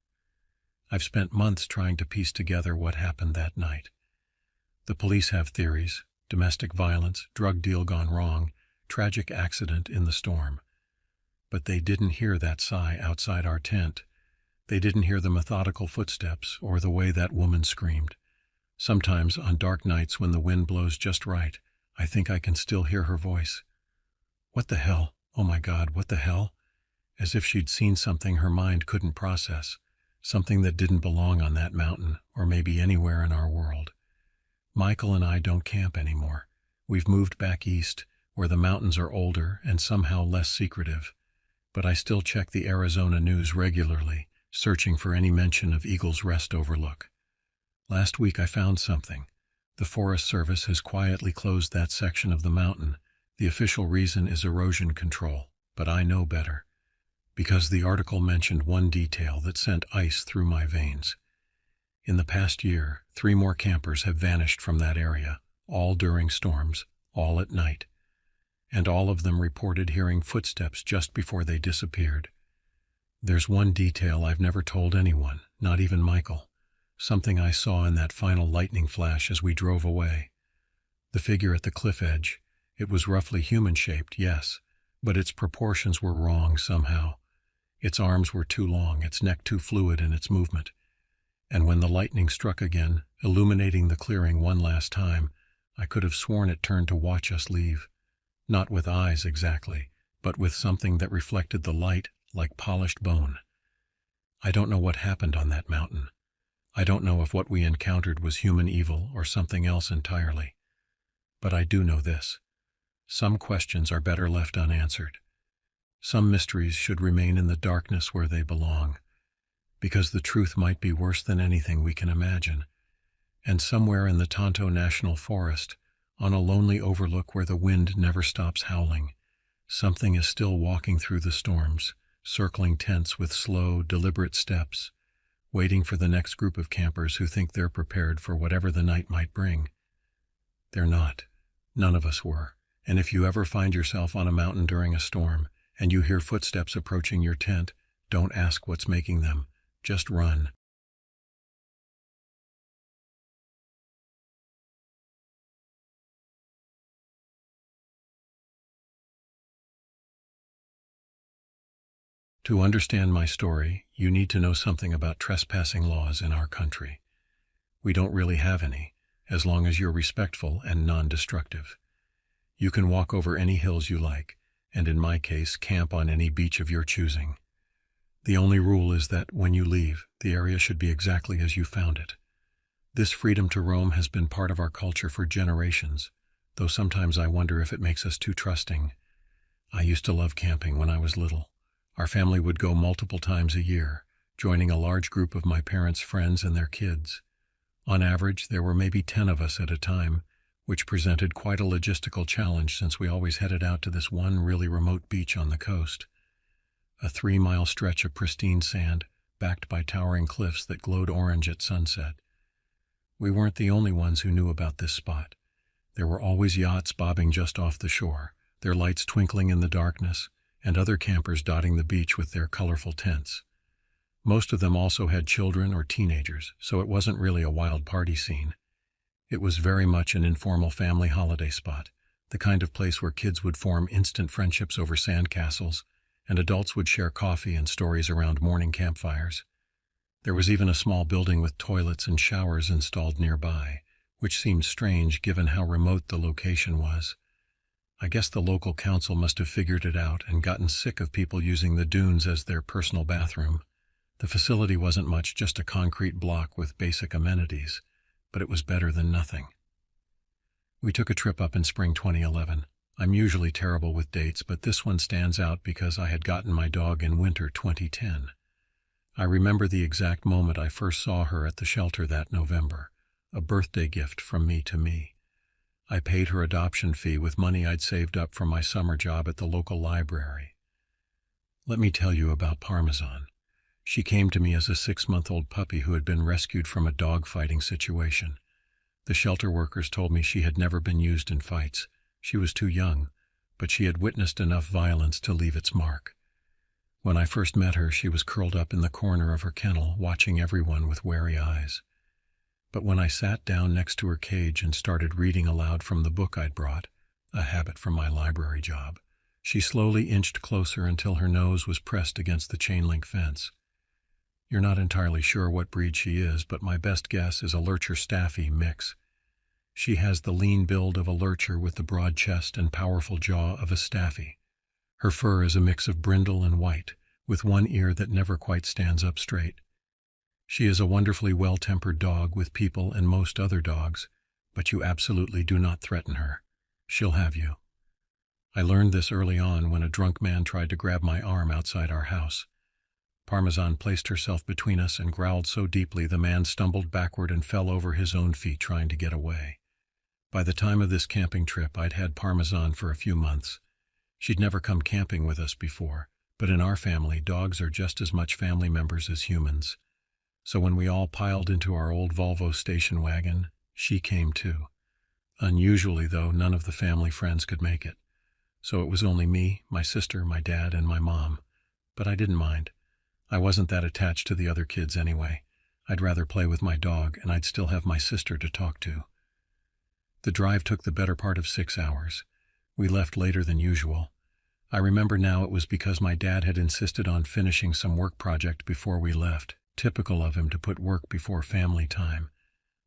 I've spent months trying to piece together what happened that night. The police have theories: domestic violence, drug deal gone wrong, tragic accident in the storm. But they didn't hear that sigh outside our tent. They didn't hear the methodical footsteps or the way that woman screamed. Sometimes, on dark nights when the wind blows just right, I think I can still hear her voice. "What the hell? Oh my God, what the hell?" As if she'd seen something her mind couldn't process, something that didn't belong on that mountain or maybe anywhere in our world. Michael and I don't camp anymore. We've moved back east, where the mountains are older and somehow less secretive. But I still check the Arizona news regularly, searching for any mention of Eagle's Rest Overlook. Last week I found something. The Forest Service has quietly closed that section of the mountain. The official reason is erosion control, but I know better. Because the article mentioned one detail that sent ice through my veins. In the past year, 3 more campers have vanished from that area, all during storms, all at night. And all of them reported hearing footsteps just before they disappeared. There's one detail I've never told anyone, not even Michael. Something I saw in that final lightning flash as we drove away. The figure at the cliff edge, it was roughly human-shaped, yes, but its proportions were wrong somehow. Its arms were too long, its neck too fluid in its movement. And when the lightning struck again, illuminating the clearing one last time, I could have sworn it turned to watch us leave. Not with eyes exactly, but with something that reflected the light like polished bone. I don't know what happened on that mountain. I don't know if what we encountered was human evil or something else entirely. But I do know this: some questions are better left unanswered. Some mysteries should remain in the darkness where they belong, because the truth might be worse than anything we can imagine. And somewhere in the Tonto National Forest, on a lonely overlook where the wind never stops howling, something is still walking through the storms, circling tents with slow, deliberate steps, waiting for the next group of campers who think they're prepared for whatever the night might bring. They're not. None of us were. And if you ever find yourself on a mountain during a storm, and you hear footsteps approaching your tent, don't ask what's making them. Just run. To understand my story, you need to know something about trespassing laws in our country. We don't really have any, as long as you're respectful and non-destructive. You can walk over any hills you like, and in my case, camp on any beach of your choosing. The only rule is that when you leave, the area should be exactly as you found it. This freedom to roam has been part of our culture for generations, though sometimes I wonder if it makes us too trusting. I used to love camping when I was little. Our family would go multiple times a year, joining a large group of my parents' friends and their kids. On average, there were maybe 10 of us at a time, which presented quite a logistical challenge since we always headed out to this one really remote beach on the coast. A 3-mile stretch of pristine sand, backed by towering cliffs that glowed orange at sunset. We weren't the only ones who knew about this spot. There were always yachts bobbing just off the shore, their lights twinkling in the darkness, and other campers dotting the beach with their colorful tents. Most of them also had children or teenagers, so it wasn't really a wild party scene. It was very much an informal family holiday spot, the kind of place where kids would form instant friendships over sand castles, and adults would share coffee and stories around morning campfires. There was even a small building with toilets and showers installed nearby, which seemed strange given how remote the location was. I guess the local council must have figured it out and gotten sick of people using the dunes as their personal bathroom. The facility wasn't much, just a concrete block with basic amenities, but it was better than nothing. We took a trip up in spring 2011. I'm usually terrible with dates, but this one stands out because I had gotten my dog in winter 2010. I remember the exact moment I first saw her at the shelter that November, a birthday gift from me to me. I paid her adoption fee with money I'd saved up from my summer job at the local library. Let me tell you about Parmesan. She came to me as a 6-month-old puppy who had been rescued from a dog-fighting situation. The shelter workers told me she had never been used in fights. She was too young, but she had witnessed enough violence to leave its mark. When I first met her, she was curled up in the corner of her kennel, watching everyone with wary eyes. But when I sat down next to her cage and started reading aloud from the book I'd brought, a habit from my library job, she slowly inched closer until her nose was pressed against the chain-link fence. You're not entirely sure what breed she is, but my best guess is a Lurcher-Staffy mix. She has the lean build of a Lurcher with the broad chest and powerful jaw of a Staffy. Her fur is a mix of brindle and white, with one ear that never quite stands up straight. She is a wonderfully well-tempered dog with people and most other dogs, but you absolutely do not threaten her. She'll have you. I learned this early on when a drunk man tried to grab my arm outside our house. Parmesan placed herself between us and growled so deeply the man stumbled backward and fell over his own feet trying to get away. By the time of this camping trip, I'd had Parmesan for a few months. She'd never come camping with us before, but in our family, dogs are just as much family members as humans. So when we all piled into our old Volvo station wagon, she came too. Unusually, though, none of the family friends could make it. So it was only me, my sister, my dad, and my mom. But I didn't mind. I wasn't that attached to the other kids anyway. I'd rather play with my dog, and I'd still have my sister to talk to. The drive took the better part of 6 hours. We left later than usual. I remember now it was because my dad had insisted on finishing some work project before we left, typical of him to put work before family time.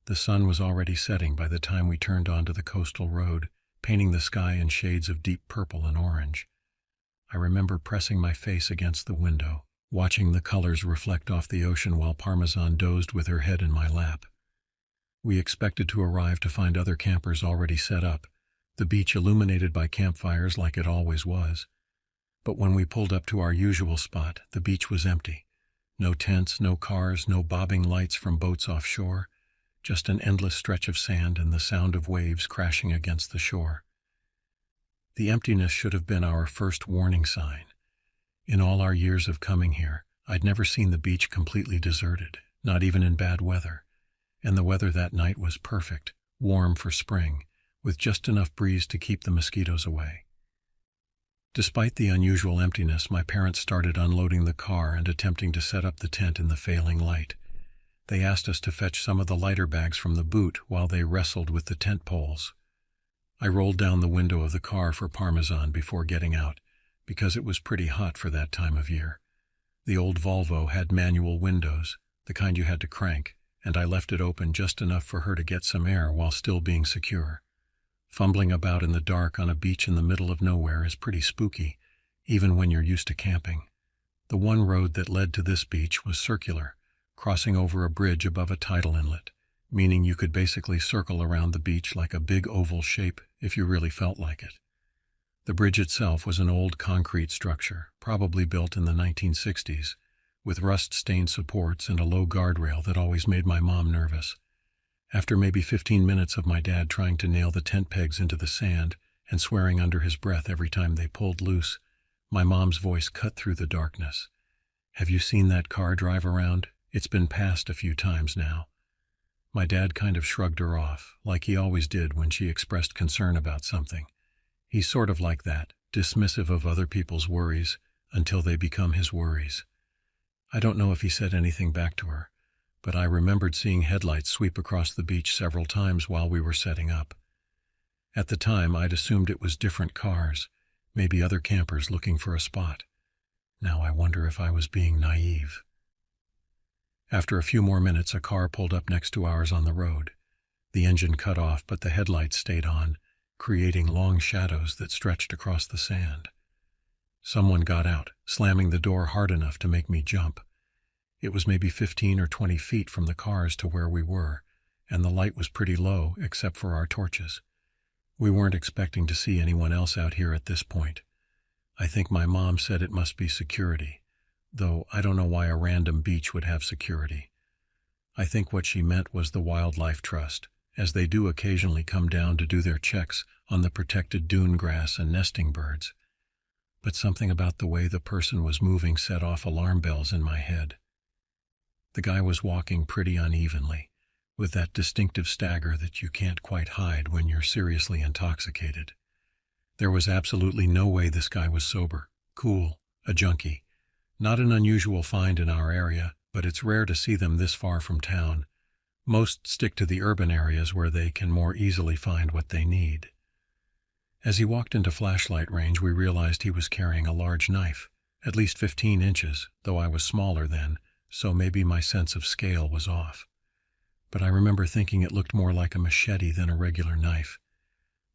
The sun was already setting by the time we turned onto the coastal road, painting the sky in shades of deep purple and orange. I remember pressing my face against the window, watching the colors reflect off the ocean while Parmesan dozed with her head in my lap. We expected to arrive to find other campers already set up, the beach illuminated by campfires like it always was. But when we pulled up to our usual spot, the beach was empty. No tents, no cars, no bobbing lights from boats offshore, just an endless stretch of sand and the sound of waves crashing against the shore. The emptiness should have been our first warning sign. In all our years of coming here, I'd never seen the beach completely deserted, not even in bad weather. And the weather that night was perfect, warm for spring, with just enough breeze to keep the mosquitoes away. Despite the unusual emptiness, my parents started unloading the car and attempting to set up the tent in the failing light. They asked us to fetch some of the lighter bags from the boot while they wrestled with the tent poles. I rolled down the window of the car for Parmesan before getting out, because it was pretty hot for that time of year. The old Volvo had manual windows, the kind you had to crank, and I left it open just enough for her to get some air while still being secure. Fumbling about in the dark on a beach in the middle of nowhere is pretty spooky, even when you're used to camping. The one road that led to this beach was circular, crossing over a bridge above a tidal inlet, meaning you could basically circle around the beach like a big oval shape if you really felt like it. The bridge itself was an old concrete structure, probably built in the 1960s, with rust-stained supports and a low guardrail that always made my mom nervous. After maybe 15 minutes of my dad trying to nail the tent pegs into the sand and swearing under his breath every time they pulled loose, my mom's voice cut through the darkness. "Have you seen that car drive around? It's been passed a few times now." My dad kind of shrugged her off, like he always did when she expressed concern about something. He's sort of like that, dismissive of other people's worries until they become his worries. I don't know if he said anything back to her, but I remembered seeing headlights sweep across the beach several times while we were setting up. At the time, I'd assumed it was different cars, maybe other campers looking for a spot. Now I wonder if I was being naive. After a few more minutes, a car pulled up next to ours on the road. The engine cut off, but the headlights stayed on, creating long shadows that stretched across the sand. Someone got out, slamming the door hard enough to make me jump. It was maybe 15 or 20 feet from the cars to where we were, and the light was pretty low except for our torches. We weren't expecting to see anyone else out here at this point. I think my mom said it must be security, though I don't know why a random beach would have security. I think what she meant was the Wildlife Trust, as they do occasionally come down to do their checks on the protected dune grass and nesting birds. But something about the way the person was moving set off alarm bells in my head. The guy was walking pretty unevenly, with that distinctive stagger that you can't quite hide when you're seriously intoxicated. There was absolutely no way this guy was sober, cool, a junkie. Not an unusual find in our area, but it's rare to see them this far from town. Most stick to the urban areas where they can more easily find what they need. As he walked into flashlight range, we realized he was carrying a large knife, at least 15 inches, though I was smaller then, so maybe my sense of scale was off. But I remember thinking it looked more like a machete than a regular knife.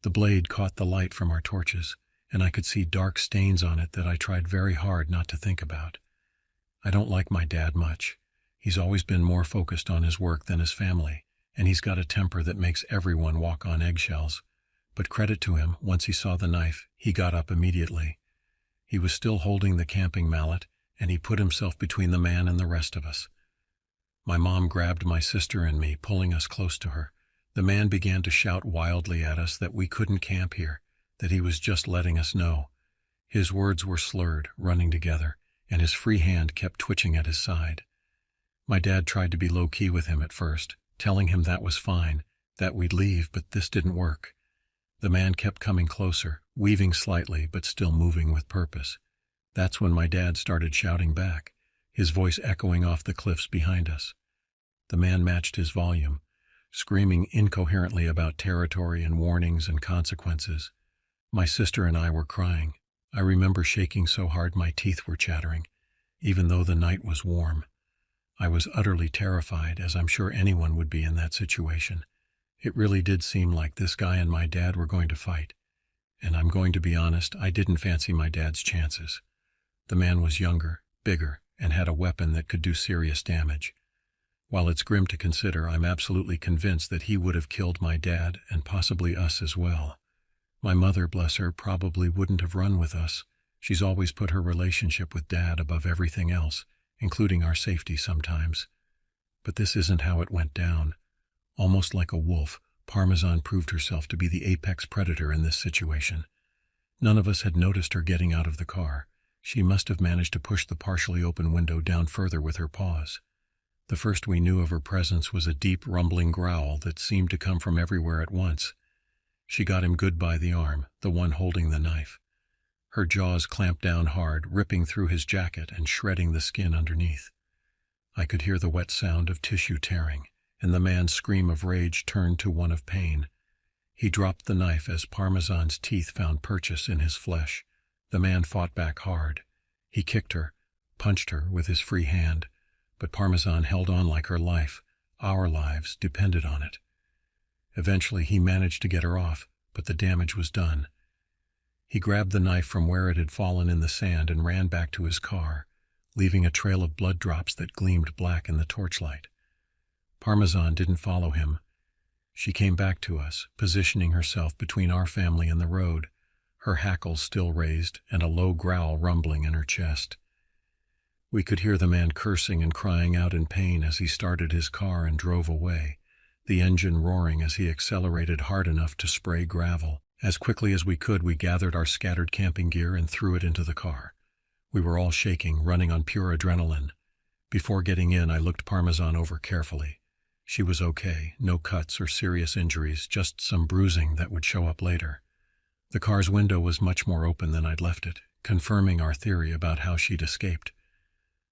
The blade caught the light from our torches, and I could see dark stains on it that I tried very hard not to think about. I don't like my dad much. He's always been more focused on his work than his family, and he's got a temper that makes everyone walk on eggshells. But credit to him, once he saw the knife, he got up immediately. He was still holding the camping mallet, and he put himself between the man and the rest of us. My mom grabbed my sister and me, pulling us close to her. The man began to shout wildly at us that we couldn't camp here, that he was just letting us know. His words were slurred, running together, and his free hand kept twitching at his side. My dad tried to be low-key with him at first, telling him that was fine, that we'd leave, but this didn't work. The man kept coming closer, weaving slightly but still moving with purpose. That's when my dad started shouting back, his voice echoing off the cliffs behind us. The man matched his volume, screaming incoherently about territory and warnings and consequences. My sister and I were crying. I remember shaking so hard my teeth were chattering, even though the night was warm. I was utterly terrified, as I'm sure anyone would be in that situation. It really did seem like this guy and my dad were going to fight. And I'm going to be honest, I didn't fancy my dad's chances. The man was younger, bigger, and had a weapon that could do serious damage. While it's grim to consider, I'm absolutely convinced that he would have killed my dad and possibly us as well. My mother, bless her, probably wouldn't have run with us. She's always put her relationship with Dad above everything else, including our safety sometimes. But this isn't how it went down. Almost like a wolf, Parmesan proved herself to be the apex predator in this situation. None of us had noticed her getting out of the car. She must have managed to push the partially open window down further with her paws. The first we knew of her presence was a deep, rumbling growl that seemed to come from everywhere at once. She got him good by the arm, the one holding the knife. Her jaws clamped down hard, ripping through his jacket and shredding the skin underneath. I could hear the wet sound of tissue tearing, and the man's scream of rage turned to one of pain. He dropped the knife as Parmesan's teeth found purchase in his flesh. The man fought back hard. He kicked her, punched her with his free hand, but Parmesan held on like her life, our lives, depended on it. Eventually he managed to get her off, but the damage was done. He grabbed the knife from where it had fallen in the sand and ran back to his car, leaving a trail of blood drops that gleamed black in the torchlight. Parmesan didn't follow him. She came back to us, positioning herself between our family and the road, her hackles still raised and a low growl rumbling in her chest. We could hear the man cursing and crying out in pain as he started his car and drove away, the engine roaring as he accelerated hard enough to spray gravel. As quickly as we could, we gathered our scattered camping gear and threw it into the car. We were all shaking, running on pure adrenaline. Before getting in, I looked Parmesan over carefully. She was okay, no cuts or serious injuries, just some bruising that would show up later. The car's window was much more open than I'd left it, confirming our theory about how she'd escaped.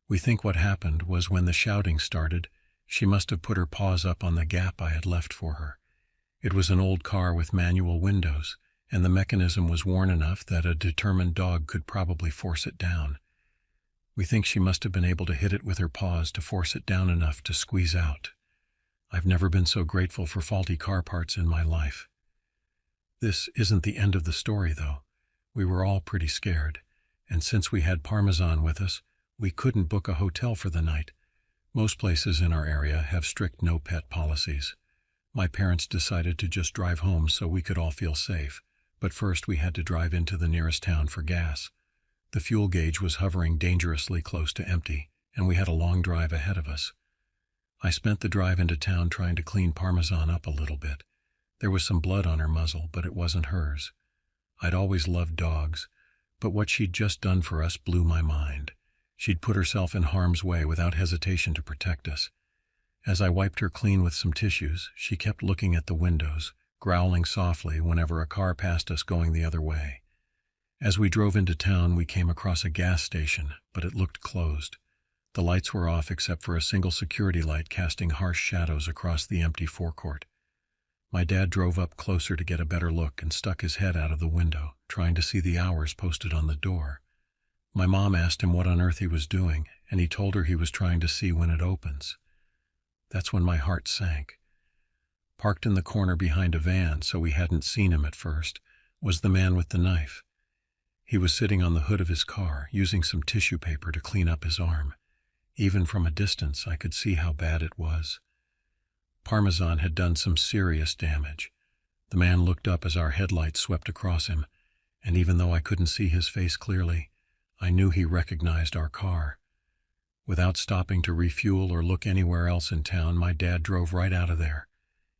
We think what happened was when the shouting started, she must have put her paws up on the gap I had left for her. It was an old car with manual windows, and the mechanism was worn enough that a determined dog could probably force it down. We think she must have been able to hit it with her paws to force it down enough to squeeze out. I've never been so grateful for faulty car parts in my life. This isn't the end of the story, though. We were all pretty scared, and since we had Parmesan with us, we couldn't book a hotel for the night. Most places in our area have strict no-pet policies. My parents decided to just drive home so we could all feel safe, but first we had to drive into the nearest town for gas. The fuel gauge was hovering dangerously close to empty, and we had a long drive ahead of us. I spent the drive into town trying to clean Parmesan up a little bit. There was some blood on her muzzle, but it wasn't hers. I'd always loved dogs, but what she'd just done for us blew my mind. She'd put herself in harm's way without hesitation to protect us. As I wiped her clean with some tissues, she kept looking at the windows, growling softly whenever a car passed us going the other way. As we drove into town, we came across a gas station, but it looked closed. The lights were off except for a single security light casting harsh shadows across the empty forecourt. My dad drove up closer to get a better look and stuck his head out of the window, trying to see the hours posted on the door. My mom asked him what on earth he was doing, and he told her he was trying to see when it opens. That's when my heart sank. Parked in the corner behind a van, so we hadn't seen him at first, was the man with the knife. He was sitting on the hood of his car, using some tissue paper to clean up his arm. Even from a distance, I could see how bad it was. Parmesan had done some serious damage. The man looked up as our headlights swept across him, and even though I couldn't see his face clearly, I knew he recognized our car. Without stopping to refuel or look anywhere else in town, my dad drove right out of there.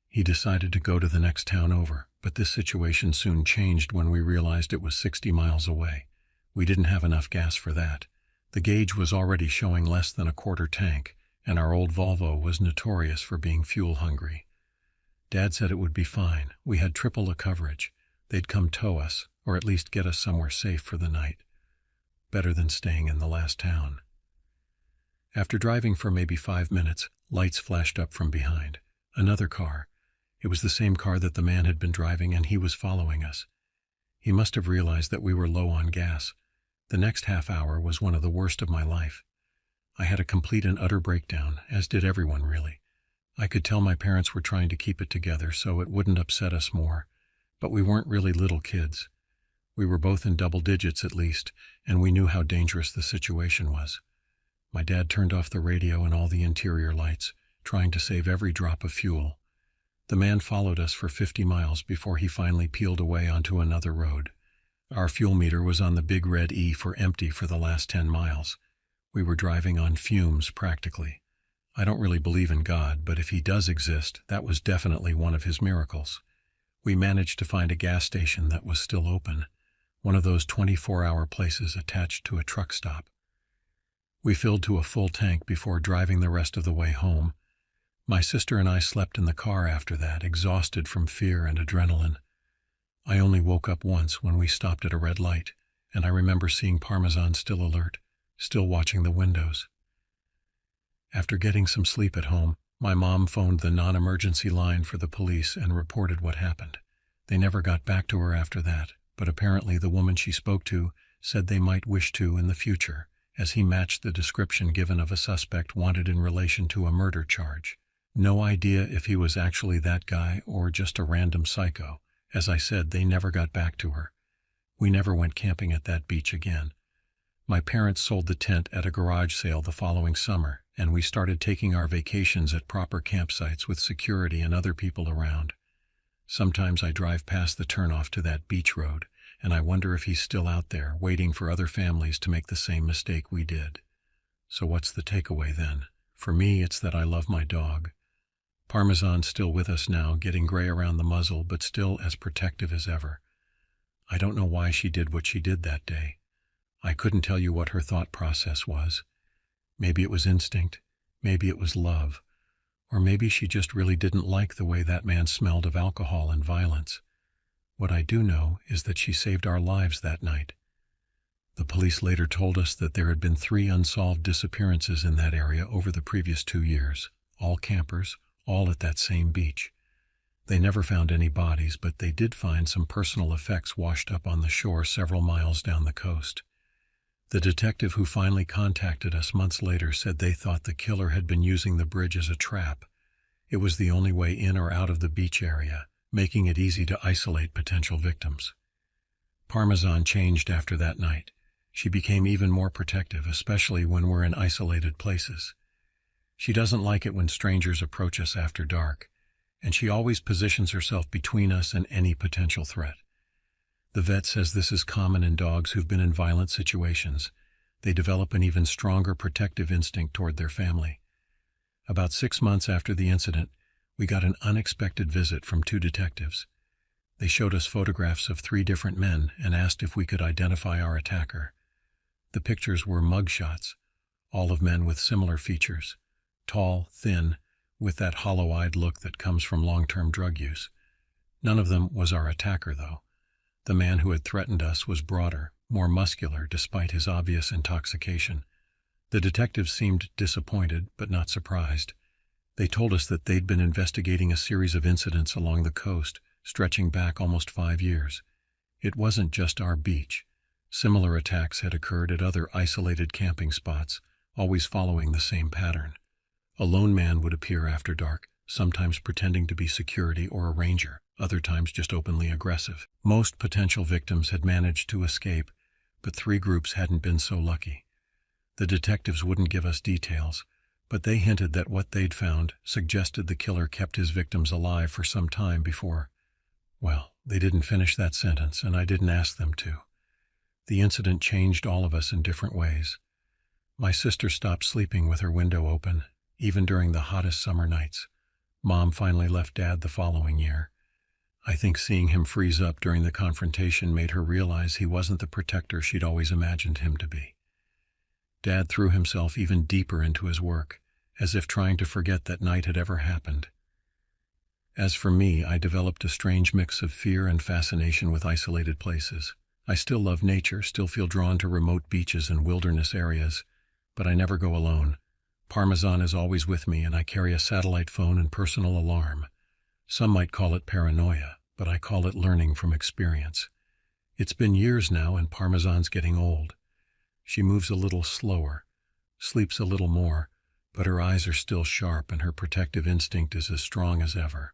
He decided to go to the next town over, but this situation soon changed when we realized it was 60 miles away. We didn't have enough gas for that. The gauge was already showing less than a quarter tank, and our old Volvo was notorious for being fuel hungry. Dad said it would be fine. We had triple the coverage. They'd come tow us, or at least get us somewhere safe for the night. Better than staying in the last town. After driving for maybe 5 minutes, lights flashed up from behind. Another car. It was the same car that the man had been driving, and he was following us. He must have realized that we were low on gas. The next half hour was one of the worst of my life. I had a complete and utter breakdown, as did everyone really. I could tell my parents were trying to keep it together so it wouldn't upset us more, but we weren't really little kids. We were both in double digits at least, and we knew how dangerous the situation was. My dad turned off the radio and all the interior lights, trying to save every drop of fuel. The man followed us for 50 miles before he finally peeled away onto another road. Our fuel meter was on the big red E for empty for the last 10 miles. We were driving on fumes practically. I don't really believe in God, but if he does exist, that was definitely one of his miracles. We managed to find a gas station that was still open, one of those 24-hour places attached to a truck stop. We filled to a full tank before driving the rest of the way home. My sister and I slept in the car after that, exhausted from fear and adrenaline. I only woke up once when we stopped at a red light, and I remember seeing Parmesan still alert, still watching the windows. After getting some sleep at home, my mom phoned the non-emergency line for the police and reported what happened. They never got back to her after that, but apparently the woman she spoke to said they might wish to in the future, as he matched the description given of a suspect wanted in relation to a murder charge. No idea if he was actually that guy or just a random psycho. As I said, they never got back to her. We never went camping at that beach again. My parents sold the tent at a garage sale the following summer, and we started taking our vacations at proper campsites with security and other people around. Sometimes I drive past the turnoff to that beach road, and I wonder if he's still out there, waiting for other families to make the same mistake we did. So what's the takeaway then? For me, it's that I love my dog. Parmesan's still with us now, getting gray around the muzzle, but still as protective as ever. I don't know why she did what she did that day. I couldn't tell you what her thought process was. Maybe it was instinct, maybe it was love, or maybe she just really didn't like the way that man smelled of alcohol and violence. What I do know is that she saved our lives that night. The police later told us that there had been 3 unsolved disappearances in that area over the previous 2 years, all campers, all at that same beach. They never found any bodies, but they did find some personal effects washed up on the shore several miles down the coast. The detective who finally contacted us months later said they thought the killer had been using the bridge as a trap. It was the only way in or out of the beach area, making it easy to isolate potential victims. Parmesan changed after that night. She became even more protective, especially when we're in isolated places. She doesn't like it when strangers approach us after dark, and she always positions herself between us and any potential threat. The vet says this is common in dogs who've been in violent situations. They develop an even stronger protective instinct toward their family. About 6 months after the incident, we got an unexpected visit from 2 detectives. They showed us photographs of 3 different men and asked if we could identify our attacker. The pictures were mugshots, all of men with similar features. Tall, thin, with that hollow-eyed look that comes from long-term drug use. None of them was our attacker, though. The man who had threatened us was broader, more muscular, despite his obvious intoxication. The detectives seemed disappointed, but not surprised. They told us that they'd been investigating a series of incidents along the coast, stretching back almost 5 years. It wasn't just our beach. Similar attacks had occurred at other isolated camping spots, always following the same pattern. A lone man would appear after dark, sometimes pretending to be security or a ranger, other times just openly aggressive. Most potential victims had managed to escape, but 3 groups hadn't been so lucky. The detectives wouldn't give us details, but they hinted that what they'd found suggested the killer kept his victims alive for some time before. Well, they didn't finish that sentence, and I didn't ask them to. The incident changed all of us in different ways. My sister stopped sleeping with her window open, even during the hottest summer nights. Mom finally left Dad the following year. I think seeing him freeze up during the confrontation made her realize he wasn't the protector she'd always imagined him to be. Dad threw himself even deeper into his work, as if trying to forget that night had ever happened. As for me, I developed a strange mix of fear and fascination with isolated places. I still love nature, still feel drawn to remote beaches and wilderness areas, but I never go alone. Parmesan is always with me, and I carry a satellite phone and personal alarm. Some might call it paranoia, but I call it learning from experience. It's been years now, and Parmesan's getting old. She moves a little slower, sleeps a little more, but her eyes are still sharp and her protective instinct is as strong as ever.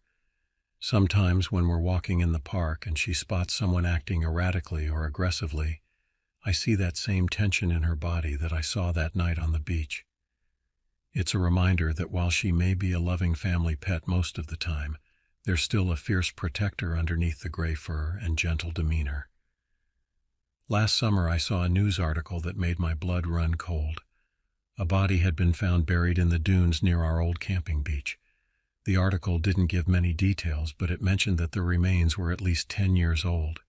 Sometimes when we're walking in the park and she spots someone acting erratically or aggressively, I see that same tension in her body that I saw that night on the beach. It's a reminder that while she may be a loving family pet most of the time, there's still a fierce protector underneath the gray fur and gentle demeanor. Last summer I saw a news article that made my blood run cold. A body had been found buried in the dunes near our old camping beach. The article didn't give many details, but it mentioned that the remains were at least 10 years old.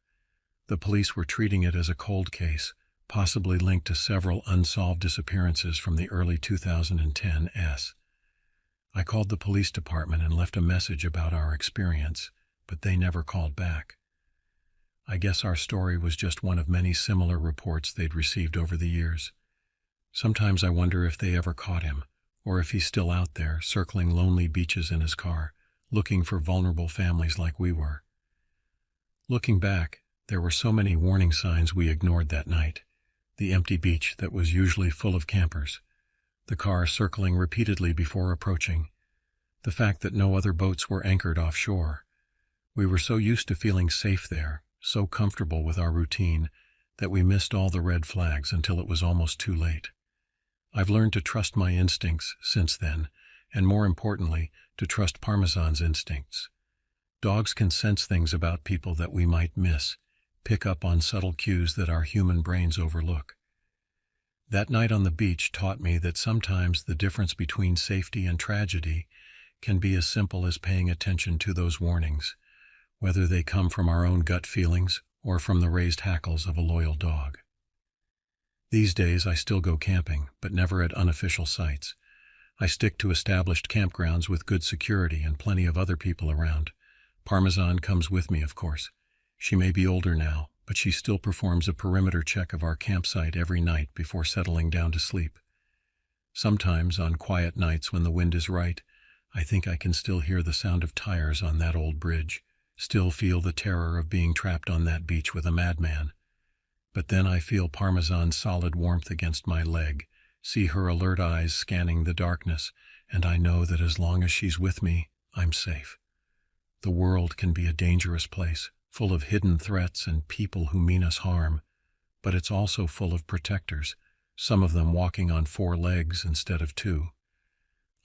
The police were treating it as a cold case, possibly linked to several unsolved disappearances from the early 2010s. I called the police department and left a message about our experience, but they never called back. I guess our story was just one of many similar reports they'd received over the years. Sometimes I wonder if they ever caught him, or if he's still out there, circling lonely beaches in his car, looking for vulnerable families like we were. Looking back, there were so many warning signs we ignored that night. the empty beach that was usually full of campers, the car circling repeatedly before approaching, the fact that no other boats were anchored offshore. We were so used to feeling safe there, so comfortable with our routine, that we missed all the red flags until it was almost too late. I've learned to trust my instincts since then, and more importantly, to trust Parmesan's instincts. Dogs can sense things about people that we might miss, pick up on subtle cues that our human brains overlook. That night on the beach taught me that sometimes the difference between safety and tragedy can be as simple as paying attention to those warnings, whether they come from our own gut feelings or from the raised hackles of a loyal dog. These days I still go camping, but never at unofficial sites. I stick to established campgrounds with good security and plenty of other people around. Parmesan comes with me, of course. She may be older now, but she still performs a perimeter check of our campsite every night before settling down to sleep. Sometimes, on quiet nights when the wind is right, I think I can still hear the sound of tires on that old bridge, still feel the terror of being trapped on that beach with a madman. But then I feel Parmesan's solid warmth against my leg, see her alert eyes scanning the darkness, and I know that as long as she's with me, I'm safe. The world can be a dangerous place, full of hidden threats and people who mean us harm, but it's also full of protectors, some of them walking on 4 legs instead of 2.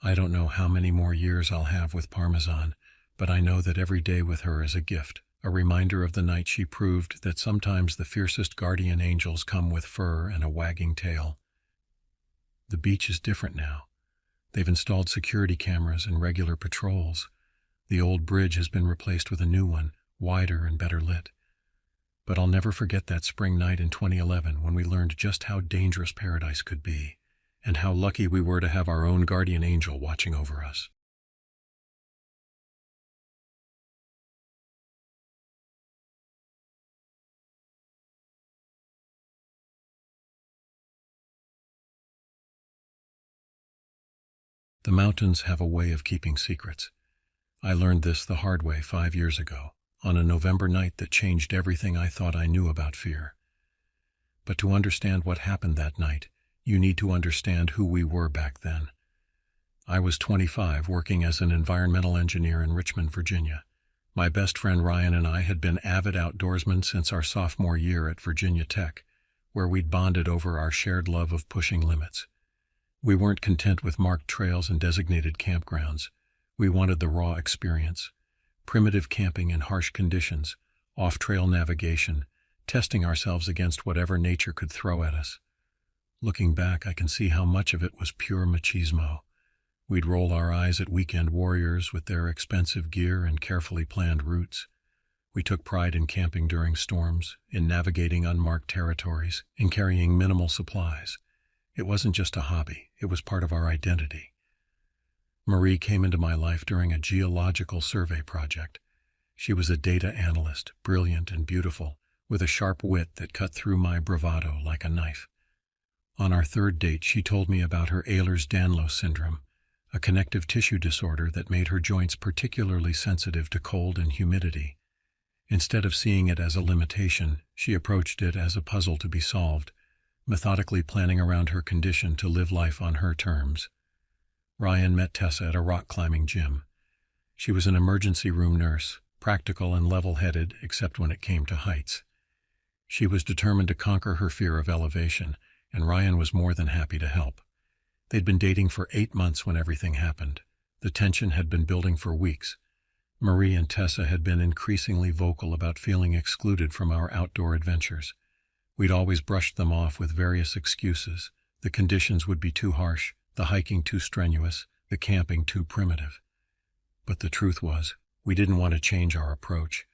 I don't know how many more years I'll have with Parmesan, but I know that every day with her is a gift, a reminder of the night she proved that sometimes the fiercest guardian angels come with fur and a wagging tail. The beach is different now. They've installed security cameras and regular patrols. The old bridge has been replaced with a new one, wider and better lit. But I'll never forget that spring night in 2011 when we learned just how dangerous paradise could be, and how lucky we were to have our own guardian angel watching over us. The mountains have a way of keeping secrets. I learned this the hard way 5 years ago, on a November night that changed everything I thought I knew about fear. But to understand what happened that night, you need to understand who we were back then. I was 25, working as an environmental engineer in Richmond, Virginia. My best friend Ryan and I had been avid outdoorsmen since our sophomore year at Virginia Tech, where we'd bonded over our shared love of pushing limits. We weren't content with marked trails and designated campgrounds. We wanted the raw experience. Primitive camping in harsh conditions, off-trail navigation, testing ourselves against whatever nature could throw at us. Looking back, I can see how much of it was pure machismo. We'd roll our eyes at weekend warriors with their expensive gear and carefully planned routes. We took pride in camping during storms, in navigating unmarked territories, in carrying minimal supplies. It wasn't just a hobby, it was part of our identity. Marie came into my life during a geological survey project. She was a data analyst, brilliant and beautiful, with a sharp wit that cut through my bravado like a knife. On our 3rd date, she told me about her Ehlers-Danlos syndrome, a connective tissue disorder that made her joints particularly sensitive to cold and humidity. Instead of seeing it as a limitation, she approached it as a puzzle to be solved, methodically planning around her condition to live life on her terms. Ryan met Tessa at a rock-climbing gym. She was an emergency room nurse, practical and level-headed except when it came to heights. She was determined to conquer her fear of elevation, and Ryan was more than happy to help. They'd been dating for 8 months when everything happened. The tension had been building for weeks. Marie and Tessa had been increasingly vocal about feeling excluded from our outdoor adventures. We'd always brushed them off with various excuses. The conditions would be too harsh, the hiking too strenuous, the camping too primitive. But the truth was, we didn't want to change our approach.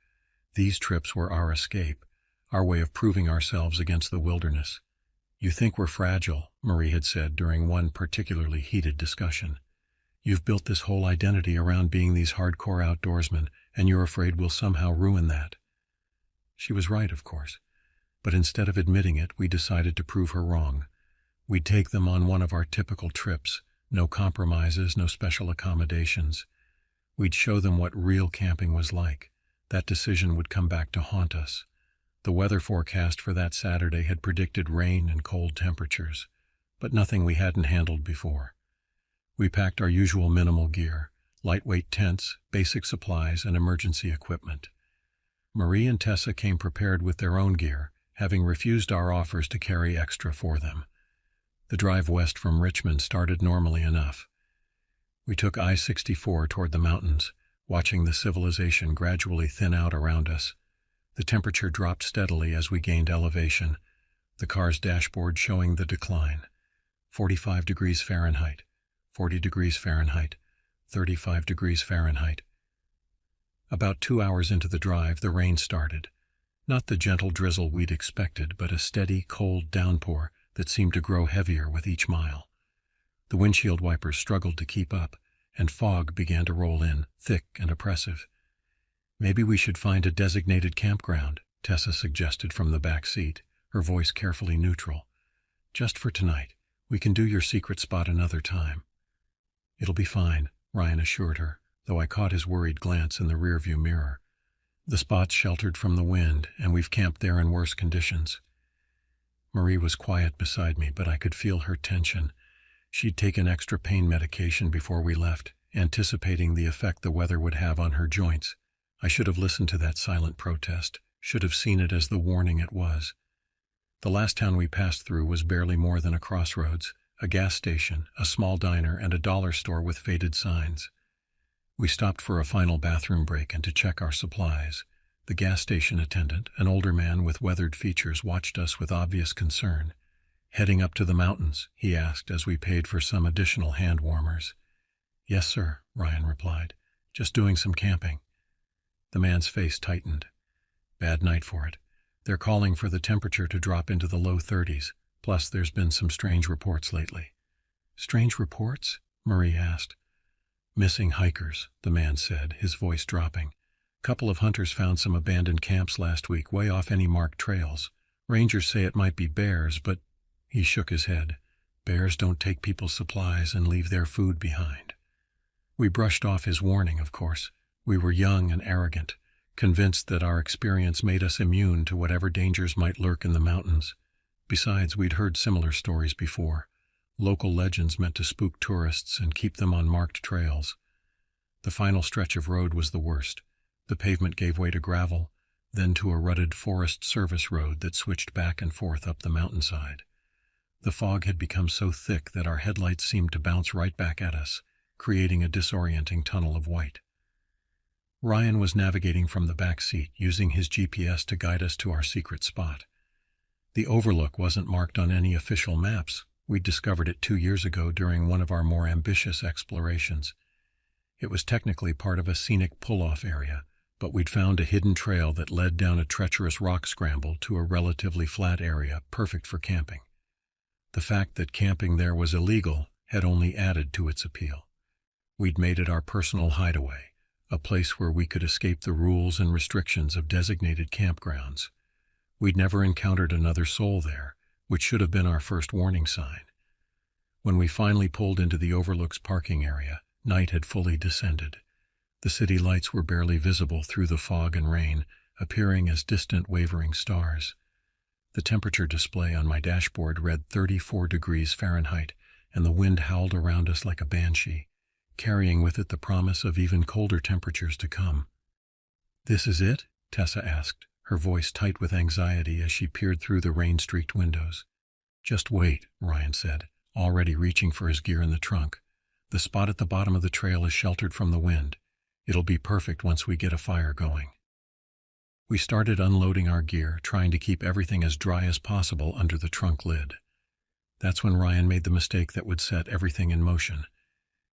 These trips were our escape, our way of proving ourselves against the wilderness. "You think we're fragile," Marie had said during one particularly heated discussion. "You've built this whole identity around being these hardcore outdoorsmen, and you're afraid we'll somehow ruin that." She was right, of course. But instead of admitting it, we decided to prove her wrong. We'd take them on one of our typical trips, no compromises, no special accommodations. We'd show them what real camping was like. That decision would come back to haunt us. The weather forecast for that Saturday had predicted rain and cold temperatures, but nothing we hadn't handled before. We packed our usual minimal gear, lightweight tents, basic supplies, and emergency equipment. Marie and Tessa came prepared with their own gear, having refused our offers to carry extra for them. The drive west from Richmond started normally enough. We took I-64 toward the mountains, watching the civilization gradually thin out around us. The temperature dropped steadily as we gained elevation, the car's dashboard showing the decline. 45 degrees Fahrenheit, 40 degrees Fahrenheit, 35 degrees Fahrenheit. About 2 hours into the drive, the rain started. Not the gentle drizzle we'd expected, but a steady, cold downpour that seemed to grow heavier with each mile. The windshield wipers struggled to keep up, and fog began to roll in, thick and oppressive. "Maybe we should find a designated campground," Tessa suggested from the back seat, her voice carefully neutral. "Just for tonight. We can do your secret spot another time." "It'll be fine," Ryan assured her, though I caught his worried glance in the rearview mirror. "The spot's sheltered from the wind, and we've camped there in worse conditions." Marie was quiet beside me, but I could feel her tension. She'd taken extra pain medication before we left, anticipating the effect the weather would have on her joints. I should have listened to that silent protest, should have seen it as the warning it was. The last town we passed through was barely more than a crossroads, a gas station, a small diner, and a dollar store with faded signs. We stopped for a final bathroom break and to check our supplies. The gas station attendant, an older man with weathered features, watched us with obvious concern. "Heading up to the mountains?" he asked as we paid for some additional hand warmers. "Yes, sir," Ryan replied. "Just doing some camping." The man's face tightened. "Bad night for it. They're calling for the temperature to drop into the low 30s, plus there's been some strange reports lately." "Strange reports?" Marie asked. "Missing hikers," the man said, his voice dropping. "Couple of hunters found some abandoned camps last week, way off any marked trails. Rangers say it might be bears, but—" He shook his head. "Bears don't take people's supplies and leave their food behind." We brushed off his warning, of course. We were young and arrogant, convinced that our experience made us immune to whatever dangers might lurk in the mountains. Besides, we'd heard similar stories before. Local legends meant to spook tourists and keep them on marked trails. The final stretch of road was the worst. The pavement gave way to gravel, then to a rutted Forest Service road that switched back and forth up the mountainside. The fog had become so thick that our headlights seemed to bounce right back at us, creating a disorienting tunnel of white. Ryan was navigating from the back seat, using his GPS to guide us to our secret spot. The overlook wasn't marked on any official maps. We'd discovered it 2 years ago during one of our more ambitious explorations. It was technically part of a scenic pull-off area, but we'd found a hidden trail that led down a treacherous rock scramble to a relatively flat area, perfect for camping. The fact that camping there was illegal had only added to its appeal. We'd made it our personal hideaway, a place where we could escape the rules and restrictions of designated campgrounds. We'd never encountered another soul there, which should have been our first warning sign. When we finally pulled into the overlook's parking area, night had fully descended. The city lights were barely visible through the fog and rain, appearing as distant wavering stars. The temperature display on my dashboard read 34 degrees Fahrenheit, and the wind howled around us like a banshee, carrying with it the promise of even colder temperatures to come. "This is it?" Tessa asked, her voice tight with anxiety as she peered through the rain-streaked windows. "Just wait," Ryan said, already reaching for his gear in the trunk. "The spot at the bottom of the trail is sheltered from the wind. It'll be perfect once we get a fire going." We started unloading our gear, trying to keep everything as dry as possible under the trunk lid. That's when Ryan made the mistake that would set everything in motion.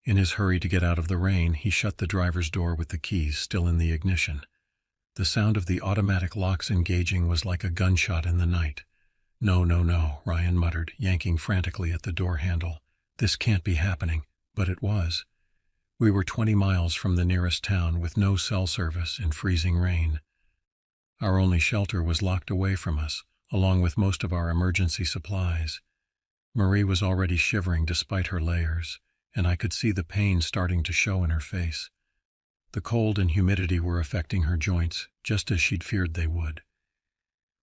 In his hurry to get out of the rain, he shut the driver's door with the keys still in the ignition. The sound of the automatic locks engaging was like a gunshot in the night. "No, no, no," Ryan muttered, yanking frantically at the door handle. "This can't be happening." But it was. We were 20 miles from the nearest town with no cell service in freezing rain. Our only shelter was locked away from us, along with most of our emergency supplies. Marie was already shivering despite her layers, and I could see the pain starting to show in her face. The cold and humidity were affecting her joints, just as she'd feared they would.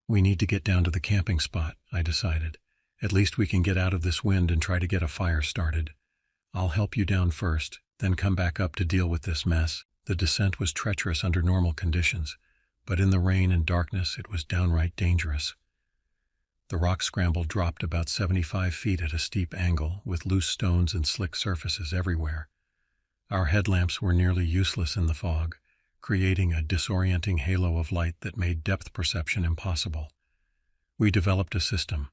We need to get down to the camping spot, I decided. At least we can get out of this wind and try to get a fire started. I'll help you down first, then come back up to deal with this mess. The descent was treacherous under normal conditions, but in the rain and darkness it was downright dangerous. The rock scramble dropped about 75 feet at a steep angle, with loose stones and slick surfaces everywhere. Our headlamps were nearly useless in the fog, creating a disorienting halo of light that made depth perception impossible. We developed a system.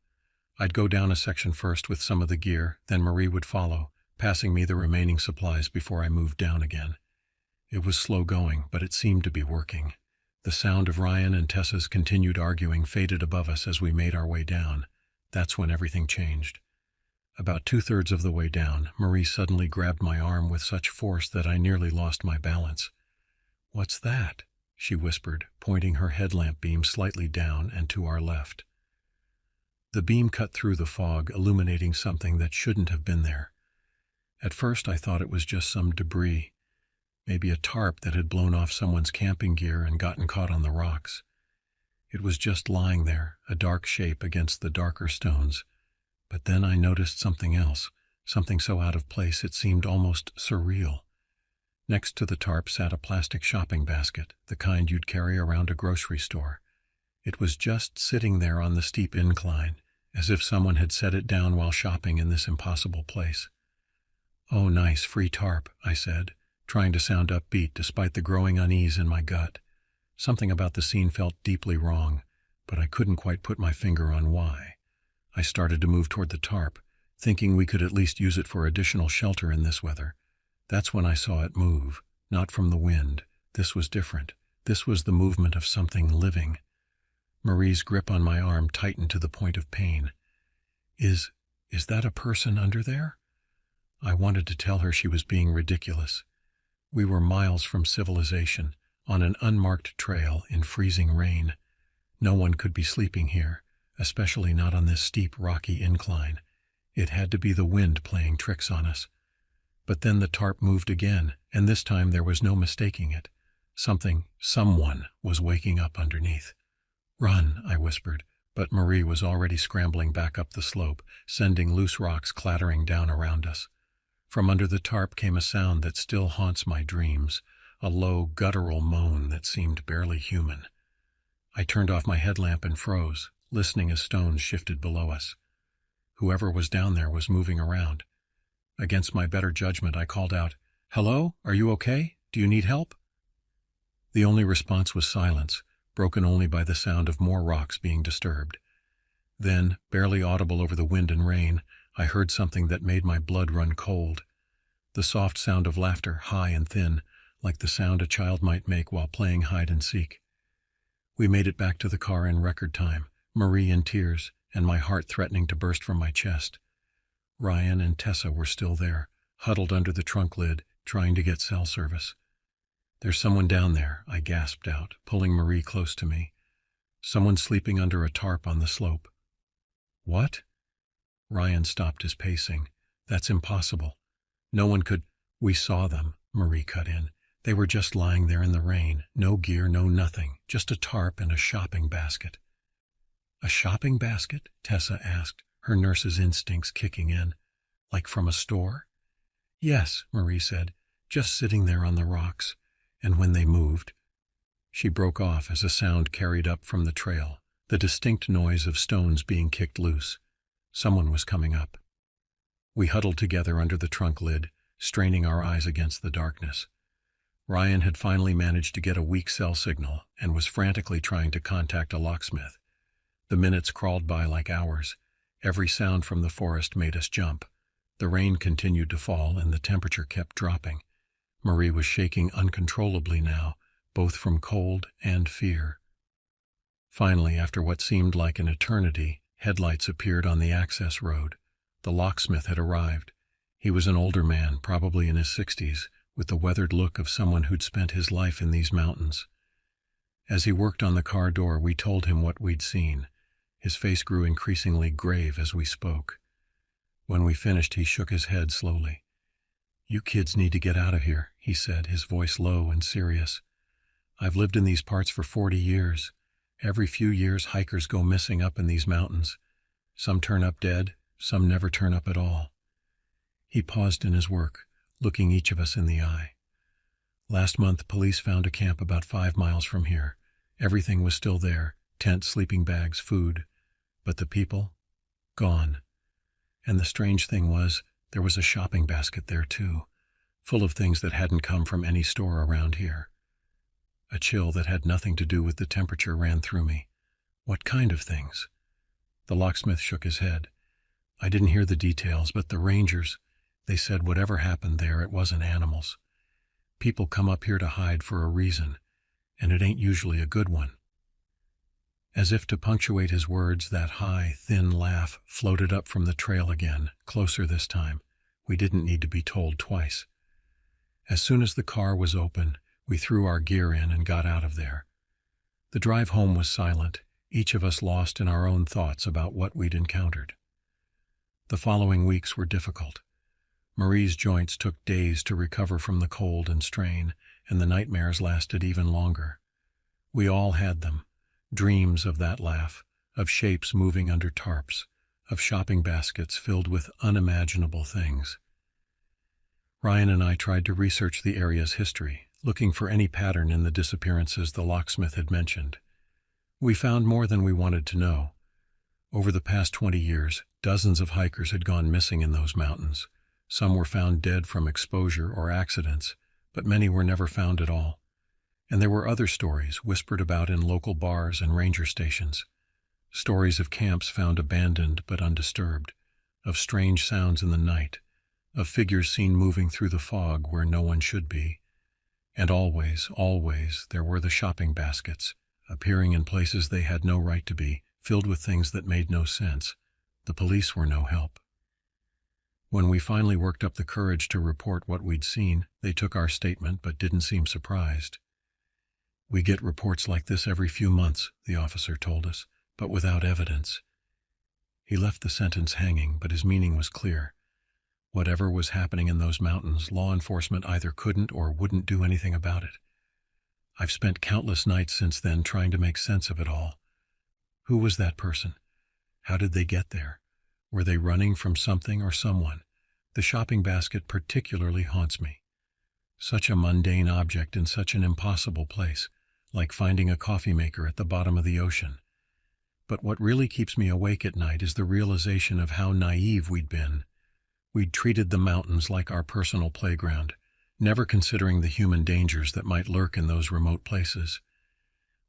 I'd go down a section first with some of the gear, then Marie would follow, passing me the remaining supplies before I moved down again. It was slow going, but it seemed to be working. The sound of Ryan and Tessa's continued arguing faded above us as we made our way down. That's when everything changed. About 2/3 of the way down, Marie suddenly grabbed my arm with such force that I nearly lost my balance. "What's that?" she whispered, pointing her headlamp beam slightly down and to our left. The beam cut through the fog, illuminating something that shouldn't have been there. At first I thought it was just some debris, maybe a tarp that had blown off someone's camping gear and gotten caught on the rocks. It was just lying there, a dark shape against the darker stones. But then I noticed something else, something so out of place it seemed almost surreal. Next to the tarp sat a plastic shopping basket, the kind you'd carry around a grocery store. It was just sitting there on the steep incline, as if someone had set it down while shopping in this impossible place. "Oh, nice, free tarp," I said, trying to sound upbeat despite the growing unease in my gut. Something about the scene felt deeply wrong, but I couldn't quite put my finger on why. I started to move toward the tarp, thinking we could at least use it for additional shelter in this weather. That's when I saw it move, not from the wind. This was different. This was the movement of something living. Marie's grip on my arm tightened to the point of pain. Is that a person under there?" I wanted to tell her she was being ridiculous. We were miles from civilization, on an unmarked trail in freezing rain. No one could be sleeping here, especially not on this steep, rocky incline. It had to be the wind playing tricks on us. But then the tarp moved again, and this time there was no mistaking it. Someone was waking up underneath. "Run," I whispered, but Marie was already scrambling back up the slope, sending loose rocks clattering down around us. From under the tarp came a sound that still haunts my dreams, a low, guttural moan that seemed barely human. I turned off my headlamp and froze, listening as stones shifted below us. Whoever was down there was moving around. Against my better judgment, I called out, "Hello? Are you okay? Do you need help?" The only response was silence, broken only by the sound of more rocks being disturbed. Then, barely audible over the wind and rain, I heard something that made my blood run cold. The soft sound of laughter, high and thin, like the sound a child might make while playing hide and seek. We made it back to the car in record time, Marie in tears, and my heart threatening to burst from my chest. Ryan and Tessa were still there, huddled under the trunk lid, trying to get cell service. "There's someone down there," I gasped out, pulling Marie close to me. "Someone sleeping under a tarp on the slope." "What?" Ryan stopped his pacing. "That's impossible. No one could—" "We saw them," Marie cut in. "They were just lying there in the rain. No gear, no nothing. Just a tarp and a shopping basket." "A shopping basket?" Tessa asked, her nurse's instincts kicking in. "Like from a store?" "Yes," Marie said, "just sitting there on the rocks. And when they moved—" She broke off as a sound carried up from the trail, the distinct noise of stones being kicked loose. Someone was coming up. We huddled together under the trunk lid, straining our eyes against the darkness. Ryan had finally managed to get a weak cell signal and was frantically trying to contact a locksmith. The minutes crawled by like hours. Every sound from the forest made us jump. The rain continued to fall and the temperature kept dropping. Marie was shaking uncontrollably now, both from cold and fear. Finally, after what seemed like an eternity, headlights appeared on the access road. The locksmith had arrived. He was an older man, probably in his 60s, with the weathered look of someone who'd spent his life in these mountains. As he worked on the car door, we told him what we'd seen. His face grew increasingly grave as we spoke. When we finished, he shook his head slowly. "You kids need to get out of here," he said, his voice low and serious. "I've lived in these parts for 40 years. Every few years, hikers go missing up in these mountains. Some turn up dead, some never turn up at all. He paused in his work, looking each of us in the eye. Last month, police found a camp about 5 miles from here. Everything was still there, tent, sleeping bags, food. But the people? Gone. And the strange thing was, there was a shopping basket there too, full of things that hadn't come from any store around here. A chill that had nothing to do with the temperature ran through me. What kind of things? The locksmith shook his head. I didn't hear the details, but the rangers, they said whatever happened there, it wasn't animals. People come up here to hide for a reason, and it ain't usually a good one. As if to punctuate his words, that high, thin laugh floated up from the trail again, closer this time. We didn't need to be told twice. As soon as the car was open, we threw our gear in and got out of there. The drive home was silent, each of us lost in our own thoughts about what we'd encountered. The following weeks were difficult. Marie's joints took days to recover from the cold and strain, and the nightmares lasted even longer. We all had them. Dreams of that laugh, of shapes moving under tarps, of shopping baskets filled with unimaginable things. Ryan and I tried to research the area's history, looking for any pattern in the disappearances the locksmith had mentioned. We found more than we wanted to know. Over the past 20 years, dozens of hikers had gone missing in those mountains. Some were found dead from exposure or accidents, but many were never found at all. And there were other stories whispered about in local bars and ranger stations. Stories of camps found abandoned but undisturbed, of strange sounds in the night, of figures seen moving through the fog where no one should be. And always, always, there were the shopping baskets, appearing in places they had no right to be, filled with things that made no sense. The police were no help. When we finally worked up the courage to report what we'd seen, they took our statement but didn't seem surprised. We get reports like this every few months, the officer told us, but without evidence. He left the sentence hanging, but his meaning was clear. Whatever was happening in those mountains, law enforcement either couldn't or wouldn't do anything about it. I've spent countless nights since then trying to make sense of it all. Who was that person? How did they get there? Were they running from something or someone? The shopping basket particularly haunts me. Such a mundane object in such an impossible place, like finding a coffee maker at the bottom of the ocean. But what really keeps me awake at night is the realization of how naive we'd been. We'd treated the mountains like our personal playground, never considering the human dangers that might lurk in those remote places.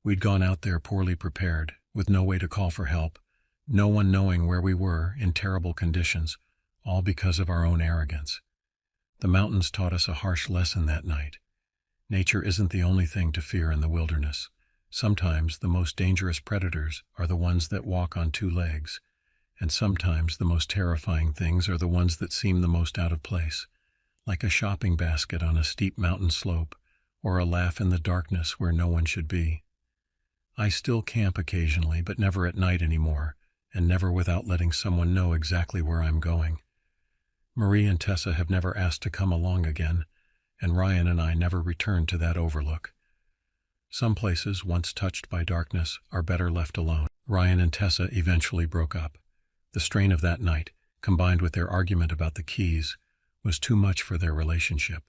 We'd gone out there poorly prepared, with no way to call for help, no one knowing where we were, in terrible conditions, all because of our own arrogance. The mountains taught us a harsh lesson that night. Nature isn't the only thing to fear in the wilderness. Sometimes the most dangerous predators are the ones that walk on 2 legs, and sometimes the most terrifying things are the ones that seem the most out of place, like a shopping basket on a steep mountain slope, or a laugh in the darkness where no one should be. I still camp occasionally, but never at night anymore, and never without letting someone know exactly where I'm going. Marie and Tessa have never asked to come along again, and Ryan and I never returned to that overlook. Some places, once touched by darkness, are better left alone. Ryan and Tessa eventually broke up. The strain of that night, combined with their argument about the keys, was too much for their relationship.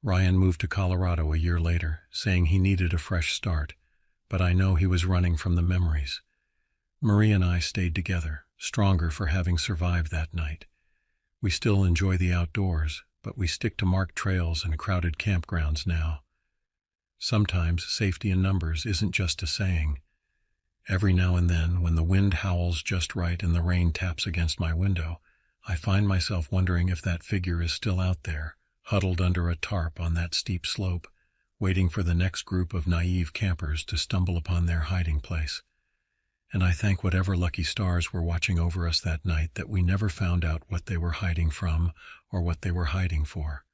Ryan moved to Colorado a year later, saying he needed a fresh start, but I know he was running from the memories. Marie and I stayed together, stronger for having survived that night. We still enjoy the outdoors, but we stick to marked trails and crowded campgrounds now. Sometimes safety in numbers isn't just a saying. Every now and then, when the wind howls just right and the rain taps against my window, I find myself wondering if that figure is still out there, huddled under a tarp on that steep slope, waiting for the next group of naive campers to stumble upon their hiding place. And I thank whatever lucky stars were watching over us that night that we never found out what they were hiding from or what they were hiding for.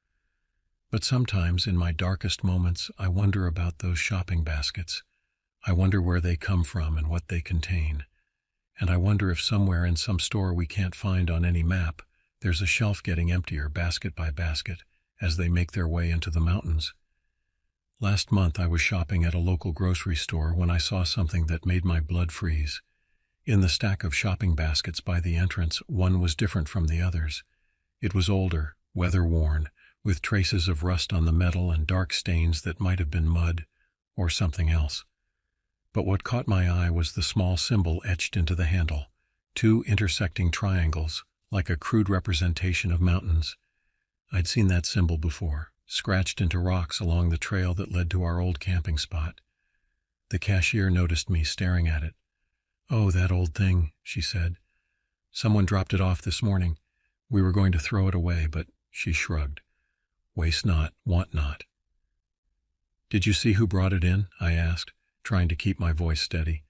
But sometimes, in my darkest moments, I wonder about those shopping baskets. I wonder where they come from and what they contain. And I wonder if somewhere in some store we can't find on any map, there's a shelf getting emptier basket by basket as they make their way into the mountains. Last month I was shopping at a local grocery store when I saw something that made my blood freeze. In the stack of shopping baskets by the entrance, one was different from the others. It was older, weather-worn, with traces of rust on the metal and dark stains that might have been mud or something else. But what caught my eye was the small symbol etched into the handle, two intersecting triangles, like a crude representation of mountains. I'd seen that symbol before, scratched into rocks along the trail that led to our old camping spot. The cashier noticed me staring at it. "Oh, that old thing," she said. "Someone dropped it off this morning. We were going to throw it away, but," she shrugged, "waste not, want not." "Did you see who brought it in?" I asked, trying to keep my voice steady.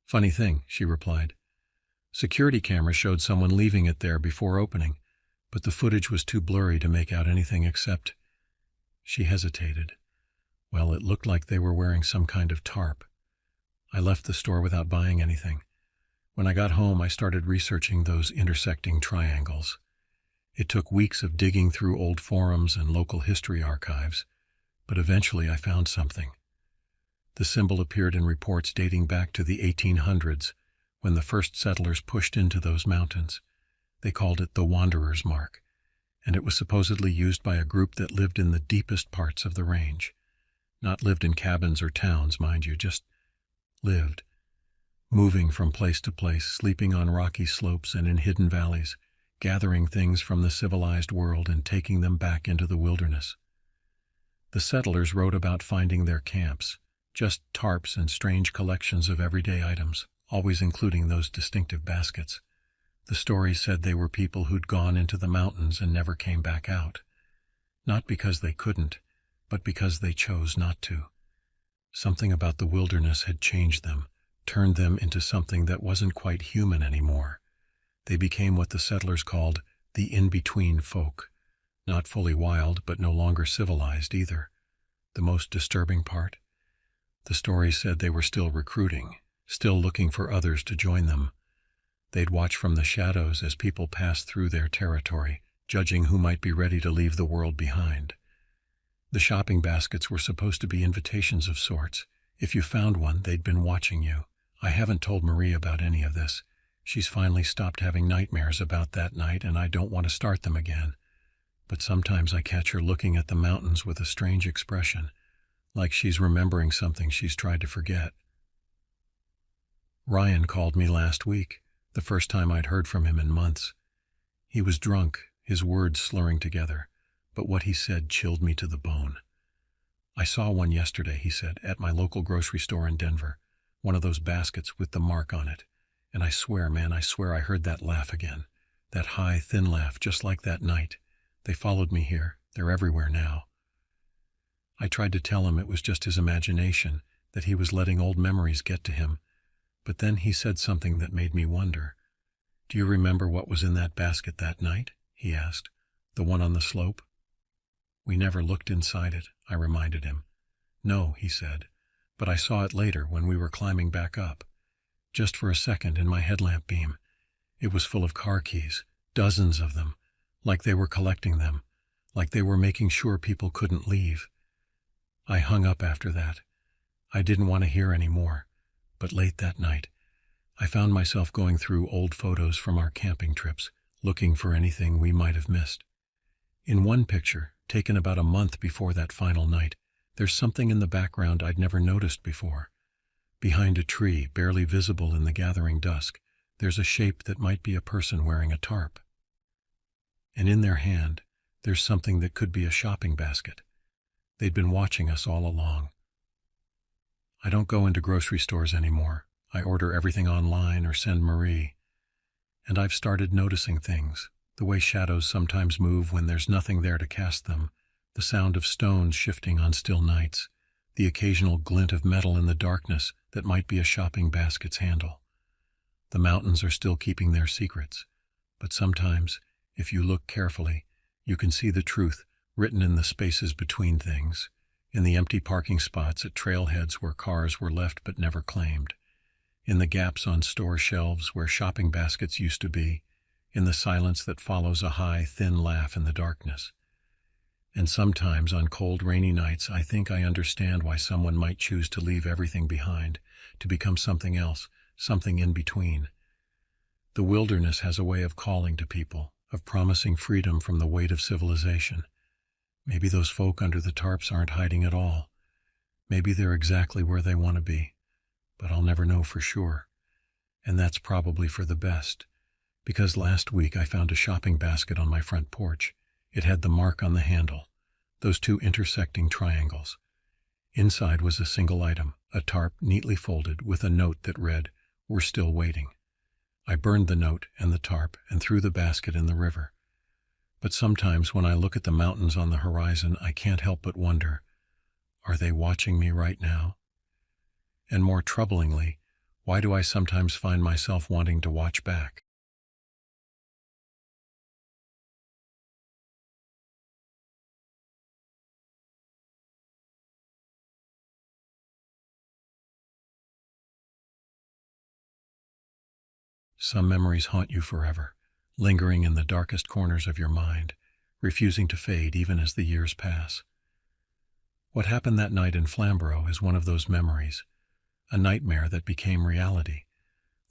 "Funny thing," she replied. "Security camera showed someone leaving it there before opening, but the footage was too blurry to make out anything except—" She hesitated. "Well, it looked like they were wearing some kind of tarp. I left the store without buying anything. When I got home, I started researching those intersecting triangles. It took weeks of digging through old forums and local history archives, but eventually I found something. The symbol appeared in reports dating back to the 1800s, when the first settlers pushed into those mountains. They called it the Wanderer's Mark, and it was supposedly used by a group that lived in the deepest parts of the range. Not lived in cabins or towns, mind you, just lived. Moving from place to place, sleeping on rocky slopes and in hidden valleys, gathering things from the civilized world and taking them back into the wilderness. The settlers wrote about finding their camps, just tarps and strange collections of everyday items, always including those distinctive baskets. The stories said they were people who'd gone into the mountains and never came back out. Not because they couldn't, but because they chose not to. Something about the wilderness had changed them, turned them into something that wasn't quite human anymore. They became what the settlers called the in-between folk. Not fully wild, but no longer civilized either. The most disturbing part? The stories said they were still recruiting, still looking for others to join them. They'd watch from the shadows as people passed through their territory, judging who might be ready to leave the world behind. The shopping baskets were supposed to be invitations of sorts. If you found one, they'd been watching you. I haven't told Marie about any of this. She's finally stopped having nightmares about that night, and I don't want to start them again. But sometimes I catch her looking at the mountains with a strange expression, like she's remembering something she's tried to forget. Ryan called me last week, the first time I'd heard from him in months. He was drunk, his words slurring together, but what he said chilled me to the bone. "I saw one yesterday," he said, "at my local grocery store in Denver, one of those baskets with the mark on it. And I swear, man, I swear I heard that laugh again. That high, thin laugh, just like that night. They followed me here. They're everywhere now." I tried to tell him it was just his imagination, that he was letting old memories get to him. But then he said something that made me wonder. "Do you remember what was in that basket that night?" he asked. "The one on the slope?" "We never looked inside it," I reminded him. "No," he said, "but I saw it later when we were climbing back up. Just for a second in my headlamp beam. It was full of car keys, dozens of them, like they were collecting them, like they were making sure people couldn't leave." I hung up after that. I didn't want to hear any more. But late that night, I found myself going through old photos from our camping trips, looking for anything we might have missed. In one picture, taken about a month before that final night, there's something in the background I'd never noticed before. Behind a tree, barely visible in the gathering dusk, there's a shape that might be a person wearing a tarp. And in their hand, there's something that could be a shopping basket. They'd been watching us all along. I don't go into grocery stores anymore. I order everything online or send Marie. And I've started noticing things, the way shadows sometimes move when there's nothing there to cast them, the sound of stones shifting on still nights, the occasional glint of metal in the darkness that might be a shopping basket's handle. The mountains are still keeping their secrets, but sometimes, if you look carefully, you can see the truth written in the spaces between things, in the empty parking spots at trailheads where cars were left but never claimed, in the gaps on store shelves where shopping baskets used to be, in the silence that follows a high, thin laugh in the darkness. And sometimes on cold, rainy nights, I think I understand why someone might choose to leave everything behind, to become something else, something in between. The wilderness has a way of calling to people, of promising freedom from the weight of civilization. Maybe those folk under the tarps aren't hiding at all. Maybe they're exactly where they want to be. But I'll never know for sure. And that's probably for the best. Because last week I found a shopping basket on my front porch. It had the mark on the handle, those two intersecting triangles. Inside was a single item, a tarp neatly folded with a note that read, "We're still waiting." I burned the note and the tarp and threw the basket in the river. But sometimes when I look at the mountains on the horizon, I can't help but wonder, are they watching me right now? And more troublingly, why do I sometimes find myself wanting to watch back? Some memories haunt you forever, lingering in the darkest corners of your mind, refusing to fade even as the years pass. What happened that night in Flamborough is one of those memories, a nightmare that became reality,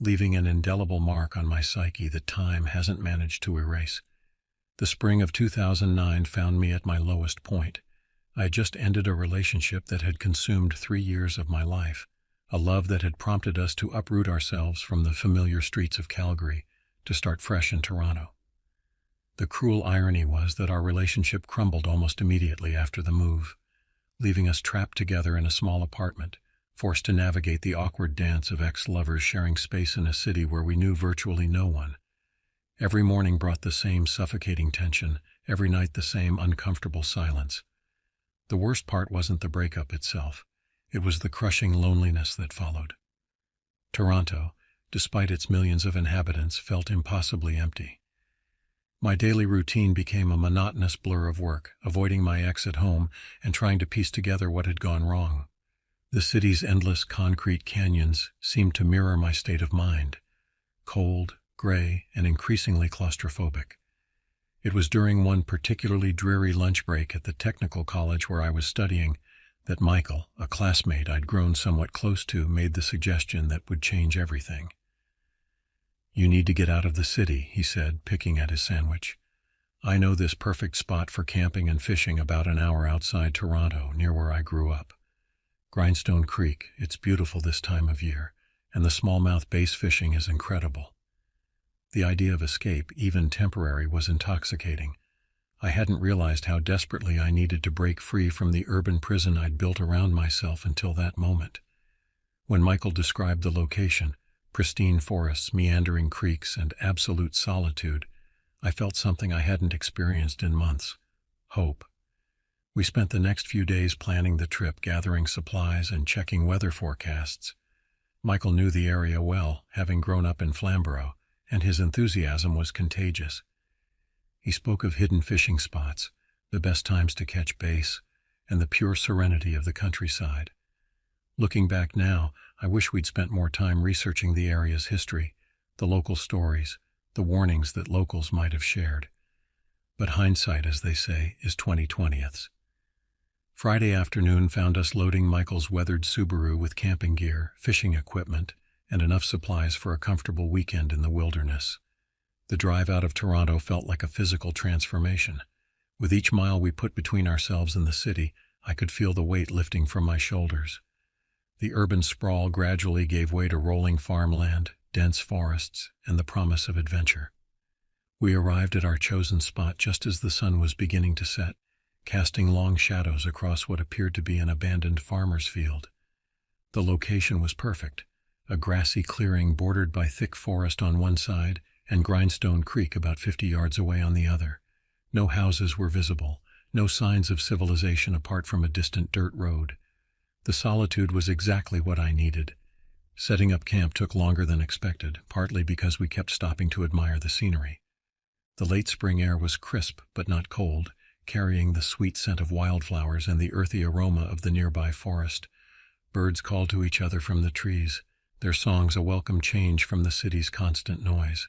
leaving an indelible mark on my psyche that time hasn't managed to erase. The spring of 2009 found me at my lowest point. I had just ended a relationship that had consumed 3 years of my life, a love that had prompted us to uproot ourselves from the familiar streets of Calgary to start fresh in Toronto. The cruel irony was that our relationship crumbled almost immediately after the move, leaving us trapped together in a small apartment, forced to navigate the awkward dance of ex-lovers sharing space in a city where we knew virtually no one. Every morning brought the same suffocating tension, every night the same uncomfortable silence. The worst part wasn't the breakup itself. It was the crushing loneliness that followed. Toronto, despite its millions of inhabitants, felt impossibly empty. My daily routine became a monotonous blur of work, avoiding my ex at home and trying to piece together what had gone wrong. The city's endless concrete canyons seemed to mirror my state of mind, cold, gray, and increasingly claustrophobic. It was during one particularly dreary lunch break at the technical college where I was studying that Michael, a classmate I'd grown somewhat close to, made the suggestion that would change everything. "You need to get out of the city," he said, picking at his sandwich. "I know this perfect spot for camping and fishing about an hour outside Toronto, near where I grew up. Grindstone Creek, it's beautiful this time of year, and the smallmouth bass fishing is incredible." The idea of escape, even temporary, was intoxicating. I hadn't realized how desperately I needed to break free from the urban prison I'd built around myself until that moment. When Michael described the location, pristine forests, meandering creeks, and absolute solitude, I felt something I hadn't experienced in months: hope. We spent the next few days planning the trip, gathering supplies and checking weather forecasts. Michael knew the area well, having grown up in Flamborough, and his enthusiasm was contagious. He spoke of hidden fishing spots, the best times to catch bass, and the pure serenity of the countryside. Looking back now, I wish we'd spent more time researching the area's history, the local stories, the warnings that locals might have shared. But hindsight, as they say, is 20/20ths. Friday afternoon found us loading Michael's weathered Subaru with camping gear, fishing equipment, and enough supplies for a comfortable weekend in the wilderness. The drive out of Toronto felt like a physical transformation. With each mile we put between ourselves and the city, I could feel the weight lifting from my shoulders. The urban sprawl gradually gave way to rolling farmland, dense forests, and the promise of adventure. We arrived at our chosen spot just as the sun was beginning to set, casting long shadows across what appeared to be an abandoned farmer's field. The location was perfect, a grassy clearing bordered by thick forest on one side and Grindstone Creek about 50 yards away on the other. No houses were visible, no signs of civilization apart from a distant dirt road. The solitude was exactly what I needed. Setting up camp took longer than expected, partly because we kept stopping to admire the scenery. The late spring air was crisp but not cold, carrying the sweet scent of wildflowers and the earthy aroma of the nearby forest. Birds called to each other from the trees, their songs a welcome change from the city's constant noise.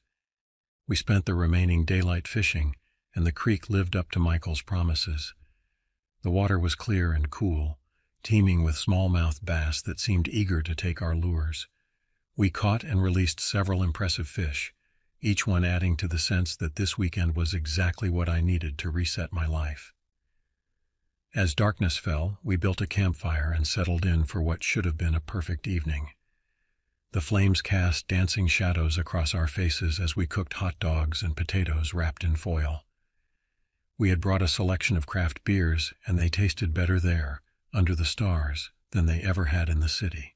We spent the remaining daylight fishing, and the creek lived up to Michael's promises. The water was clear and cool, teeming with smallmouth bass that seemed eager to take our lures. We caught and released several impressive fish, each one adding to the sense that this weekend was exactly what I needed to reset my life. As darkness fell, we built a campfire and settled in for what should have been a perfect evening. The flames cast dancing shadows across our faces as we cooked hot dogs and potatoes wrapped in foil. We had brought a selection of craft beers, and they tasted better there, under the stars, than they ever had in the city.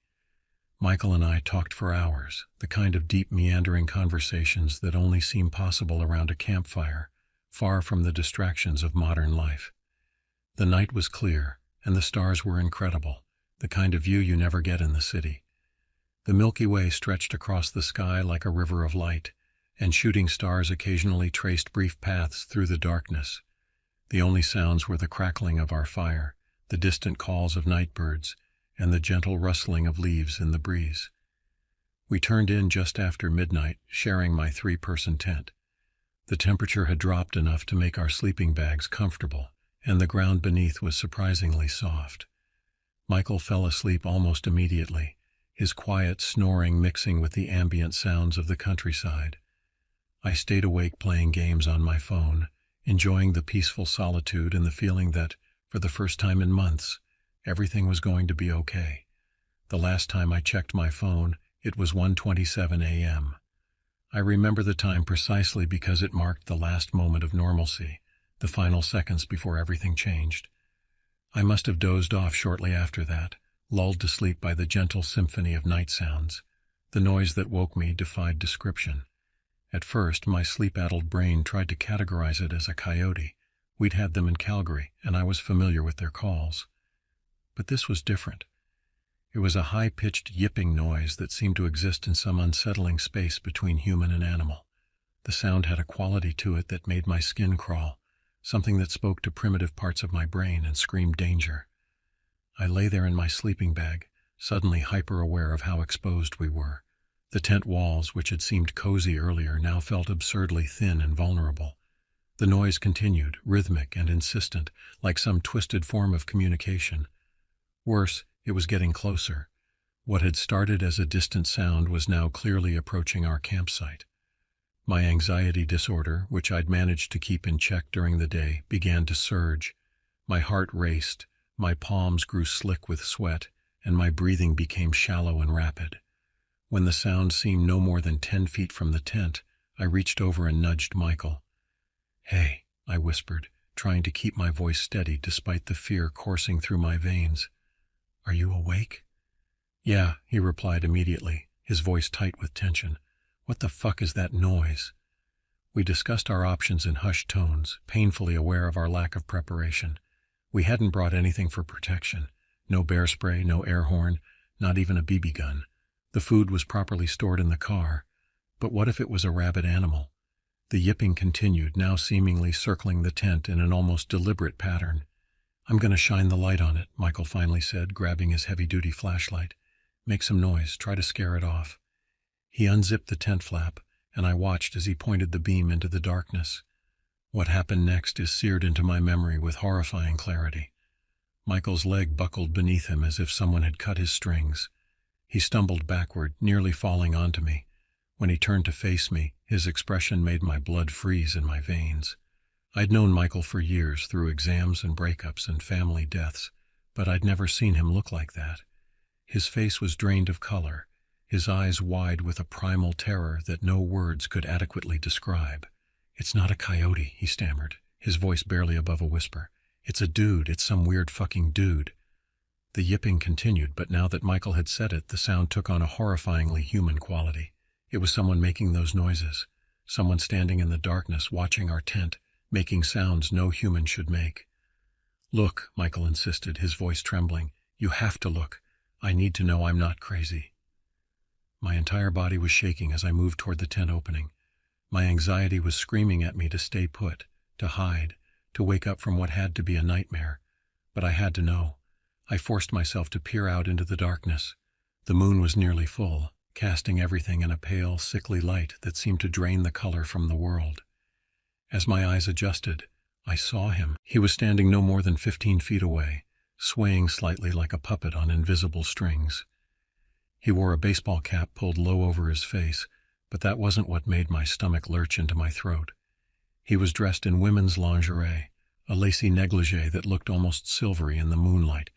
Michael and I talked for hours, the kind of deep, meandering conversations that only seem possible around a campfire, far from the distractions of modern life. The night was clear, and the stars were incredible, the kind of view you never get in the city. The Milky Way stretched across the sky like a river of light, and shooting stars occasionally traced brief paths through the darkness. The only sounds were the crackling of our fire, the distant calls of night birds, and the gentle rustling of leaves in the breeze. We turned in just after midnight, sharing my 3-person tent. The temperature had dropped enough to make our sleeping bags comfortable, and the ground beneath was surprisingly soft. Michael fell asleep almost immediately, his quiet snoring mixing with the ambient sounds of the countryside. I stayed awake playing games on my phone, enjoying the peaceful solitude and the feeling that, for the first time in months, everything was going to be okay. The last time I checked my phone, it was 1:27 a.m. I remember the time precisely because it marked the last moment of normalcy, the final seconds before everything changed. I must have dozed off shortly after that, lulled to sleep by the gentle symphony of night sounds. The noise that woke me defied description. At first, my sleep-addled brain tried to categorize it as a coyote. We'd had them in Calgary, and I was familiar with their calls. But this was different. It was a high-pitched yipping noise that seemed to exist in some unsettling space between human and animal. The sound had a quality to it that made my skin crawl, something that spoke to primitive parts of my brain and screamed danger. I lay there in my sleeping bag, suddenly hyper-aware of how exposed we were. The tent walls, which had seemed cozy earlier, now felt absurdly thin and vulnerable. The noise continued, rhythmic and insistent, like some twisted form of communication. Worse, it was getting closer. What had started as a distant sound was now clearly approaching our campsite. My anxiety disorder, which I'd managed to keep in check during the day, began to surge. My heart raced, my palms grew slick with sweat, and my breathing became shallow and rapid. When the sound seemed no more than 10 feet from the tent, I reached over and nudged Michael. "Hey," I whispered, trying to keep my voice steady despite the fear coursing through my veins. "Are you awake?" "Yeah," he replied immediately, his voice tight with tension. "What the fuck is that noise?" We discussed our options in hushed tones, painfully aware of our lack of preparation. We hadn't brought anything for protection. No bear spray, no air horn, not even a BB gun. The food was properly stored in the car. But what if it was a rabid animal? The yipping continued, now seemingly circling the tent in an almost deliberate pattern. "I'm going to shine the light on it," Michael finally said, grabbing his heavy-duty flashlight. "Make some noise, try to scare it off." He unzipped the tent flap, and I watched as he pointed the beam into the darkness. What happened next is seared into my memory with horrifying clarity. Michael's leg buckled beneath him as if someone had cut his strings. He stumbled backward, nearly falling onto me. When he turned to face me, his expression made my blood freeze in my veins. I'd known Michael for years through exams and breakups and family deaths, but I'd never seen him look like that. His face was drained of color, his eyes wide with a primal terror that no words could adequately describe. "It's not a coyote," he stammered, his voice barely above a whisper. "It's a dude, it's some weird fucking dude." The yipping continued, but now that Michael had said it, the sound took on a horrifyingly human quality. It was someone making those noises, someone standing in the darkness watching our tent, making sounds no human should make. "Look," Michael insisted, his voice trembling. "You have to look. I need to know I'm not crazy." My entire body was shaking as I moved toward the tent opening. My anxiety was screaming at me to stay put, to hide, to wake up from what had to be a nightmare. But I had to know. I forced myself to peer out into the darkness. The moon was nearly full, casting everything in a pale, sickly light that seemed to drain the color from the world. As my eyes adjusted, I saw him. He was standing no more than 15 feet away, swaying slightly like a puppet on invisible strings. He wore a baseball cap pulled low over his face, but that wasn't what made my stomach lurch into my throat. He was dressed in women's lingerie, a lacy negligee that looked almost silvery in the moonlight,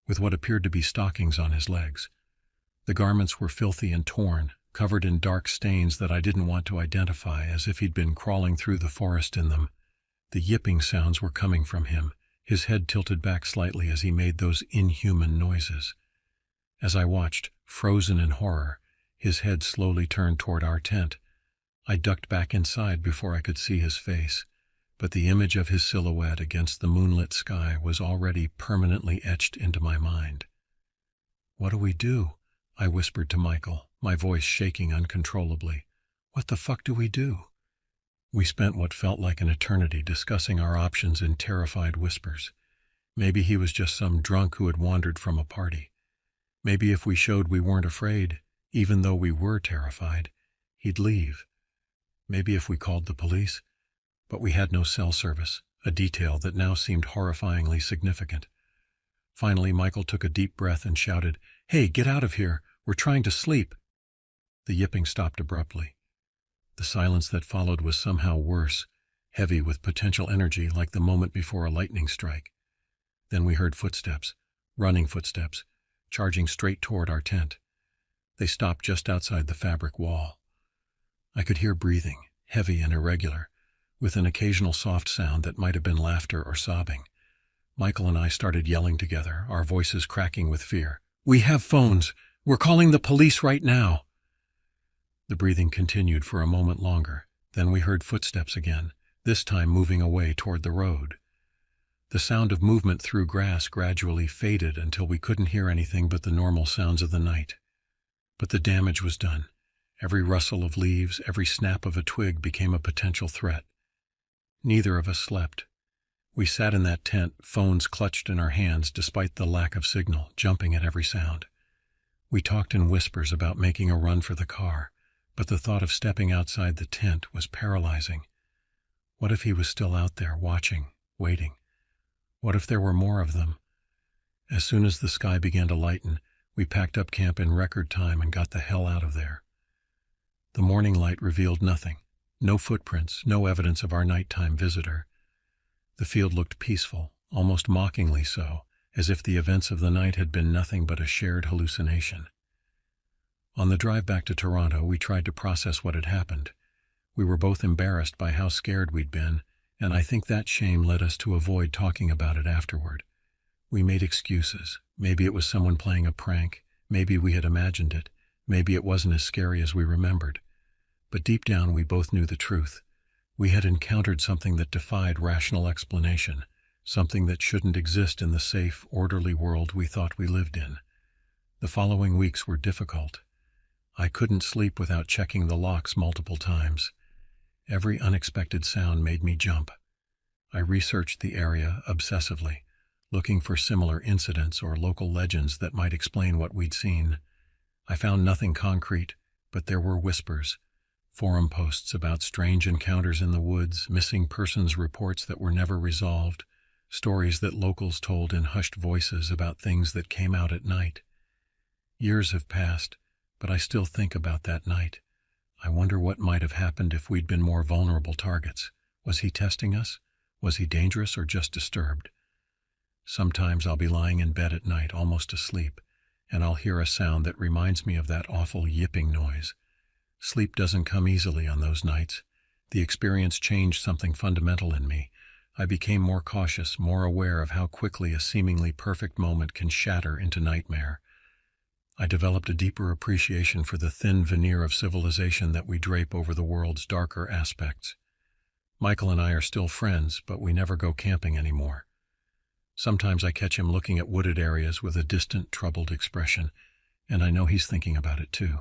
with what appeared to be stockings on his legs. The garments were filthy and torn, covered in dark stains that I didn't want to identify, as if he'd been crawling through the forest in them. The yipping sounds were coming from him, his head tilted back slightly as he made those inhuman noises. As I watched, frozen in horror, his head slowly turned toward our tent. I ducked back inside before I could see his face, but the image of his silhouette against the moonlit sky was already permanently etched into my mind. "What do we do?" I whispered to Michael, my voice shaking uncontrollably. "What the fuck do we do?" We spent what felt like an eternity discussing our options in terrified whispers. Maybe he was just some drunk who had wandered from a party. Maybe if we showed we weren't afraid, even though we were terrified, he'd leave. Maybe if we called the police. But we had no cell service, a detail that now seemed horrifyingly significant. Finally, Michael took a deep breath and shouted, "Hey, get out of here! We're trying to sleep!" The yipping stopped abruptly. The silence that followed was somehow worse, heavy with potential energy like the moment before a lightning strike. Then we heard footsteps, running footsteps, charging straight toward our tent. They stopped just outside the fabric wall. I could hear breathing, heavy and irregular, with an occasional soft sound that might have been laughter or sobbing. Michael and I started yelling together, our voices cracking with fear. "We have phones! We're calling the police right now!" The breathing continued for a moment longer. Then we heard footsteps again, this time moving away toward the road. The sound of movement through grass gradually faded until we couldn't hear anything but the normal sounds of the night. But the damage was done. Every rustle of leaves, every snap of a twig became a potential threat. Neither of us slept. We sat in that tent, phones clutched in our hands despite the lack of signal, jumping at every sound. We talked in whispers about making a run for the car, but the thought of stepping outside the tent was paralyzing. What if he was still out there, watching, waiting? What if there were more of them? As soon as the sky began to lighten, we packed up camp in record time and got the hell out of there. The morning light revealed nothing. No footprints, no evidence of our nighttime visitor. The field looked peaceful, almost mockingly so, as if the events of the night had been nothing but a shared hallucination. On the drive back to Toronto, we tried to process what had happened. We were both embarrassed by how scared we'd been, and I think that shame led us to avoid talking about it afterward. We made excuses. Maybe it was someone playing a prank. Maybe we had imagined it. Maybe it wasn't as scary as we remembered. But deep down, we both knew the truth. We had encountered something that defied rational explanation, something that shouldn't exist in the safe, orderly world we thought we lived in. The following weeks were difficult. I couldn't sleep without checking the locks multiple times. Every unexpected sound made me jump. I researched the area obsessively, looking for similar incidents or local legends that might explain what we'd seen. I found nothing concrete, but there were whispers. Forum posts about strange encounters in the woods, missing persons reports that were never resolved, stories that locals told in hushed voices about things that came out at night. Years have passed, but I still think about that night. I wonder what might have happened if we'd been more vulnerable targets. Was he testing us? Was he dangerous or just disturbed? Sometimes I'll be lying in bed at night, almost asleep, and I'll hear a sound that reminds me of that awful yipping noise. Sleep doesn't come easily on those nights. The experience changed something fundamental in me. I became more cautious, more aware of how quickly a seemingly perfect moment can shatter into nightmare. I developed a deeper appreciation for the thin veneer of civilization that we drape over the world's darker aspects. Michael and I are still friends, but we never go camping anymore. Sometimes I catch him looking at wooded areas with a distant, troubled expression, and I know he's thinking about it too.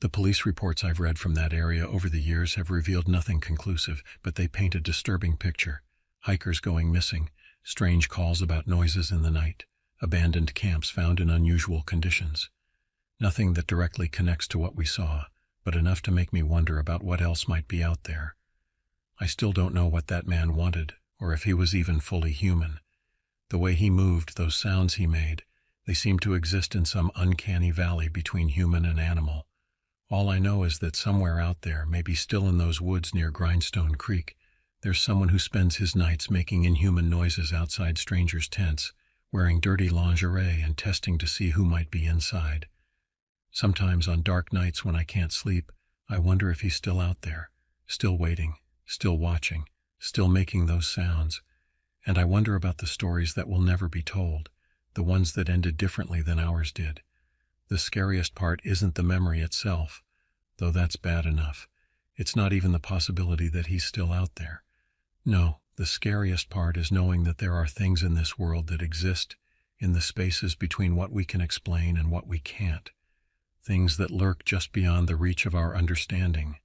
The police reports I've read from that area over the years have revealed nothing conclusive, but they paint a disturbing picture. Hikers going missing, strange calls about noises in the night, abandoned camps found in unusual conditions. Nothing that directly connects to what we saw, but enough to make me wonder about what else might be out there. I still don't know what that man wanted, or if he was even fully human. The way he moved, those sounds he made, they seemed to exist in some uncanny valley between human and animal. All I know is that somewhere out there, maybe still in those woods near Grindstone Creek, there's someone who spends his nights making inhuman noises outside strangers' tents, wearing dirty lingerie and testing to see who might be inside. Sometimes on dark nights when I can't sleep, I wonder if he's still out there, still waiting, still watching, still making those sounds. And I wonder about the stories that will never be told, the ones that ended differently than ours did. The scariest part isn't the memory itself, though that's bad enough. It's not even the possibility that he's still out there. No, the scariest part is knowing that there are things in this world that exist in the spaces between what we can explain and what we can't. Things that lurk just beyond the reach of our understanding.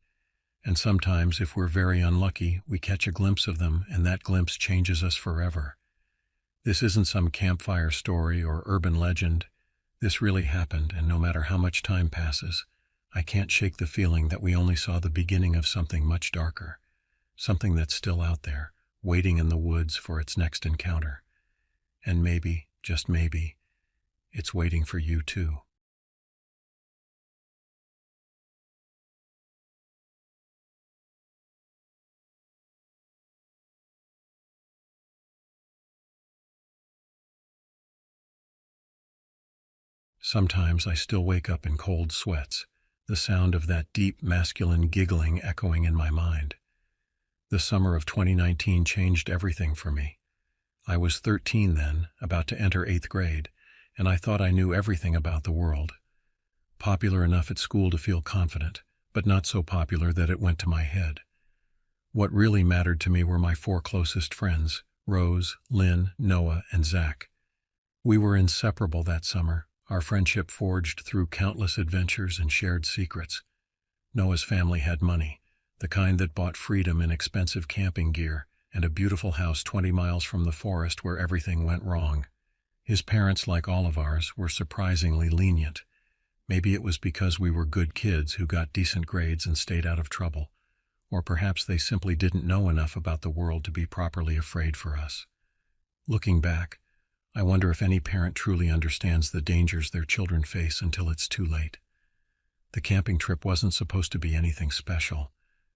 And sometimes, if we're very unlucky, we catch a glimpse of them, and that glimpse changes us forever. This isn't some campfire story or urban legend. This really happened, and no matter how much time passes, I can't shake the feeling that we only saw the beginning of something much darker, something that's still out there, waiting in the woods for its next encounter. And maybe, just maybe, it's waiting for you too. Sometimes I still wake up in cold sweats, the sound of that deep masculine giggling echoing in my mind. The summer of 2019 changed everything for me. I was 13 then, about to enter 8th grade, and I thought I knew everything about the world. Popular enough at school to feel confident, but not so popular that it went to my head. What really mattered to me were my 4 closest friends, Rose, Lynn, Noah, and Zach. We were inseparable that summer, our friendship forged through countless adventures and shared secrets. Noah's family had money, the kind that bought freedom in expensive camping gear and a beautiful house 20 miles from the forest where everything went wrong. His parents, like all of ours, were surprisingly lenient. Maybe it was because we were good kids who got decent grades and stayed out of trouble, or perhaps they simply didn't know enough about the world to be properly afraid for us. Looking back, I wonder if any parent truly understands the dangers their children face until it's too late. The camping trip wasn't supposed to be anything special,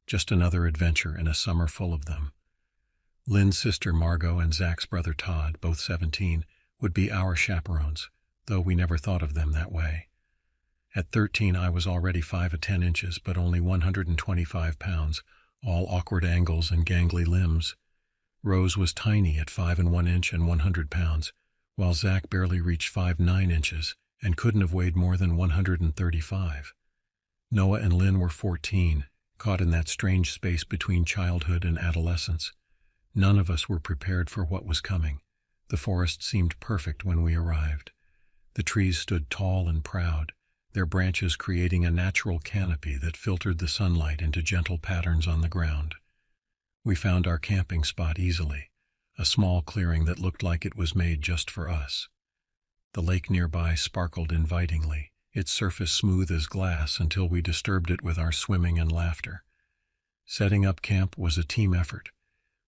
just another adventure in a summer full of them. Lynn's sister Margot and Zach's brother Todd, both 17, would be our chaperones, though we never thought of them that way. At 13, I was already 5'10" but only 125 pounds, all awkward angles and gangly limbs. Rose was tiny at 5 1" and 100 pounds, while Zach barely reached 5 9" and couldn't have weighed more than 135. Noah and Lynn were 14, caught in that strange space between childhood and adolescence. None of us were prepared for what was coming. The forest seemed perfect when we arrived. The trees stood tall and proud, their branches creating a natural canopy that filtered the sunlight into gentle patterns on the ground. We found our camping spot easily, a small clearing that looked like it was made just for us. The lake nearby sparkled invitingly, its surface smooth as glass until we disturbed it with our swimming and laughter. Setting up camp was a team effort.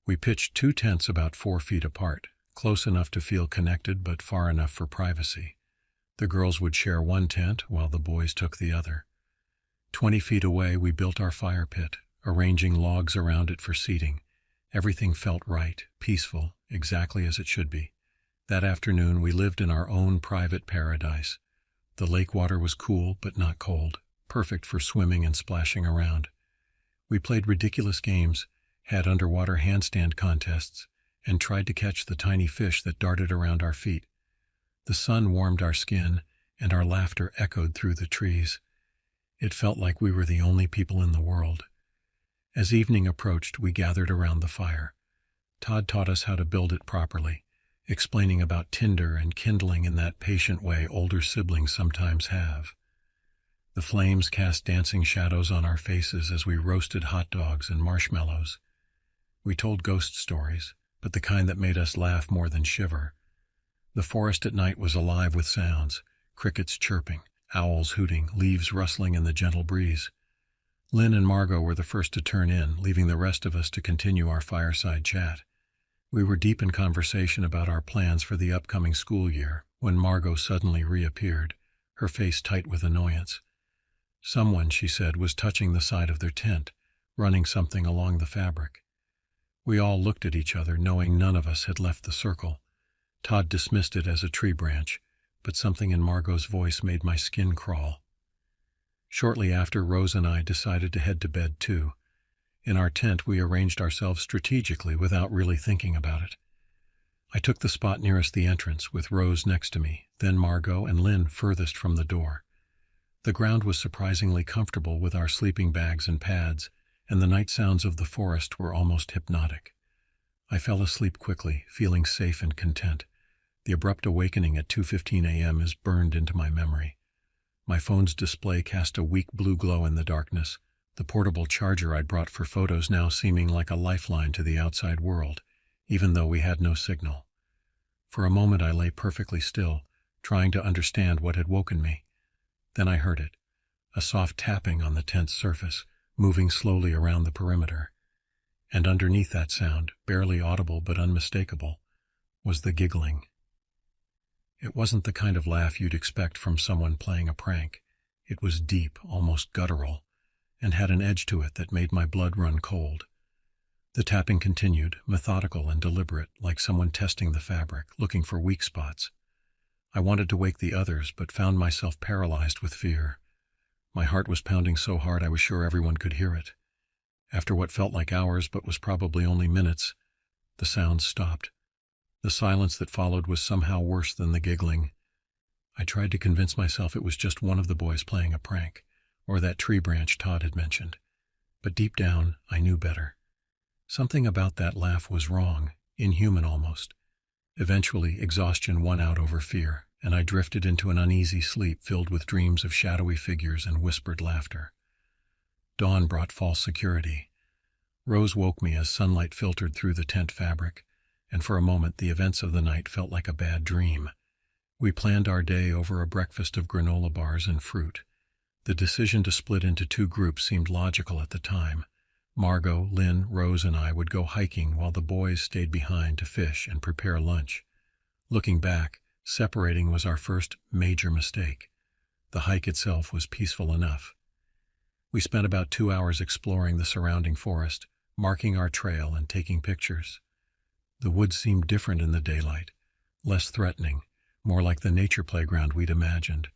We pitched 2 tents about 4 feet apart, close enough to feel connected but far enough for privacy. The girls would share one tent while the boys took the other. 20 feet away we built our fire pit, arranging logs around it for seating. Everything felt right, peaceful, exactly as it should be. That afternoon we lived in our own private paradise. The lake water was cool but not cold, perfect for swimming and splashing around. We played ridiculous games, had underwater handstand contests, and tried to catch the tiny fish that darted around our feet. The sun warmed our skin, and our laughter echoed through the trees. It felt like we were the only people in the world. As evening approached, we gathered around the fire. Todd taught us how to build it properly, explaining about tinder and kindling in that patient way older siblings sometimes have. The flames cast dancing shadows on our faces as we roasted hot dogs and marshmallows. We told ghost stories, but the kind that made us laugh more than shiver. The forest at night was alive with sounds, crickets chirping, owls hooting, leaves rustling in the gentle breeze. Lynn and Margot were the first to turn in, leaving the rest of us to continue our fireside chat. We were deep in conversation about our plans for the upcoming school year when Margot suddenly reappeared, her face tight with annoyance. Someone, she said, was touching the side of their tent, running something along the fabric. We all looked at each other, knowing none of us had left the circle. Todd dismissed it as a tree branch, but something in Margot's voice made my skin crawl. Shortly after, Rose and I decided to head to bed too. In our tent, we arranged ourselves strategically without really thinking about it. I took the spot nearest the entrance, with Rose next to me, then Margot and Lynn furthest from the door. The ground was surprisingly comfortable with our sleeping bags and pads, and the night sounds of the forest were almost hypnotic. I fell asleep quickly, feeling safe and content. The abrupt awakening at 2:15 a.m. is burned into my memory. My phone's display cast a weak blue glow in the darkness, the portable charger I'd brought for photos now seeming like a lifeline to the outside world, even though we had no signal. For a moment I lay perfectly still, trying to understand what had woken me. Then I heard it, a soft tapping on the tent's surface, moving slowly around the perimeter. And underneath that sound, barely audible but unmistakable, was the giggling. It wasn't the kind of laugh you'd expect from someone playing a prank. It was deep, almost guttural, and had an edge to it that made my blood run cold. The tapping continued, methodical and deliberate, like someone testing the fabric, looking for weak spots. I wanted to wake the others, but found myself paralyzed with fear. My heart was pounding so hard I was sure everyone could hear it. After what felt like hours but was probably only minutes, the sound stopped. The silence that followed was somehow worse than the giggling. I tried to convince myself it was just one of the boys playing a prank, or that tree branch Todd had mentioned. But deep down, I knew better. Something about that laugh was wrong, inhuman almost. Eventually, exhaustion won out over fear, and I drifted into an uneasy sleep filled with dreams of shadowy figures and whispered laughter. Dawn brought false security. Rose woke me as sunlight filtered through the tent fabric, and for a moment the events of the night felt like a bad dream. We planned our day over a breakfast of granola bars and fruit. The decision to split into two groups seemed logical at the time. Margot, Lynn, Rose, and I would go hiking while the boys stayed behind to fish and prepare lunch. Looking back, separating was our first major mistake. The hike itself was peaceful enough. We spent about 2 hours exploring the surrounding forest, marking our trail and taking pictures. The woods seemed different in the daylight, less threatening, more like the nature playground we'd imagined.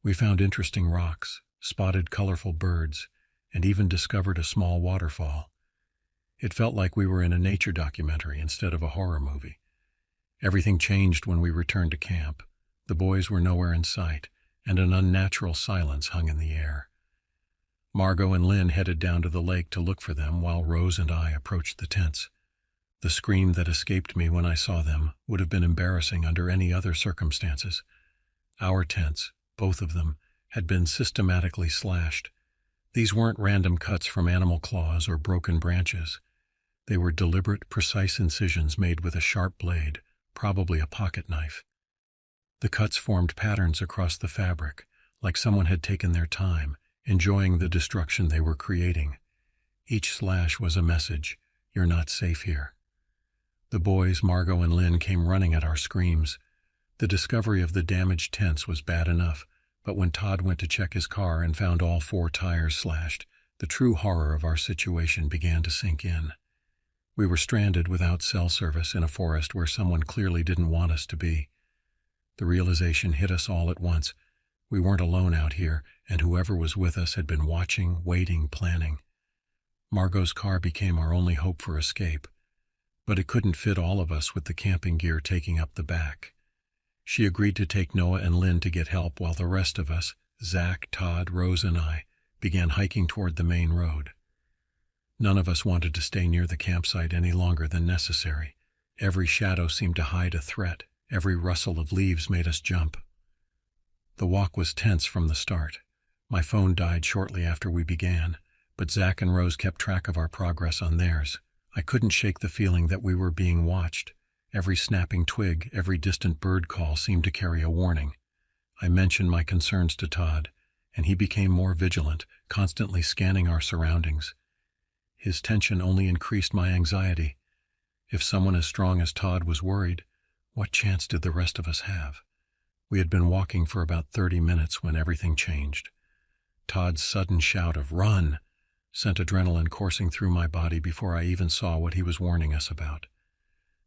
We found interesting rocks, spotted colorful birds, and even discovered a small waterfall. It felt like we were in a nature documentary instead of a horror movie. Everything changed when we returned to camp. The boys were nowhere in sight, and an unnatural silence hung in the air. Margot and Lynn headed down to the lake to look for them while Rose and I approached the tents. The scream that escaped me when I saw them would have been embarrassing under any other circumstances. Our tents, both of them, had been systematically slashed. These weren't random cuts from animal claws or broken branches. They were deliberate, precise incisions made with a sharp blade, probably a pocket knife. The cuts formed patterns across the fabric, like someone had taken their time, enjoying the destruction they were creating. Each slash was a message, "You're not safe here." The boys, Margot and Lynn, came running at our screams. The discovery of the damaged tents was bad enough, but when Todd went to check his car and found all 4 tires slashed, the true horror of our situation began to sink in. We were stranded without cell service in a forest where someone clearly didn't want us to be. The realization hit us all at once. We weren't alone out here, and whoever was with us had been watching, waiting, planning. Margot's car became our only hope for escape, but it couldn't fit all of us with the camping gear taking up the back. She agreed to take Noah and Lynn to get help while the rest of us, Zach, Todd, Rose, and I, began hiking toward the main road. None of us wanted to stay near the campsite any longer than necessary. Every shadow seemed to hide a threat. Every rustle of leaves made us jump. The walk was tense from the start. My phone died shortly after we began, but Zach and Rose kept track of our progress on theirs. I couldn't shake the feeling that we were being watched. Every snapping twig, every distant bird call seemed to carry a warning. I mentioned my concerns to Todd, and he became more vigilant, constantly scanning our surroundings. His tension only increased my anxiety. If someone as strong as Todd was worried, what chance did the rest of us have? We had been walking for about 30 minutes when everything changed. Todd's sudden shout of "Run!" sent adrenaline coursing through my body before I even saw what he was warning us about.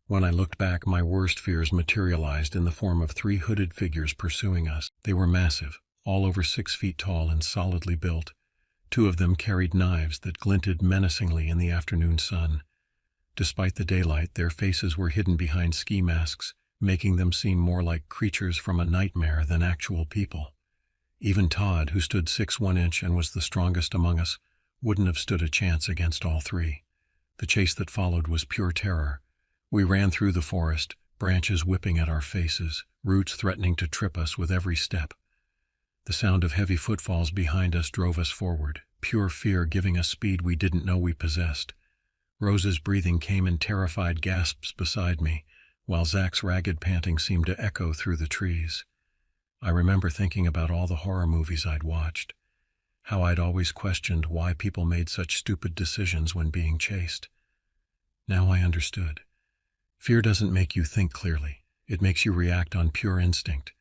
When I looked back, my worst fears materialized in the form of 3 hooded figures pursuing us. They were massive, all over 6 feet tall and solidly built. 2 of them carried knives that glinted menacingly in the afternoon sun. Despite the daylight, their faces were hidden behind ski masks, making them seem more like creatures from a nightmare than actual people. Even Todd, who stood 6'1" and was the strongest among us, wouldn't have stood a chance against all 3. The chase that followed was pure terror. We ran through the forest, branches whipping at our faces, roots threatening to trip us with every step. The sound of heavy footfalls behind us drove us forward, pure fear giving us speed we didn't know we possessed. Rose's breathing came in terrified gasps beside me, while Zach's ragged panting seemed to echo through the trees. I remember thinking about all the horror movies I'd watched, how I'd always questioned why people made such stupid decisions when being chased. Now I understood. Fear doesn't make you think clearly. It makes you react on pure instinct.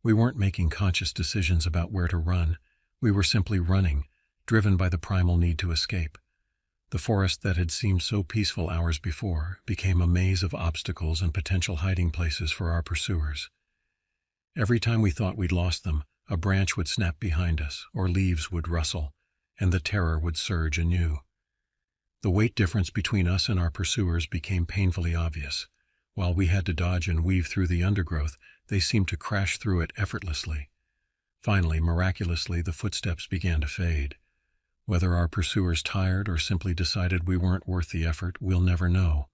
We weren't making conscious decisions about where to run. We were simply running, driven by the primal need to escape. The forest that had seemed so peaceful hours before became a maze of obstacles and potential hiding places for our pursuers. Every time we thought we'd lost them, a branch would snap behind us, or leaves would rustle, and the terror would surge anew. The weight difference between us and our pursuers became painfully obvious. While we had to dodge and weave through the undergrowth, they seemed to crash through it effortlessly. Finally, miraculously, the footsteps began to fade. Whether our pursuers tired or simply decided we weren't worth the effort, we'll never know.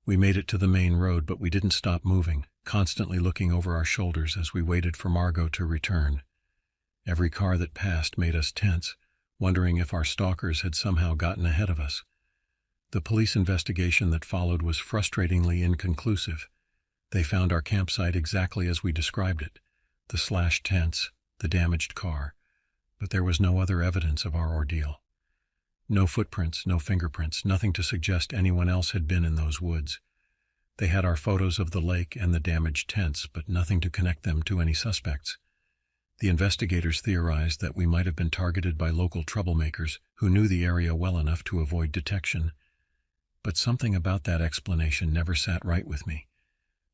We made it to the main road, but we didn't stop moving, constantly looking over our shoulders as we waited for Margot to return. Every car that passed made us tense, wondering if our stalkers had somehow gotten ahead of us. The police investigation that followed was frustratingly inconclusive. They found our campsite exactly as we described it, the slashed tents, the damaged car, but there was no other evidence of our ordeal. No footprints, no fingerprints, nothing to suggest anyone else had been in those woods. They had our photos of the lake and the damaged tents, but nothing to connect them to any suspects. The investigators theorized that we might have been targeted by local troublemakers who knew the area well enough to avoid detection. But something about that explanation never sat right with me.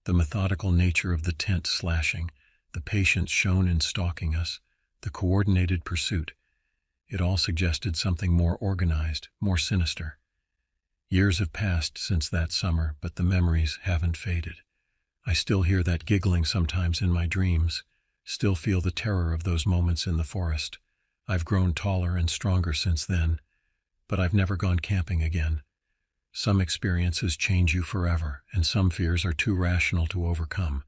The methodical nature of the tent slashing, the patience shown in stalking us, the coordinated pursuit, it all suggested something more organized, more sinister. Years have passed since that summer, but the memories haven't faded. I still hear that giggling sometimes in my dreams, still feel the terror of those moments in the forest. I've grown taller and stronger since then, but I've never gone camping again. Some experiences change you forever, and some fears are too rational to overcome.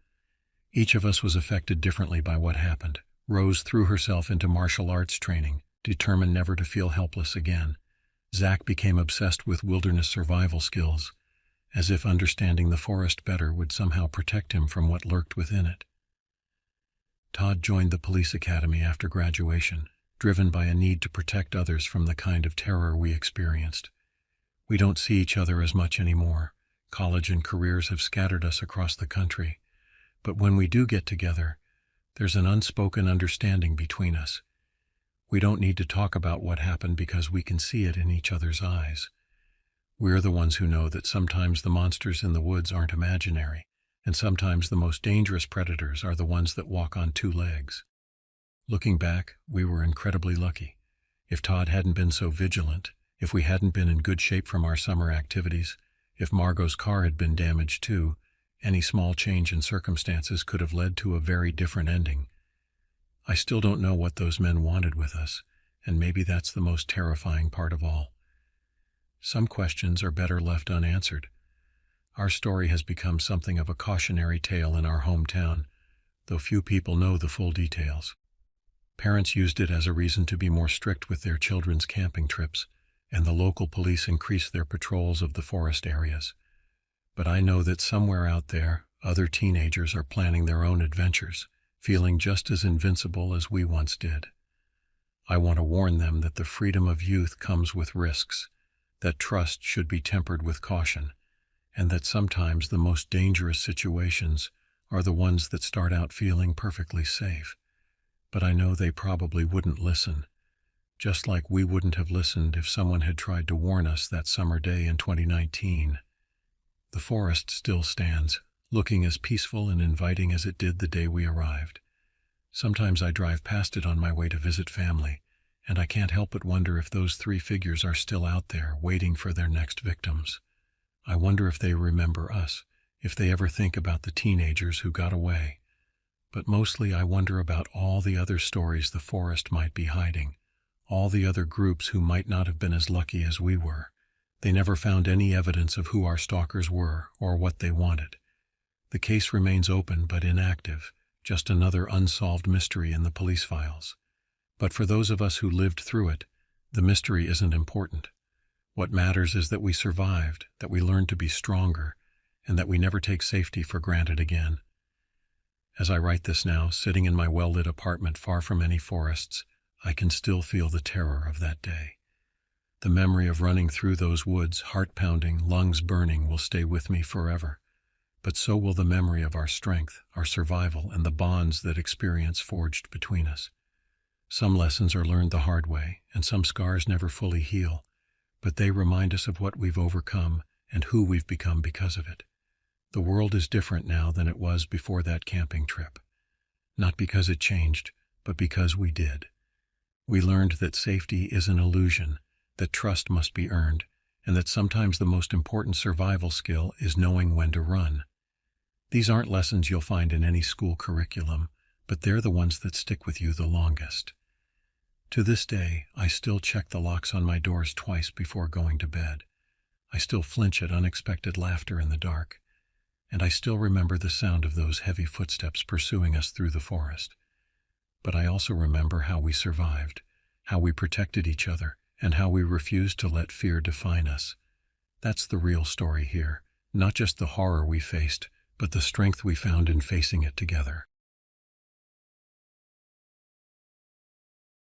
Each of us was affected differently by what happened. Rose threw herself into martial arts training, determined never to feel helpless again. Zach became obsessed with wilderness survival skills, as if understanding the forest better would somehow protect him from what lurked within it. Todd joined the police academy after graduation, driven by a need to protect others from the kind of terror we experienced. We don't see each other as much anymore. College and careers have scattered us across the country. But when we do get together, there's an unspoken understanding between us. We don't need to talk about what happened because we can see it in each other's eyes. We're the ones who know that sometimes the monsters in the woods aren't imaginary, and sometimes the most dangerous predators are the ones that walk on 2 legs. Looking back, we were incredibly lucky. If Todd hadn't been so vigilant, if we hadn't been in good shape from our summer activities, if Margot's car had been damaged too, any small change in circumstances could have led to a very different ending. I still don't know what those men wanted with us, and maybe that's the most terrifying part of all. Some questions are better left unanswered. Our story has become something of a cautionary tale in our hometown, though few people know the full details. Parents used it as a reason to be more strict with their children's camping trips, and the local police increased their patrols of the forest areas. But I know that somewhere out there, other teenagers are planning their own adventures, feeling just as invincible as we once did. I want to warn them that the freedom of youth comes with risks, that trust should be tempered with caution, and that sometimes the most dangerous situations are the ones that start out feeling perfectly safe. But I know they probably wouldn't listen, just like we wouldn't have listened if someone had tried to warn us that summer day in 2019. The forest still stands, looking as peaceful and inviting as it did the day we arrived. Sometimes I drive past it on my way to visit family, and I can't help but wonder if those three figures are still out there waiting for their next victims. I wonder if they remember us, if they ever think about the teenagers who got away. But mostly I wonder about all the other stories the forest might be hiding, all the other groups who might not have been as lucky as we were. They never found any evidence of who our stalkers were or what they wanted. The case remains open but inactive, just another unsolved mystery in the police files. But for those of us who lived through it, the mystery isn't important. What matters is that we survived, that we learned to be stronger, and that we never take safety for granted again. As I write this now, sitting in my well-lit apartment far from any forests, I can still feel the terror of that day. The memory of running through those woods, heart-pounding, lungs burning, will stay with me forever. But so will the memory of our strength, our survival, and the bonds that experience forged between us. Some lessons are learned the hard way, and some scars never fully heal, but they remind us of what we've overcome and who we've become because of it. The world is different now than it was before that camping trip. Not because it changed, but because we did. We learned that safety is an illusion, that trust must be earned, and that sometimes the most important survival skill is knowing when to run. These aren't lessons you'll find in any school curriculum, but they're the ones that stick with you the longest. To this day, I still check the locks on my doors twice before going to bed. I still flinch at unexpected laughter in the dark, and I still remember the sound of those heavy footsteps pursuing us through the forest. But I also remember how we survived, how we protected each other, and how we refused to let fear define us. That's the real story here, not just the horror we faced, but the strength we found in facing it together.